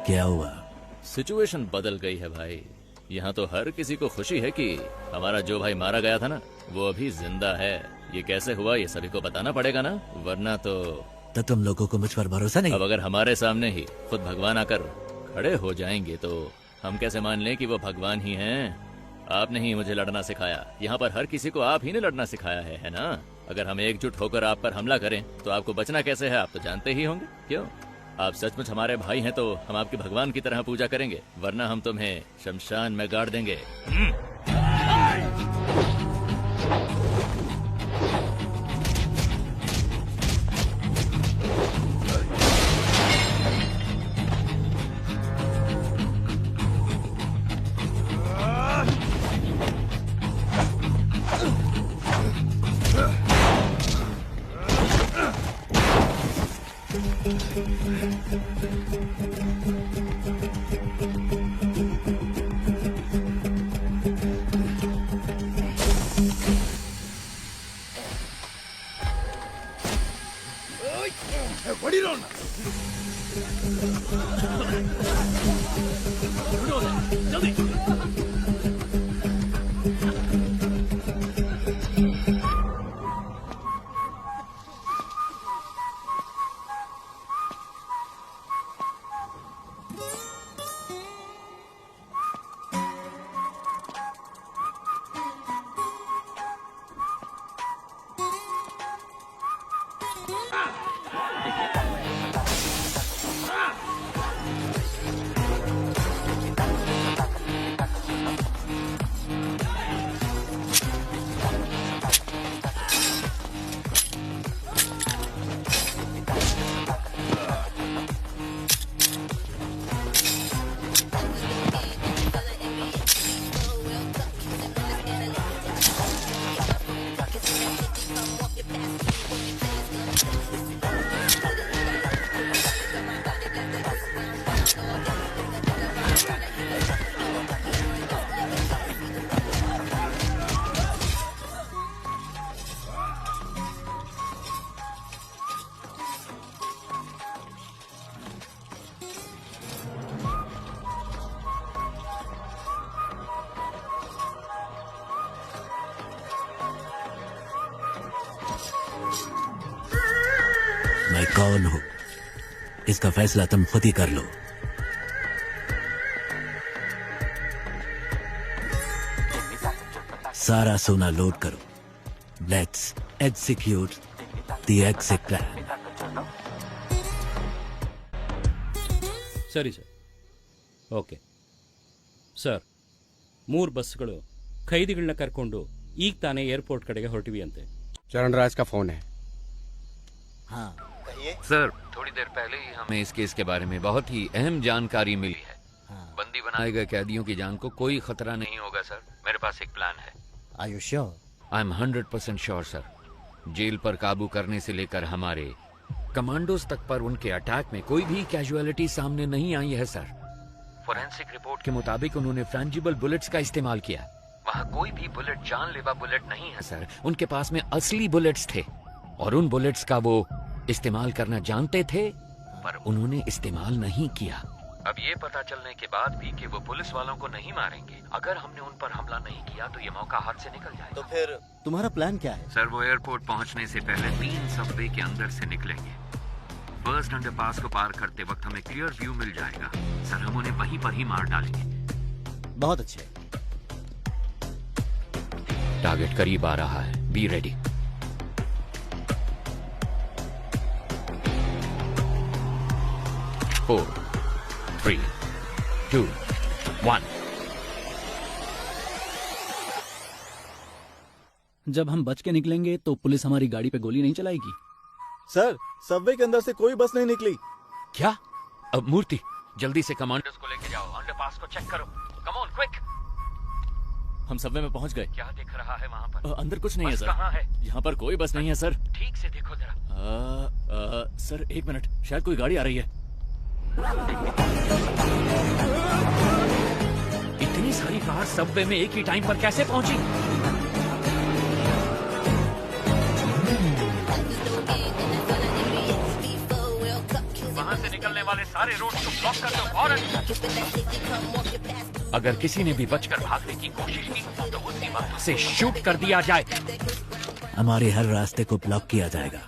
क्या हुआ? सिचुएशन बदल गई है भाई। यहाँ तो हर किसी को खुशी है कि हमारा जो भाई मारा गया था ना, वो अभी जिंदा है। ये कैसे हुआ ये सभी को बताना पड़ेगा ना, वरना तो तुम लोगों को मुझ पर भरोसा नहीं? अब अगर हमारे सामने ही खुद भगवान आकर खड़े हो जाएंगे तो हम कैसे मान लें कि वो भगवान ही हैं? आपने ही मुझे लड़ना सिखाया। यहाँ पर हर किसी को आप ही ने लड़ना सिखाया है ना? अगर हम एकजुट होकर आप पर हमला करें तो आपको बचना कैसे है, आप तो जानते ही होंगे। क्यों? आप सचमुच हमारे भाई हैं तो हम आपके भगवान की तरह पूजा करेंगे, वरना हम तुम्हें शमशान में गाड़ देंगे। मैं कौन हूं इसका फैसला तुम खुद ही कर लो। सारा सोना लोड करो। Let's execute the exit plan. ಸರಿ ಸರ್. ಓಕೆ ಸರ್, 3 ಬಸ್ಗಳು ಖೈದಿಗಳನ್ನ ಕರ್ಕೊಂಡು ಈಗ ತಾನೇ ಏರ್ಪೋರ್ಟ್ ಕಡೆಗೆ ಹೊರಟಿವಿ ಅಂತೆ. चरणराज का फोन है। हाँ सर, थोड़ी देर पहले ही हमें इस केस के बारे में बहुत ही अहम जानकारी मिली है। बंदी बनाए गए कैदियों की जान को कोई खतरा नहीं होगा सर। मेरे पास एक प्लान है। Are you sure? I am 100% sure sir. Jail पर काबू करने से लेकर हमारे कमांडोज तक पर उनके अटैक में कोई भी कैजुअलिटी सामने नहीं आई है सर। फोरेंसिक रिपोर्ट के मुताबिक उन्होंने फ्रेंजिबल बुलेट्स का इस्तेमाल किया। वहाँ कोई भी बुलेट जानलेवा बुलेट नहीं है सर। उनके पास में असली बुलेट्स थे और उन बुलेट्स का वो इस्तेमाल करना जानते थे, पर उन्होंने इस्तेमाल नहीं किया। अब ये पता चलने के बाद भी कि वो पुलिस वालों को नहीं मारेंगे, अगर हमने उन पर हमला नहीं किया तो ये मौका हाथ से निकल जाएगा। तो फिर तुम्हारा प्लान क्या है? सर, वो एयरपोर्ट पहुंचने से पहले 3 सबवे के अंदर से निकलेंगे। फर्स्ट अंडरपास को पार करते वक्त हमें क्लियर व्यू मिल जाएगा। सर, हम उन्हें वहीं पर ही मार डालेंगे। बहुत अच्छे। टारगेट करीब आ रहा है। Be ready. फोर, 3, 2, 1। जब हम बच के निकलेंगे तो पुलिस हमारी गाड़ी पे गोली नहीं चलाएगी। सर, सबवे के अंदर से कोई बस नहीं निकली। क्या? अब मूर्ति, जल्दी से कमांडर्स को लेके जाओ। अंडरपास को चेक करो। Come on, quick. हम सबवे में पहुंच गए। क्या दिख रहा है वहाँ पर? अंदर कुछ नहीं है बस सर। कहाँ है? यहाँ पर कोई बस नहीं है सर। ठीक से देखो जरा। सर, 1 मिनट, शायद कोई गाड़ी आ रही है। इतनी सारी कार सबवे में एक ही टाइम पर कैसे पहुंची? वहां से निकलने वाले सारे रोड को ब्लॉक कर दो फौरन। अगर किसी ने भी बचकर भागने की कोशिश की तो उसी वक्त उसे शूट कर दिया जाए। हमारे हर रास्ते को ब्लॉक किया जाएगा।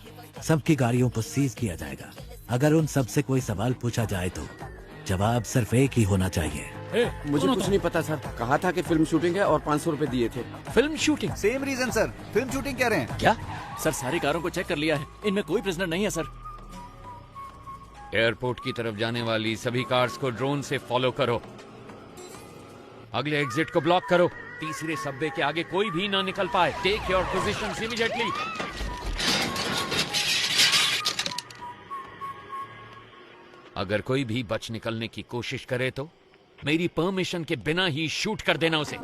सबकी गाड़ियों को सीज किया जाएगा। अगर उन सब से कोई सवाल पूछा जाए तो जवाब सिर्फ एक ही होना चाहिए। मुझे कुछ नहीं पता सर। कहा था कि फिल्म शूटिंग है और 500 रुपए दिए थे। Film shooting? Same reason sir. Film shooting कह रहे हैं। क्या? सर, सारी कारों को चेक कर लिया है। इनमें कोई प्रिजनर नहीं है सर। एयरपोर्ट की तरफ जाने वाली सभी कार्स को ड्रोन से फॉलो करो। अगले एग्जिट को ब्लॉक करो। तीसरे सबवे के आगे कोई भी ना निकल पाए। Take your positions immediately. अगर कोई भी बच निकलने की कोशिश करे तो मेरी परमिशन के बिना ही शूट कर देना उसे।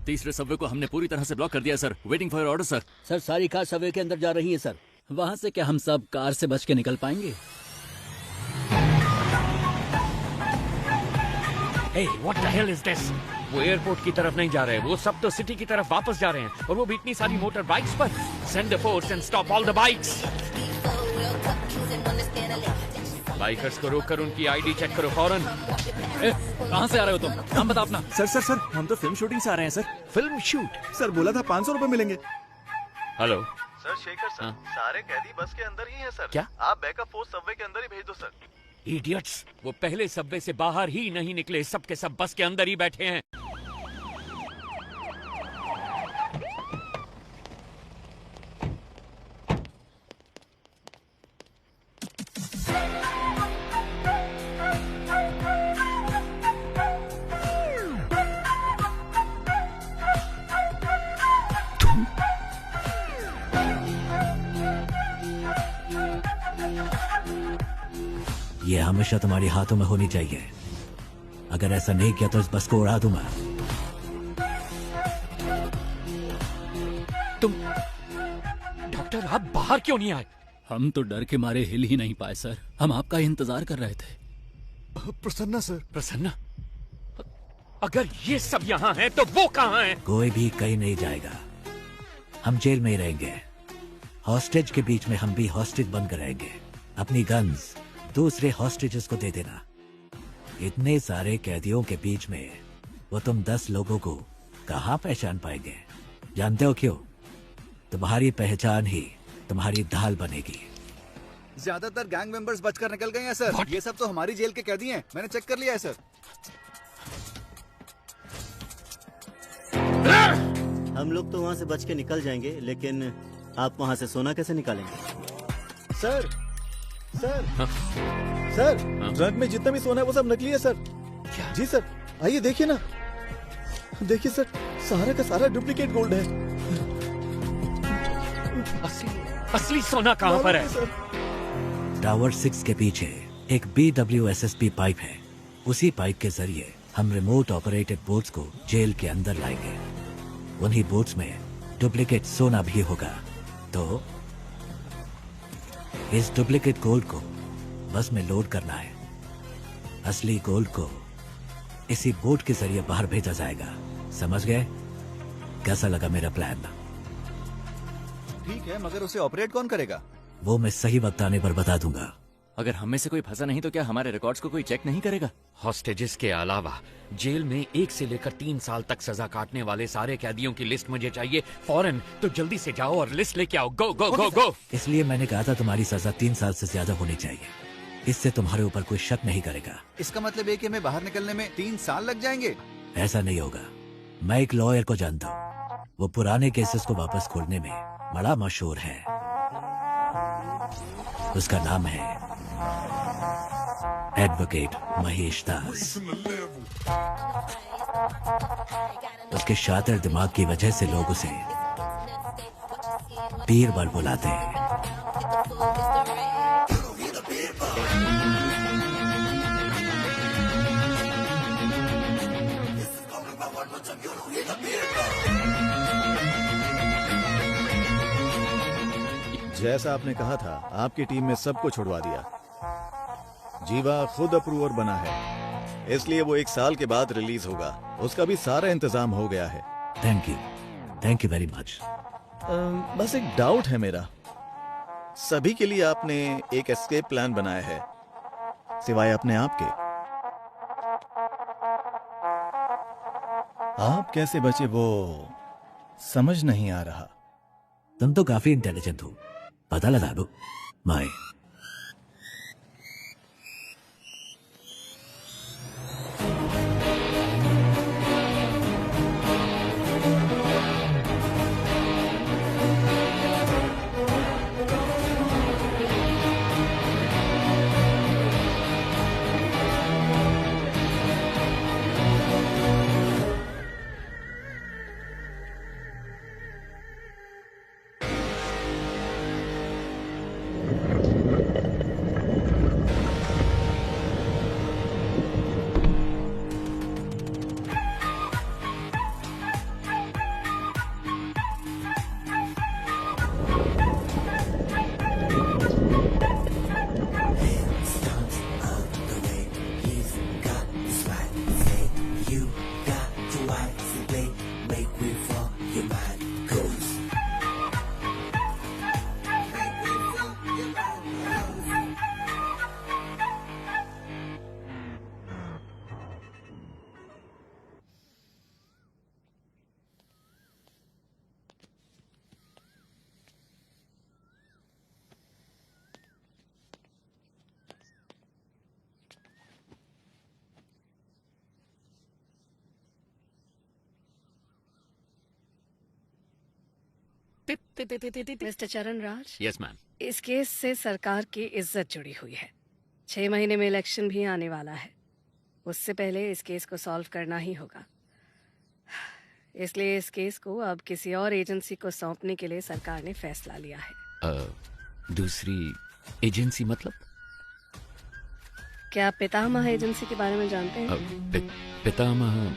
तीसरे सबवे को हमने पूरी तरह से ब्लॉक कर दिया sir. Waiting for order sir. Sir सारी कार सबवे के अंदर जा रही है सर। वहां से क्या हम सब कार से बच के निकल पाएंगे? Hey, what the hell is this? वो एयरपोर्ट की तरफ नहीं जा रहे, वो सब तो सिटी की तरफ वापस जा रहे हैं, और वो भी इतनी सारी मोटर बाइक्स पर। Send the force and stop all the bikes. Bikers को रोककर उनकी आईडी चेक करो फौरन। कहाँ से आ रहे हो तुम? नाम बता अपना। सर हम तो फिल्म शूटिंग से आ रहे हैं सर। Film shoot? सर बोला था 500 रुपए मिलेंगे। हेलो सर शेखर सर, सारे कैदी बस के अंदर ही हैं सर। क्या? आप बैकअप फोर्स सबवे के अंदर ही भेज दो सर। इडियट्स, वो पहले सबवे से बाहर ही नहीं निकले, सब के सब बस के अंदर ही बैठे हैं। ये हमेशा तुम्हारे हाथों में होनी चाहिए। अगर ऐसा नहीं किया तो इस बस को उड़ा दूंगा। तुम डॉक्टर, आप बाहर क्यों नहीं आए? हम तो डर के मारे हिल ही नहीं पाए सर। हम आपका इंतजार कर रहे थे। प्रसन्ना सर। प्रसन्ना? अगर ये सब यहाँ हैं तो वो कहाँ हैं? कोई भी कहीं नहीं जाएगा। हम जेल में ही रहेंगे। हॉस्टेज के बीच में हम भी हॉस्टेज बनकर रहेंगे। अपनी गन्स दूसरे हॉस्टेजेस को दे देना। इतने सारे कैदियों के बीच में वो तुम 10 लोगों को कहाँ पहचान पाएंगे? जानते हो क्यों? तुम्हारी पहचान ही तुम्हारी ढाल बनेगी। ज्यादातर गैंग मेंबर्स बचकर निकल गए हैं सर। ये सब तो हमारी जेल के कैदी हैं। मैंने चेक कर लिया है सर। हम लोग तो वहाँ से बच के निकल जाएंगे, लेकिन आप वहाँ से सोना कैसे निकालेंगे? सर सर ट्रक में जितना भी सोना है वो सब नकली है सर। क्या? जी सर, आइए देखिए ना। देखिए सर, सारा का सारा डुप्लीकेट गोल्ड है। असली सोना कहाँ पर है? टावर 6 के पीछे एक BWSSP पाइप है। उसी पाइप के जरिए हम रिमोट ऑपरेटेड बोट्स को जेल के अंदर लाएंगे। उन्हीं बोट्स में डुप्लीकेट सोना भी होगा। तो इस डुप्लीकेट गोल्ड को बस में लोड करना है। असली गोल्ड को इसी बोट के जरिए बाहर भेजा जाएगा। समझ गए? कैसा लगा मेरा प्लान? ठीक है, मगर उसे ऑपरेट कौन करेगा? वो मैं सही वक्त आने पर बता दूंगा। अगर हम में से कोई फंसा नहीं तो क्या हमारे रिकॉर्ड्स को कोई चेक नहीं करेगा? हॉस्टेजेस के अलावा जेल में 1 से लेकर 3 साल तक सजा काटने वाले सारे कैदियों की लिस्ट मुझे चाहिए फौरन। तो जल्दी से जाओ और लिस्ट लेके आओ। गो गो गो गो। इसलिए मैंने कहा था तुम्हारी सजा 3 साल से ज्यादा होनी चाहिए। इससे तुम्हारे ऊपर कोई शक नहीं करेगा। इसका मतलब है कि हमें बाहर निकलने में 3 साल लग जाएंगे? ऐसा नहीं होगा। मैं एक लॉयर को जानता हूँ। वो पुराने केसेस को वापस खोलने में बड़ा मशहूर है। उसका नाम है एडवोकेट महेश दास। उसके शातिर दिमाग की वजह से लोग उसे बीरबल बुलाते हैं। जैसा आपने कहा था, आपकी टीम में सबको छुड़वा दिया। जीवा खुद अप्रूवर बना है, इसलिए वो 1 साल के बाद रिलीज होगा। उसका भी सारा इंतजाम हो गया है। Thank you very much. बस एक डाउट है मेरा। सभी के लिए आपने एक एस्केप प्लान बनाया है, सिवाय अपने आप के। आप कैसे बचे वो समझ नहीं आ रहा। तुम तो काफी इंटेलिजेंट हो, पता लगा दो। माए मिस्टर चरण राज, यस मैम। इस केस से सरकार की इज्जत जुड़ी हुई है। 6 महीने में इलेक्शन भी आने वाला है। उससे पहले इस केस को सॉल्व करना ही होगा। इसलिए इस केस को अब किसी और एजेंसी को सौंपने के लिए सरकार ने फैसला लिया है। दूसरी एजेंसी मतलब? क्या आप पितामह एजेंसी के बारे में जानते हैं? पितामह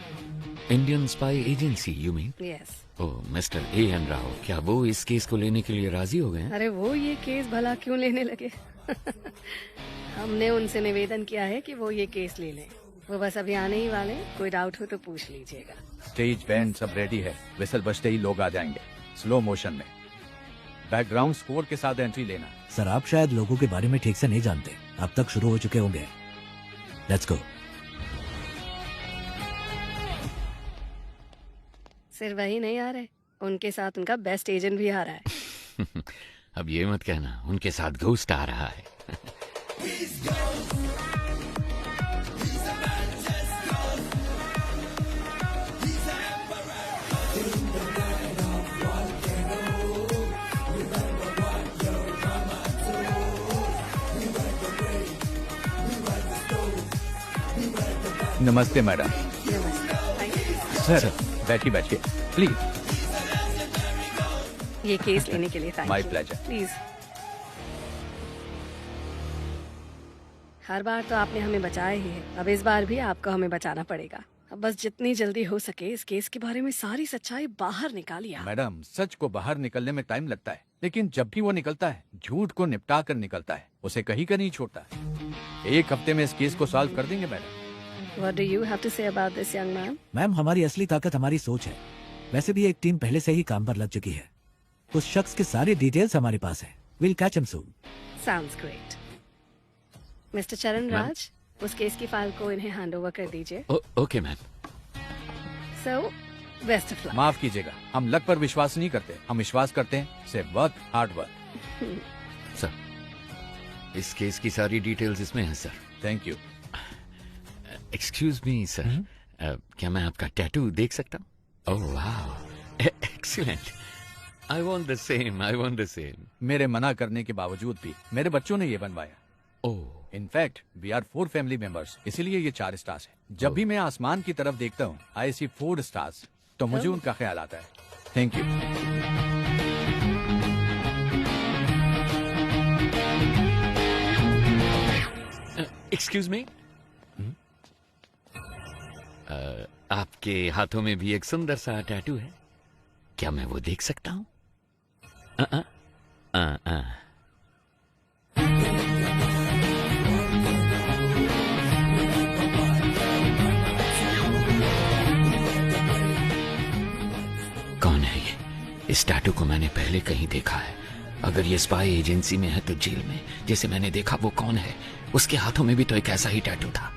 Indian spy agency you mean? Yes. Oh, mister A.N. Rao, क्या वो इस केस को लेने के लिए राजी हो गए हैं? अरे वो ये केस भला क्यों लेने लगे? हमने उनसे निवेदन किया है कि वो ये केस ले लें। वो बस अभी आने ही वाले, कोई डाउट हो तो पूछ लीजिएगा। स्टेज बैंड सब रेडी है, विसल बजते ही लोग आ जाएंगे स्लो मोशन में। बैकग्राउंड स्कोर के साथ एंट्री लेना। सर आप शायद लोगों के बारे में ठीक से नहीं जानते, अब तक शुरू हो चुके होंगे। Let's go. सिर्फ वही नहीं आ रहे, उनके साथ उनका बेस्ट एजेंट भी आ रहा है। अब ये मत कहना उनके साथ घोस्ट आ रहा है। नमस्ते मैडम। सर बैठिए बैठिए प्लीज। ये केस लेने के लिए thank you. My pleasure. Please. हर बार तो आपने हमें बचाया ही है, अब इस बार भी आपको हमें बचाना पड़ेगा। अब बस जितनी जल्दी हो सके इस केस के बारे में सारी सच्चाई बाहर निकालिए। मैडम सच को बाहर निकलने में टाइम लगता है, लेकिन जब भी वो निकलता है झूठ को निपटा कर निकलता है, उसे कहीं का नहीं छोड़ता। 1 हफ्ते में इस केस को सॉल्व कर देंगे madam. What do you have to say about this young man? Ma'am हमारी असली ताकत हमारी सोच है। वैसे भी एक टीम पहले से ही काम पर लग चुकी है। उस शख्स के सारी डिटेल्स हमारे पास है। We'll catch him soon. Sounds great. Mister चरण राज, उस केस की फाइल को इन्हें हैंड ओवर कर दीजिए। Okay ma'am. So, best of luck. माफ कीजिएगा, हम लक पर विश्वास नहीं करते, हम विश्वास करते हैं सिर्फ वर्क, हार्ड वर्क। सर, इस केस की सारी डिटेल्स इसमें हैं sir. Thank you. Excuse me sir, क्या मैं आपका टैटू देख सकता हूँ? ओह वाह, excellent. I want the same, I want the same. मेरे मना करने के बावजूद भी मेरे बच्चों ने ये बनवाया। Oh. In fact we are 4 family members, इसीलिए ये 4 स्टार्स है। जब भी मैं आसमान की तरफ देखता हूँ आई सी 4 स्टार्स, तो मुझे उनका ख्याल आता है। Thank you. एक्सक्यूज मी, आपके हाथों में भी एक सुंदर सा टैटू है, क्या मैं वो देख सकता हूँ? कौन है ये? इस टैटू को मैंने पहले कहीं देखा है। अगर ये स्पाई एजेंसी में है तो जेल में जैसे मैंने देखा वो कौन है? उसके हाथों में भी तो एक ऐसा ही टैटू था।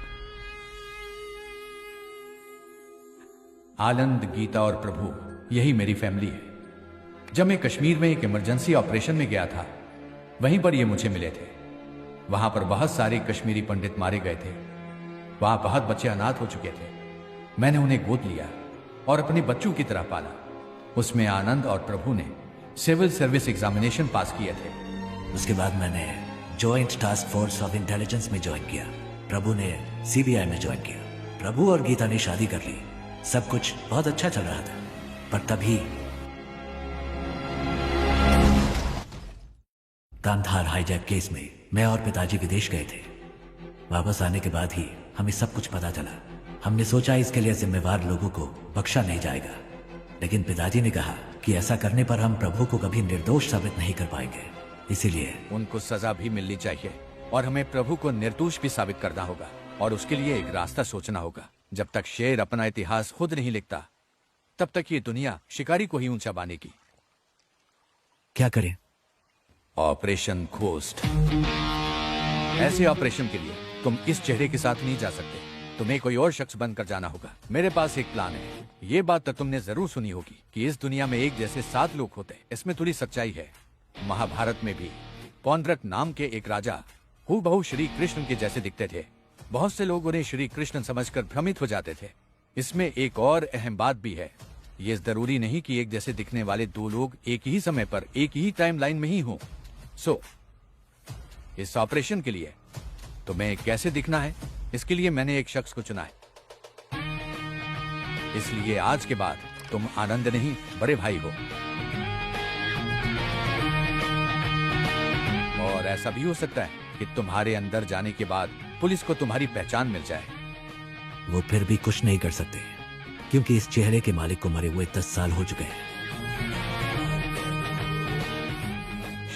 आनंद, गीता और प्रभु, यही मेरी फैमिली है। जब मैं कश्मीर में एक इमरजेंसी ऑपरेशन में गया था, वहीं पर ये मुझे मिले थे। वहां पर बहुत सारे कश्मीरी पंडित मारे गए थे। वहां बहुत बच्चे अनाथ हो चुके थे। मैंने उन्हें गोद लिया और अपने बच्चों की तरह पाला। उसमें आनंद और प्रभु ने सिविल सर्विस एग्जामिनेशन पास किए थे। उसके बाद मैंने joint task force of intelligence में ज्वाइन किया। प्रभु ने CBI में ज्वाइन किया। प्रभु और गीता ने शादी कर ली। सब कुछ बहुत अच्छा चल रहा था, पर तभी कांधार हाईजैक केस में मैं और पिताजी विदेश गए थे। वापस आने के बाद ही हमें सब कुछ पता चला। हमने सोचा इसके लिए जिम्मेवार लोगों को बख्शा नहीं जाएगा, लेकिन पिताजी ने कहा कि ऐसा करने पर हम प्रभु को कभी निर्दोष साबित नहीं कर पाएंगे। इसीलिए उनको सजा भी मिलनी चाहिए और हमें प्रभु को निर्दोष भी साबित करना होगा, और उसके लिए एक रास्ता सोचना होगा। जब तक शेर अपना इतिहास खुद नहीं लिखता, तब तक ये दुनिया शिकारी को ही ऊंचा बांधेगी। क्या करें? Operation ghost. ऐसे ऑपरेशन के लिए तुम इस चेहरे के साथ नहीं जा सकते, तुम्हें कोई और शख्स बनकर जाना होगा। मेरे पास एक प्लान है। ये बात तो तुमने जरूर सुनी होगी कि इस दुनिया में एक जैसे 7 लोग होते हैं। इसमें थोड़ी सच्चाई है। महाभारत में भी पौंड्रक नाम के एक राजा हूबहू श्री कृष्ण के जैसे दिखते थे। बहुत से लोग उन्हें श्री कृष्ण समझकर भ्रमित हो जाते थे। इसमें एक और अहम बात भी है। ये जरूरी नहीं कि एक जैसे दिखने वाले दो लोग एक ही समय पर एक ही टाइम लाइन में ही हों। सो इस ऑपरेशन के लिए तुम्हें कैसे दिखना है, इसके लिए मैंने एक शख्स को चुना है। इसलिए आज के बाद तुम आनंद नहीं, बड़े भाई हो। और ऐसा भी हो सकता है कि तुम्हारे अंदर जाने के बाद पुलिस को तुम्हारी पहचान मिल जाए। वो फिर भी कुछ नहीं कर सकते, क्योंकि इस चेहरे के मालिक को मरे हुए 10 साल हो चुके हैं।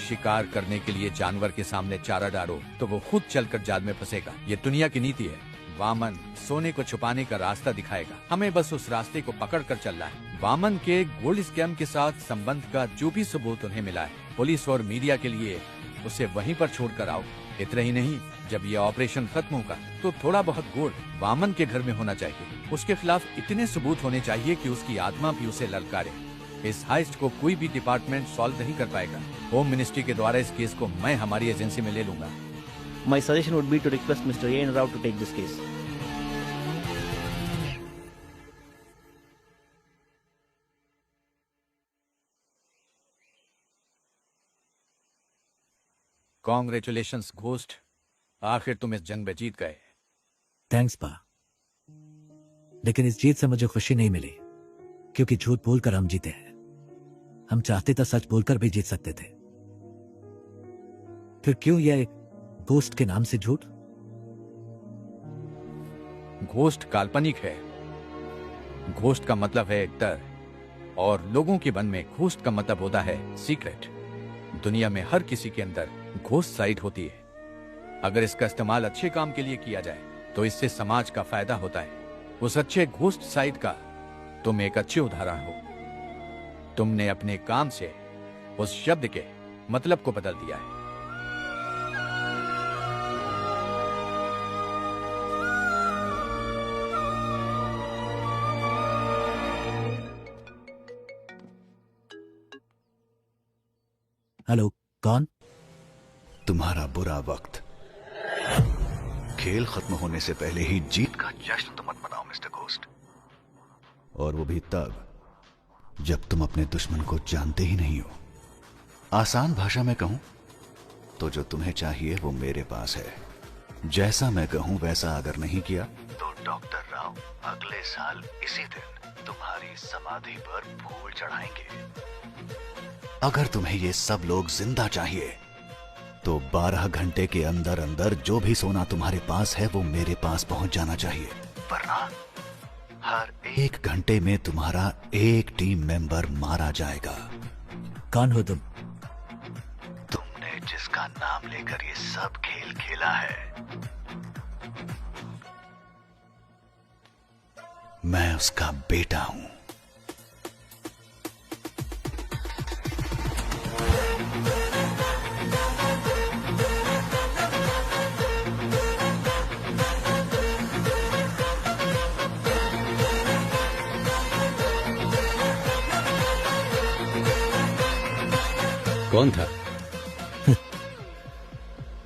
शिकार करने के लिए जानवर के सामने चारा डालो तो वो खुद चलकर जाल में फंसेगा। ये दुनिया की नीति है। वामन सोने को छुपाने का रास्ता दिखाएगा, हमें बस उस रास्ते को पकड़ कर चलना है। वामन के गोल्ड स्कैम के साथ संबंध का जो भी सबूत उन्हें मिला है, पुलिस और मीडिया के लिए उसे वहीं पर छोड़कर आओ। इतना ही नहीं, जब ये ऑपरेशन खत्म होगा तो थोड़ा बहुत गोल्ड वामन के घर में होना चाहिए। उसके खिलाफ इतने सबूत होने चाहिए कि उसकी आत्मा भी उसे ललकारे। इस हाइस्ट को कोई भी डिपार्टमेंट सॉल्व नहीं कर पाएगा। होम मिनिस्ट्री के द्वारा इस केस को मैं हमारी एजेंसी में ले लूंगा। My suggestion would be to request Mr. A. N. Rao to take this case. Congratulations, ghost. आखिर तुम इस जंग में जीत गए। थैंक्स पा, लेकिन इस जीत से मुझे खुशी नहीं मिली, क्योंकि झूठ बोलकर हम जीते हैं। हम चाहते तो सच बोलकर भी जीत सकते थे। फिर क्यों यह घोस्ट के नाम से झूठ? घोस्ट काल्पनिक है। घोस्ट का मतलब है डर, और लोगों के मन में घोस्ट का मतलब होता है सीक्रेट। दुनिया में हर किसी के अंदर घोस्ट साइड होती है। अगर इसका इस्तेमाल अच्छे काम के लिए किया जाए तो इससे समाज का फायदा होता है। उस अच्छे घोस्ट साइड का तुम एक अच्छे उदाहरण हो। तुमने अपने काम से उस शब्द के मतलब को बदल दिया है। हेलो, कौन? तुम्हारा बुरा वक्त। खेल खत्म होने से पहले ही जीत का जश्न तो मत मनाओ मिस्टर घोस्ट, और वो भी तब जब तुम अपने दुश्मन को जानते ही नहीं हो। आसान भाषा में कहूं तो जो तुम्हें चाहिए वो मेरे पास है। जैसा मैं कहूं वैसा अगर नहीं किया तो डॉक्टर राव अगले साल इसी दिन तुम्हारी समाधि पर फूल चढ़ाएंगे। अगर तुम्हें ये सब लोग जिंदा चाहिए तो 12 घंटे के अंदर अंदर जो भी सोना तुम्हारे पास है वो मेरे पास पहुंच जाना चाहिए, वरना हर 1 घंटे में तुम्हारा एक टीम मेंबर मारा जाएगा। कौन हो तुम? तुमने जिसका नाम लेकर ये सब खेल खेला है, मैं उसका बेटा हूं। कौन था?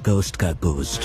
घोस्ट का घोस्ट।